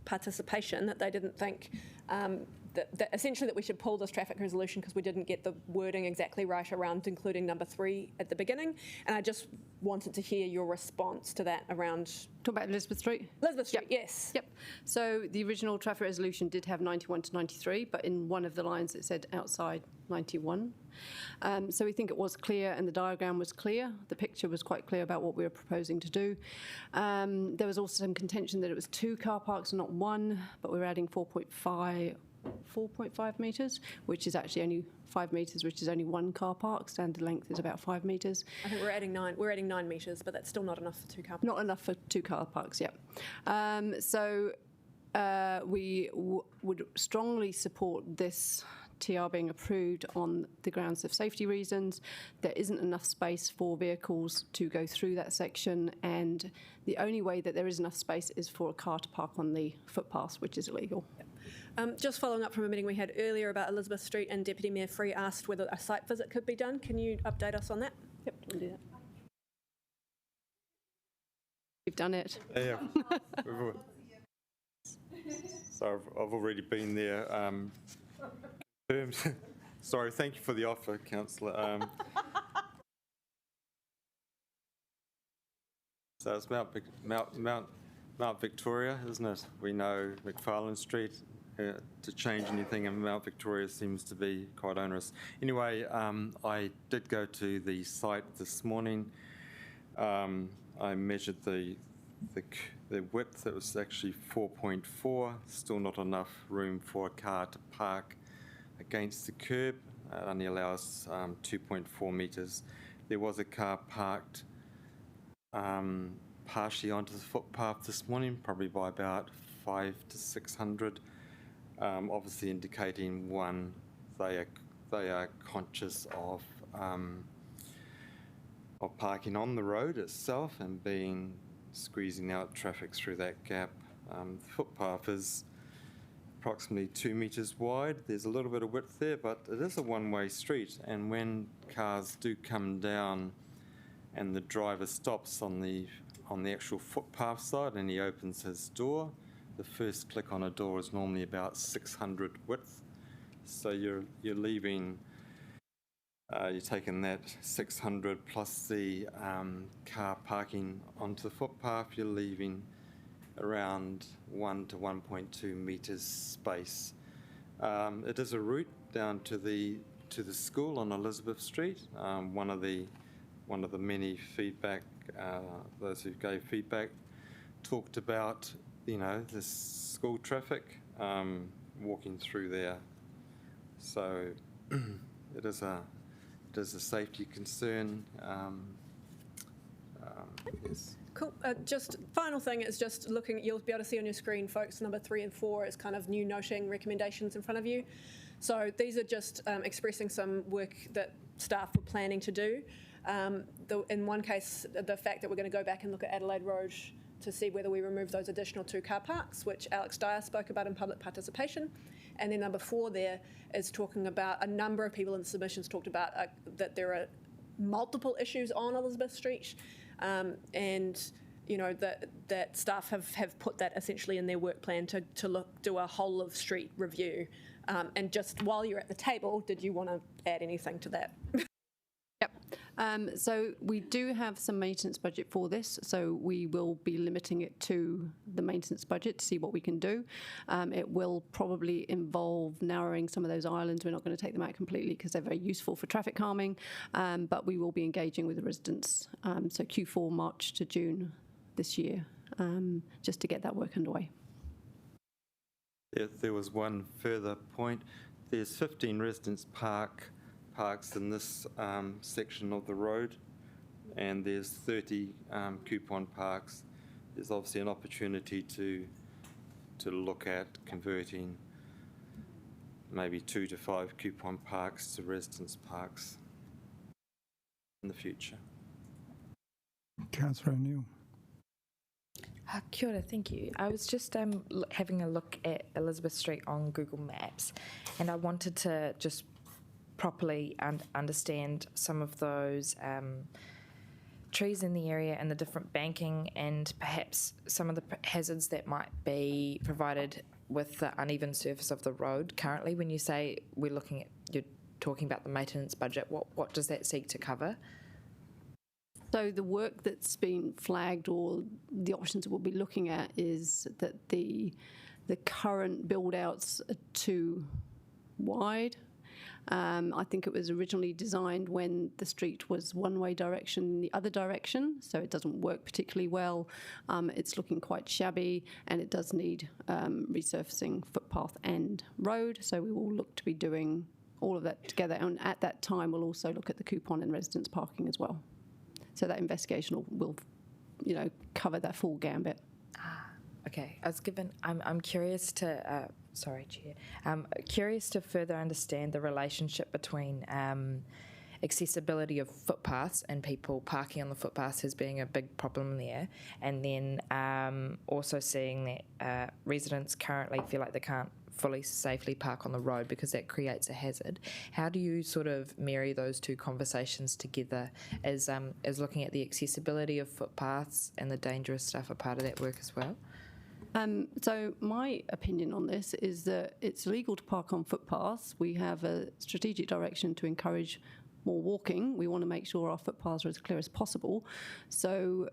participation that they didn't think that essentially that we should pull this traffic resolution because we didn't get the wording exactly right around including number 3 at the beginning. And I just wanted to hear your response to that around... Talk about Elizabeth Street? Elizabeth Street, yes. Yep. So the original traffic resolution did have 91 to 93, but in one of the lines it said outside 91. So we think it was clear and the diagram was clear. The picture was quite clear about what we were proposing to do. There was also some contention that it was 2 car parks and not 1, but we were adding 4.5 metres, which is actually only 5 metres, which is only 1 car park. Standard length is about 5 metres. I think we're adding 9 metres, but that's still not enough for 2 car parks. Not enough for 2 car parks, yeah. We would strongly support this TR being approved on the grounds of safety reasons. There isn't enough space for vehicles to go through that section, and the only way that there is enough space is for a car to park on the footpath, which is illegal. Just following up from a meeting we had earlier about Elizabeth Street, and Deputy Mayor Free asked whether a site visit could be done. Can you update us on that? Yep, we'll do that. We've done it. Yeah. So I've already been there. Sorry, thank you for the offer, Councillor. So it's Mount Victoria, isn't it? We know McFarlane Street. To change anything in Mount Victoria seems to be quite onerous. Anyway, I did go to the site this morning. I measured the width. It was actually 4.4. Still not enough room for a car to park against the curb. It only allows 2.4 metres. There was a car parked partially onto the footpath this morning, probably by about 500 to 600, obviously indicating 1 they are conscious of parking on the road itself and squeezing out traffic through that gap. The footpath is approximately 2 metres wide. There's a little bit of width there, but it is a one-way street, and when cars do come down and the driver stops on the actual footpath side and he opens his door, the first click on a door is normally about 600 width. So you're leaving, you're taking that 600 plus the car parking onto the footpath, you're leaving around 1 to 1.2 metres space. It is a route down to the school on Elizabeth Street. One of the many feedback, those who gave feedback, talked about the school traffic walking through there. So it is a safety concern. Yes. Cool. Just final thing is just looking, you'll be able to see on your screen, folks, number 3 and 4 is kind of new noting recommendations in front of you. So these are just expressing some work that staff were planning to do. In one case, the fact that we're going to go back and look at Adelaide Road to see whether we remove those additional 2 car parks, which Alex Dyer spoke about in public participation. And then number 4 there is talking about, a number of people in the submissions talked about that there are multiple issues on Elizabeth Street, and that staff have put that essentially in their work plan to do a whole of street review. And just while you're at the table, did you want to add anything to that? Yep. So we do have some maintenance budget for this, so we will be limiting it to the maintenance budget to see what we can do. It will probably involve narrowing some of those islands. We're not going to take them out completely because they're very useful for traffic calming, but we will be engaging with the residents. So Q4, March to June this year, just to get that work underway. There was one further point. There's 15 residents parks in this section of the road, and there's 30 coupon parks. There's obviously an opportunity to look at converting maybe 2 to 5 coupon parks to residence parks in the future. Councillor O'Neill. Kia ora, thank you. I was just having a look at Elizabeth Street on Google Maps, and I wanted to just properly understand some of those trees in the area and the different banking and perhaps some of the hazards that might be provided with the uneven surface of the road currently. When you say you're talking about the maintenance budget, what does that seek to cover? So the work that's been flagged, or the options that we'll be looking at, is that the current build-outs are too wide. I think it was originally designed when the street was one-way direction in the other direction, so it doesn't work particularly well. It's looking quite shabby, and it does need resurfacing footpath and road, so we will look to be doing all of that together. And at that time, we'll also look at the coupon and residence parking as well. So that investigation will cover that full gambit. Okay, I'm curious to, sorry, Chair, curious to further understand the relationship between accessibility of footpaths and people parking on the footpaths as being a big problem there, and then also seeing that residents currently feel like they can't fully safely park on the road because that creates a hazard. How do you sort of marry those two conversations together as looking at the accessibility of footpaths and the dangerous stuff a part of that work as well? So my opinion on this is that it's illegal to park on footpaths. We have a strategic direction to encourage more walking. We want to make sure our footpaths are as clear as possible. So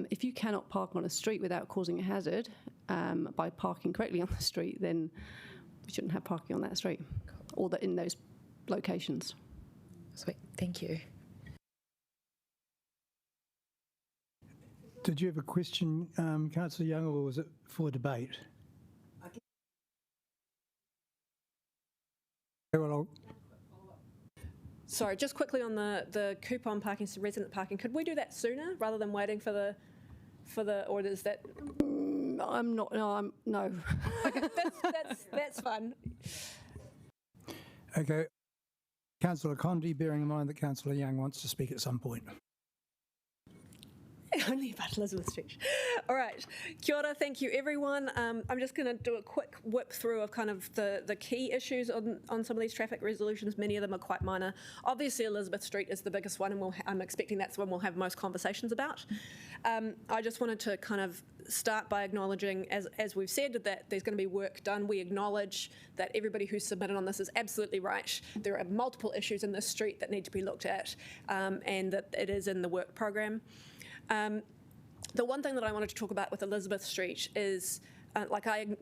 if you cannot park on a street without causing a hazard by parking correctly on the street, then we shouldn't have parking on that street or in those locations. Sweet, thank you. Did you have a question, Councillor Young, or was it for debate? Well, Sorry, just quickly on the coupon parking to resident parking, could we do that sooner rather than waiting for the or is that? No. Okay, that's fun. Okay. Councillor Condi, bearing in mind that Councillor Young wants to speak at some point. Only about Elizabeth Street. All right. Kia ora, thank you everyone. I'm just going to do a quick whip through of kind of the key issues on some of these traffic resolutions. Many of them are quite minor. Obviously Elizabeth Street is the biggest one, and I'm expecting that's the one we'll have most conversations about. I just wanted to kind of start by acknowledging, as we've said, that there's going to be work done. We acknowledge that everybody who's submitted on this is absolutely right. There are multiple issues in this street that need to be looked at, and that it is in the work program. The one thing that I wanted to talk about with Elizabeth Street is,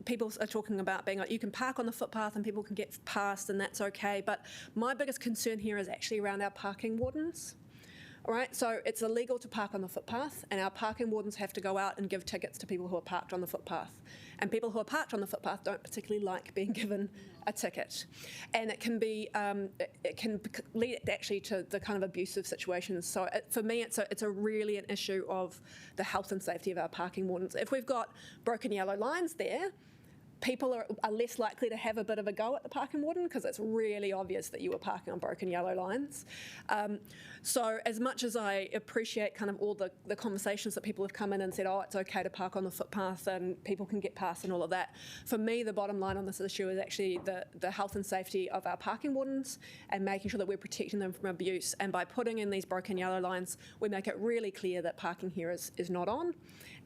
people are talking about being like, you can park on the footpath and people can get past and that's okay, but my biggest concern here is actually around our parking wardens. All right, so it's illegal to park on the footpath, and our parking wardens have to go out and give tickets to people who are parked on the footpath. And people who are parked on the footpath don't particularly like being given a ticket. And it can be, it can lead actually to the kind of abusive situations. So for me, it's really an issue of the health and safety of our parking wardens. If we've got broken yellow lines there, people are less likely to have a bit of a go at the parking warden because it's really obvious that you were parking on broken yellow lines. So as much as I appreciate kind of all the conversations that people have come in and said, oh, it's okay to park on the footpath and people can get past and all of that, for me, the bottom line on this issue is actually the health and safety of our parking wardens and making sure that we're protecting them from abuse. And by putting in these broken yellow lines, we make it really clear that parking here is not on.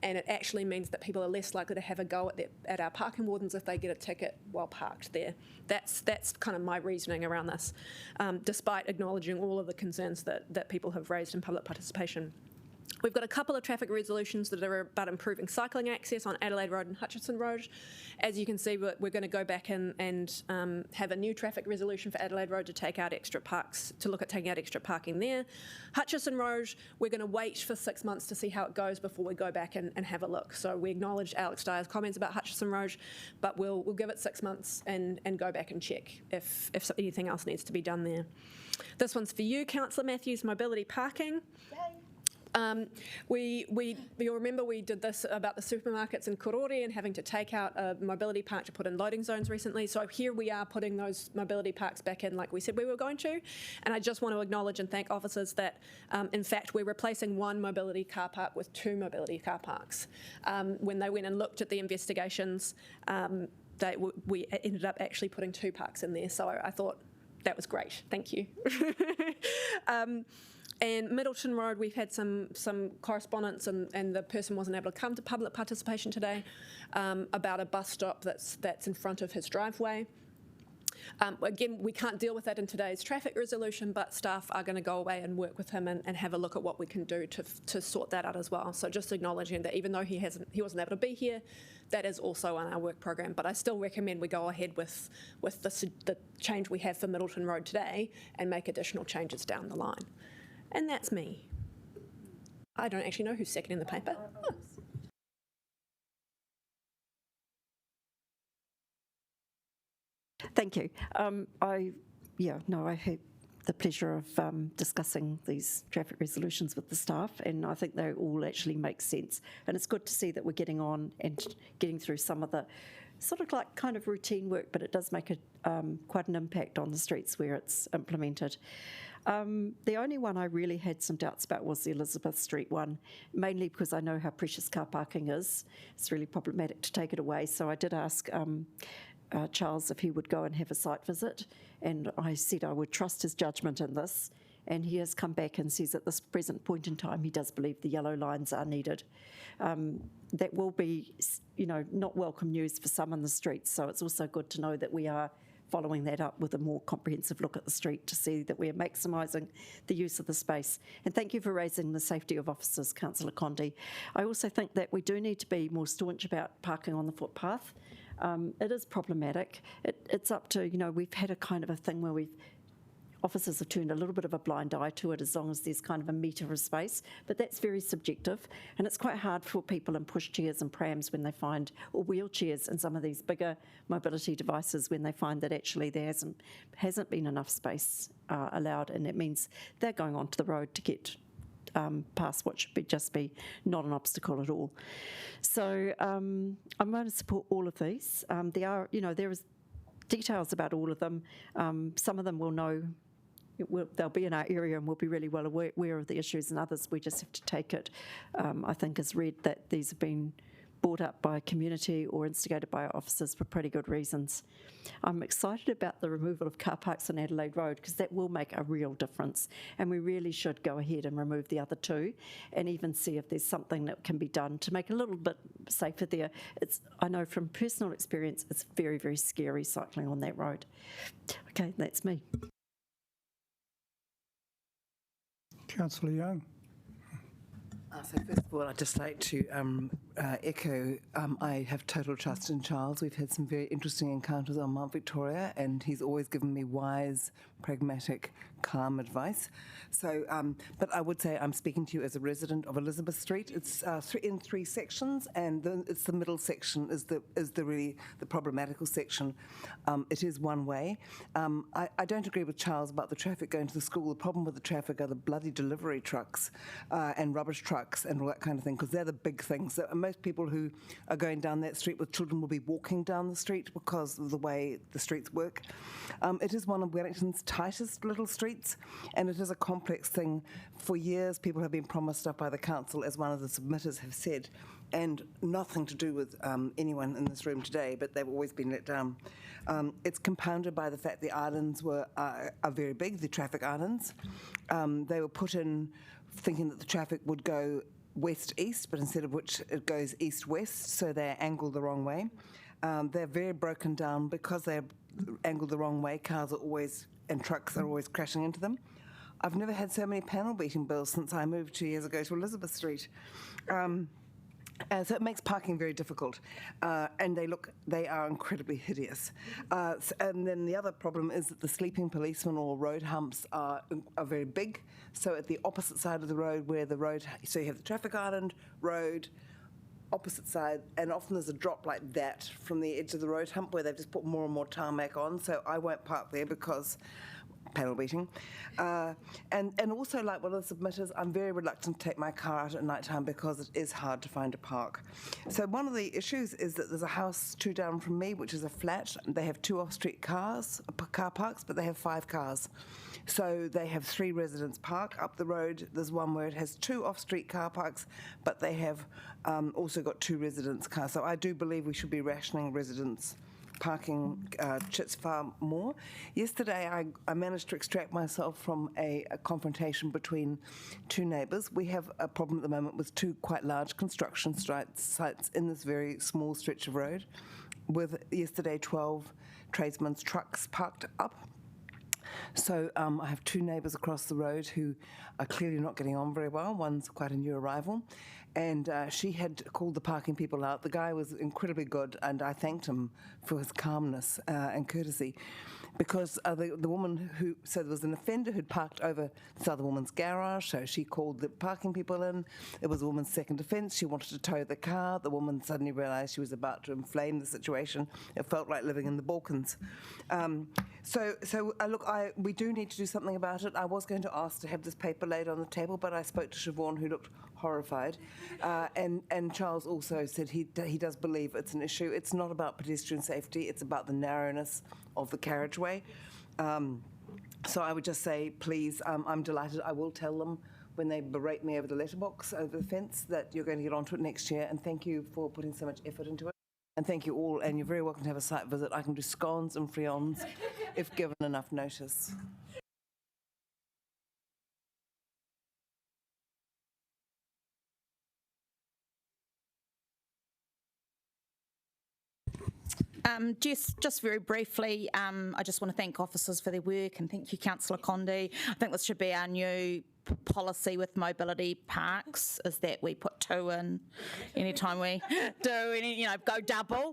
And it actually means that people are less likely to have a go at our parking wardens if they get a ticket while parked there. That's kind of my reasoning around this, despite acknowledging all of the concerns that people have raised in public participation. We've got a couple of traffic resolutions that are about improving cycling access on Adelaide Road and Hutchison Road. As you can see, we're going to go back and have a new traffic resolution for Adelaide Road to take out extra parks, to look at taking out extra parking there. Hutchison Road, we're going to wait for 6 months to see how it goes before we go back and have a look. So we acknowledge Alex Dyer's comments about Hutchison Road, but we'll give it 6 months and go back and check if anything else needs to be done there. This one's for you, Councillor Matthews, mobility parking. You'll remember we did this about the supermarkets in Kurori and having to take out a mobility park to put in loading zones recently. So here we are putting those mobility parks back in like we said we were going to. And I just want to acknowledge and thank officers that, in fact, we're replacing one mobility car park with two mobility car parks. When they went and looked at the investigations, we ended up actually putting two parks in there. So I thought that was great. Thank you. And Middleton Road, we've had some correspondence, and the person wasn't able to come to public participation today about a bus stop that's in front of his driveway. Again, we can't deal with that in today's traffic resolution, but staff are going to go away and work with him and have a look at what we can do to sort that out as well. So just acknowledging that even though he wasn't able to be here, that is also on our work program. But I still recommend we go ahead with the change we have for Middleton Road today and make additional changes down the line. And that's me. I don't actually know who's second in the paper. Oh. Thank you. I had the pleasure of discussing these traffic resolutions with the staff, and I think they all actually make sense. And it's good to see that we're getting on and getting through some of the sort of like kind of routine work, but it does make quite an impact on the streets where it's implemented. The only one I really had some doubts about was the Elizabeth Street one, mainly because I know how precious car parking is. It's really problematic to take it away. So I did ask Charles if he would go and have a site visit, and I said I would trust his judgment in this. And he has come back and says at this present point in time he does believe the yellow lines are needed. That will be, not welcome news for some in the streets. So it's also good to know that we are following that up with a more comprehensive look at the street to see that we're maximising the use of the space. And thank you for raising the safety of officers, Councillor Condi. I also think that we do need to be more staunch about parking on the footpath. It is problematic. It's up to, we've had a kind of a thing where officers have turned a little bit of a blind eye to it as long as there's kind of a metre of space, but that's very subjective, and it's quite hard for people in pushchairs and prams when they find, or wheelchairs and some of these bigger mobility devices when they find that actually there hasn't been enough space allowed, and it means they're going onto the road to get past what should just be not an obstacle at all. So I'm going to support all of these. There is details about all of them. Some of them we'll know. They'll be in our area and we'll be really well aware of the issues, and others we just have to take it, I think, as read that these have been brought up by community or instigated by our officers for pretty good reasons. I'm excited about the removal of car parks on Adelaide Road because that will make a real difference, and we really should go ahead and remove the other two and even see if there's something that can be done to make it a little bit safer there. I know from personal experience it's very, very scary cycling on that road. Okay, that's me. Councillor Young. So first of all, I'd just like to echo, I have total trust in Charles. We've had some very interesting encounters on Mount Victoria, and he's always given me wise, pragmatic, calm advice. So, but I would say I'm speaking to you as a resident of Elizabeth Street. It's in three sections, and it's the middle section is the really the problematical section. It is one way. I don't agree with Charles about the traffic going to the school. The problem with the traffic are the bloody delivery trucks and rubbish trucks and all that kind of thing, because they're the big things. So most people who are going down that street with children will be walking down the street because of the way the streets work. It is one of Wellington's tightest little streets, and it is a complex thing. For years, people have been promised stuff by the council, as one of the submitters have said, and nothing to do with anyone in this room today, but they've always been let down. It's compounded by the fact the islands are very big, the traffic islands. They were put in thinking that the traffic would go west-east, but instead of which it goes east-west, so they're angled the wrong way. They're very broken down because they're angled the wrong way. Cars are always, and trucks are always crashing into them. I've never had so many panel beating bills since I moved 2 years ago to Elizabeth Street. So it makes parking very difficult, and they are incredibly hideous. And then the other problem is that the sleeping policemen or road humps are very big. So at the opposite side of the road, so you have the traffic island, road, opposite side, and often there's a drop like that from the edge of the road hump where they've just put more and more tarmac on. So I won't park there because panel beating. And also, like one of the submitters, I'm very reluctant to take my car out at night time because it is hard to find a park. So one of the issues is that there's a house 2 down from me, which is a flat. They have 2 off-street car parks, but they have 5 cars. So they have 3 residents park up the road. There's one where it has 2 off-street car parks, but they have also got 2 residents' cars. So I do believe we should be rationing residents' parking chits far more. Yesterday, I managed to extract myself from a confrontation between 2 neighbours. We have a problem at the moment with 2 quite large construction sites in this very small stretch of road, with yesterday 12 tradesmen's trucks parked up. So I have 2 neighbours across the road who are clearly not getting on very well. One's quite a new arrival, and she had called the parking people out. The guy was incredibly good, and I thanked him for his calmness and courtesy, because the woman so there was an offender who'd parked over this other woman's garage, so she called the parking people in. It was a woman's second offence. She wanted to tow the car. The woman suddenly realised she was about to inflame the situation. It felt like living in the Balkans. Look, we do need to do something about it. I was going to ask to have this paper laid on the table, but I spoke to Siobhan, who looked horrified, and Charles also said he does believe it's an issue. It's not about pedestrian safety, it's about the narrowness of the carriageway. So I would just say, please, I'm delighted. I will tell them when they berate me over the letterbox, over the fence, that you're going to get onto it next year, and thank you for putting so much effort into it. And thank you all, and you're very welcome to have a site visit. I can do scones and friands if given enough notice. Just very briefly, I just want to thank officers for their work, and thank you, Councillor Condi. I think this should be our new policy with mobility parks, is that we put 2 in anytime we do any, go double,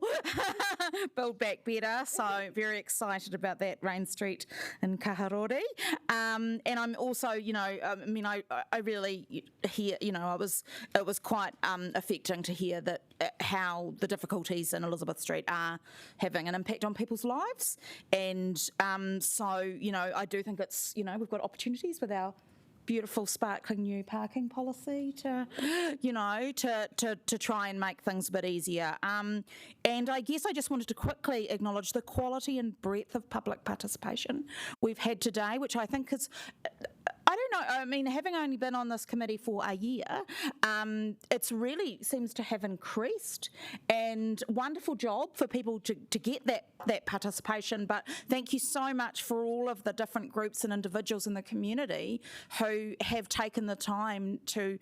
build back better. So very excited about that, Rain Street in Kaharori. And I'm also, I really hear, it was quite affecting to hear that how the difficulties in Elizabeth Street are having an impact on people's lives. And I do think it's, we've got opportunities with our beautiful, sparkling new parking policy to, to try and make things a bit easier. And I guess I just wanted to quickly acknowledge the quality and breadth of public participation we've had today, which I think is... I don't know, I mean, having only been on this committee for a year, it's really seems to have increased, and wonderful job for people to get that participation. But thank you so much for all of the different groups and individuals in the community who have taken the time to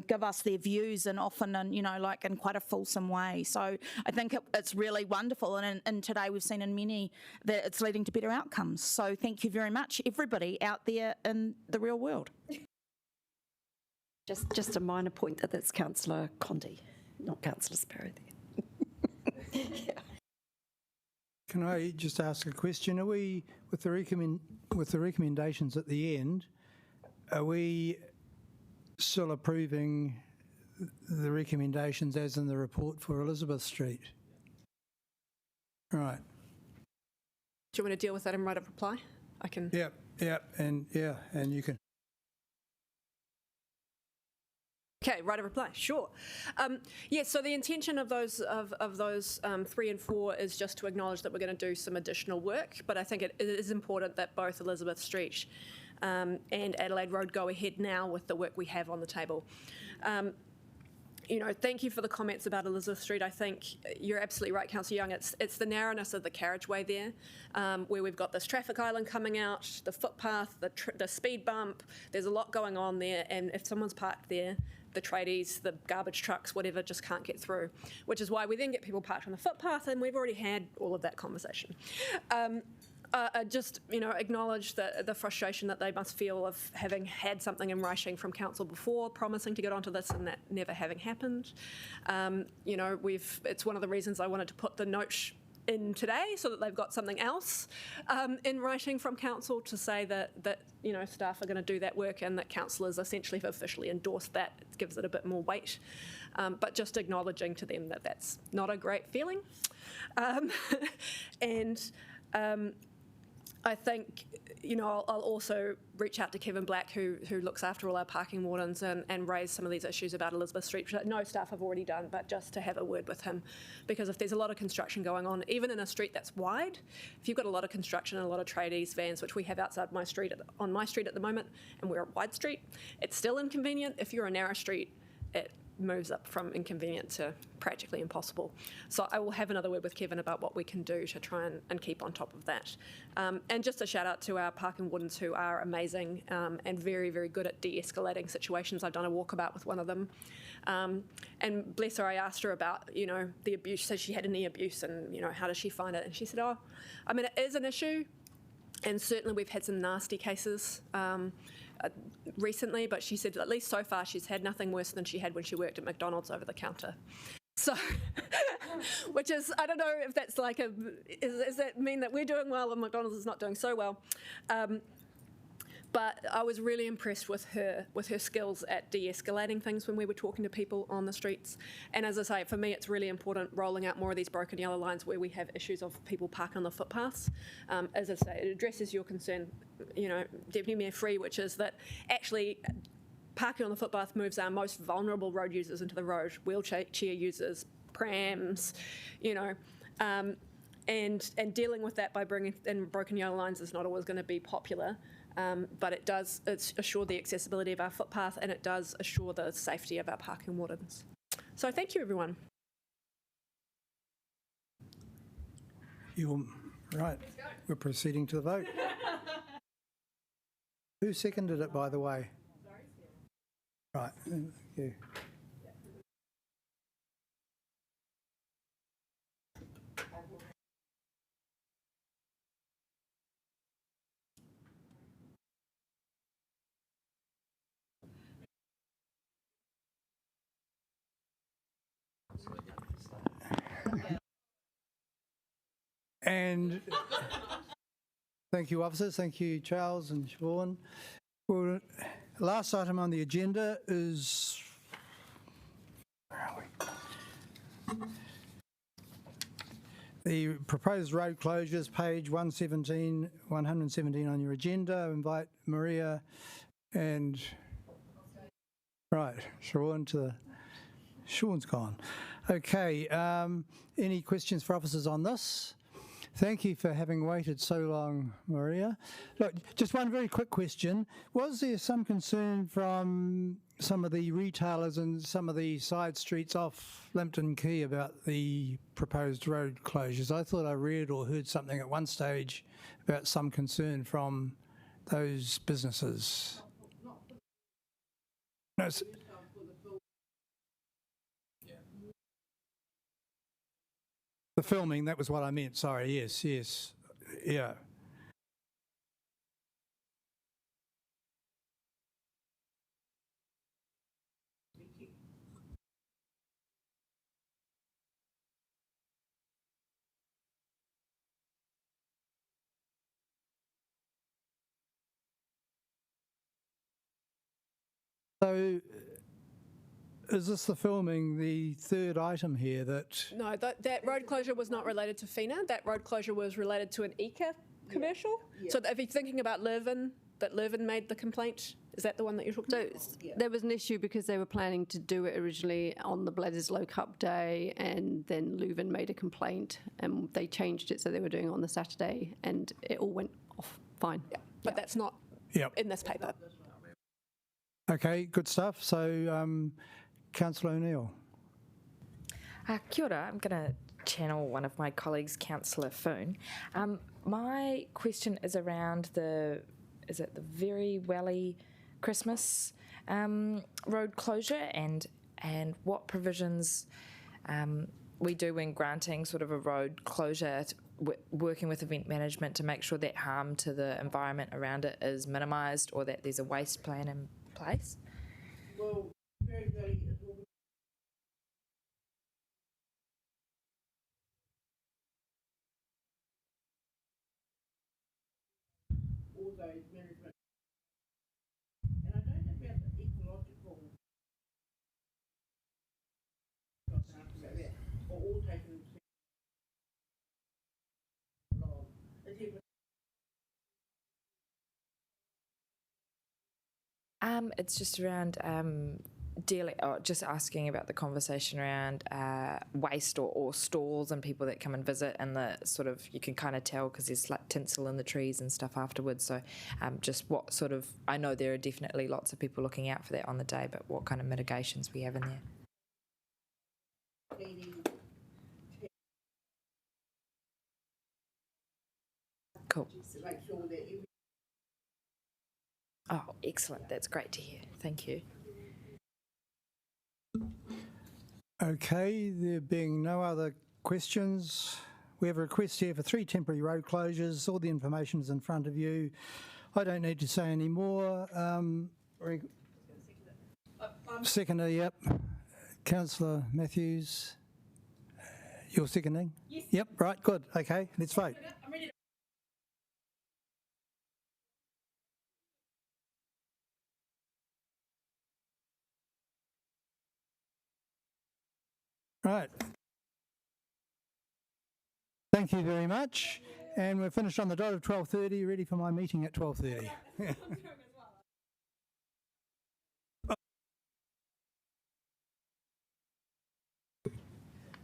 give us their views, and often in quite a fulsome way. So I think it's really wonderful, and today we've seen in many that it's leading to better outcomes. So thank you very much, everybody out there in the real world. Just a minor point that's Councillor Condi, not Councillor Sparrow there. Yeah. Can I just ask a question? Are we, with the recommendations at the end, are we still approving the recommendations as in the report for Elizabeth Street? Right. Do you want to deal with that and write a reply? I can. And you can. Okay, write a reply. Sure. So the intention of those 3 and 4 is just to acknowledge that we're going to do some additional work, but I think it is important that both Elizabeth Street and Adelaide Road go ahead now with the work we have on the table. Thank you for the comments about Elizabeth Street. I think you're absolutely right, Councillor Young. It's the narrowness of the carriageway there, where we've got this traffic island coming out, the footpath, the speed bump. There's a lot going on there, and if someone's parked there, the tradies, the garbage trucks, whatever, just can't get through, which is why we then get people parked on the footpath, and we've already had all of that conversation. Just acknowledge the frustration that they must feel of having had something in writing from council before, promising to get onto this, and that never having happened. It's one of the reasons I wanted to put the note in today, so that they've got something else in writing from council to say that staff are going to do that work, and that councillors essentially have officially endorsed that. It gives it a bit more weight, but just acknowledging to them that that's not a great feeling, I think, I'll also reach out to Kevin Black, who looks after all our parking wardens, and raise some of these issues about Elizabeth Street, which no staff have already done, but just to have a word with him. Because if there's a lot of construction going on, even in a street that's wide, if you've got a lot of construction and a lot of tradies, vans, which we have outside my street, on my street at the moment, and we're a wide street, it's still inconvenient. If you're a narrow street, it moves up from inconvenient to practically impossible. So I will have another word with Kevin about what we can do to try and keep on top of that. And just a shout out to our parking wardens, who are amazing and very, very good at de-escalating situations. I've done a walkabout with one of them. And bless her, I asked her about, the abuse. She said she had any abuse, and, how does she find it? And she said, it is an issue. And certainly we've had some nasty cases recently, but she said at least so far she's had nothing worse than she had when she worked at McDonald's over the counter. So, which is, I don't know if that's like does that mean that we're doing well and McDonald's is not doing so well? But I was really impressed with her skills at de-escalating things when we were talking to people on the streets. And as I say, for me, it's really important rolling out more of these broken yellow lines where we have issues of people parking on the footpaths. As I say, it addresses your concern, Deputy Mayor Free, which is that actually parking on the footpath moves our most vulnerable road users into the road, wheelchair users, prams, and dealing with that by bringing in broken yellow lines is not always going to be popular. But it's assure the accessibility of our footpath, and it does assure the safety of our parking wardens. So thank you, everyone. You're right. We're proceeding to the vote. Who seconded it, by the way? Right. Thank you. And thank you, officers. Thank you, Charles and Siobhan. Well, last item on the agenda is the proposed road closures, page 117 on your agenda. I invite Maria And, right, Sean's gone. Okay, any questions for officers on this? Thank you for having waited so long, Maria. Look, just one very quick question. Was there some concern from some of the retailers and some of the side streets off Lambton Quay about the proposed road closures? I thought I read or heard something at one stage about some concern from those businesses. No, the filming, that was what I meant, sorry, yes, yeah. So, is this the filming, the third item here that... No, that road closure was not related to FINA. That road closure was related to an ICA commercial. Yeah. So if you're thinking about Leuven, that Leuven made the complaint, is that the one that you're talking about? So there was an issue because they were planning to do it originally on the Bledisloe Cup day, and then Leuven made a complaint and they changed it so they were doing it on the Saturday, and it all went off fine. Yeah, but that's not in this paper. Okay, good stuff. So, Councillor O'Neill. Kia ora. I'm going to channel one of my colleagues, Councillor Foon. My question is around the Very Welly Christmas road closure and what provisions we do when granting sort of a road closure, working with event management to make sure that harm to the environment around it is minimised or that there's a waste plan in place. Well, Very Welly is all those management. And I don't know about the ecological or all taken It's just around just asking about the conversation around waste or stalls and people that come and visit, and the sort of, you can kind of tell because there's like tinsel in the trees and stuff afterwards. So just what sort of, I know there are definitely lots of people looking out for that on the day, but what kind of mitigations we have in there? Cool. Oh, excellent. That's great to hear. Thank you. Okay, there being no other questions, we have a request here for 3 temporary road closures. All the information is in front of you. I don't need to say any more. Seconder, yep. Councillor Matthews, you're seconding? Yes. Yep, right, good. Okay, let's vote. I'm ready. Right. Thank you very much. And we're finished on the dot of 12:30, ready for my meeting at 12:30.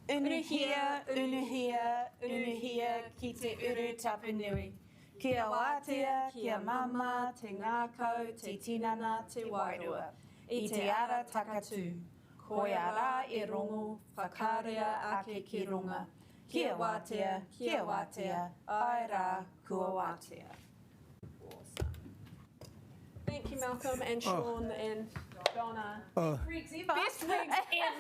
Unuhia, ki te uru tapunui. Kia wātea, kia mama, te ngākau, te tinana, te wairua. I te ara takatū. Koe ara e rongo, whakarea ake ki runga. Kia wātea, ai rā, kua wātea. Awesome. Thank you, Malcolm and Sean and Donna. Best wigs ever.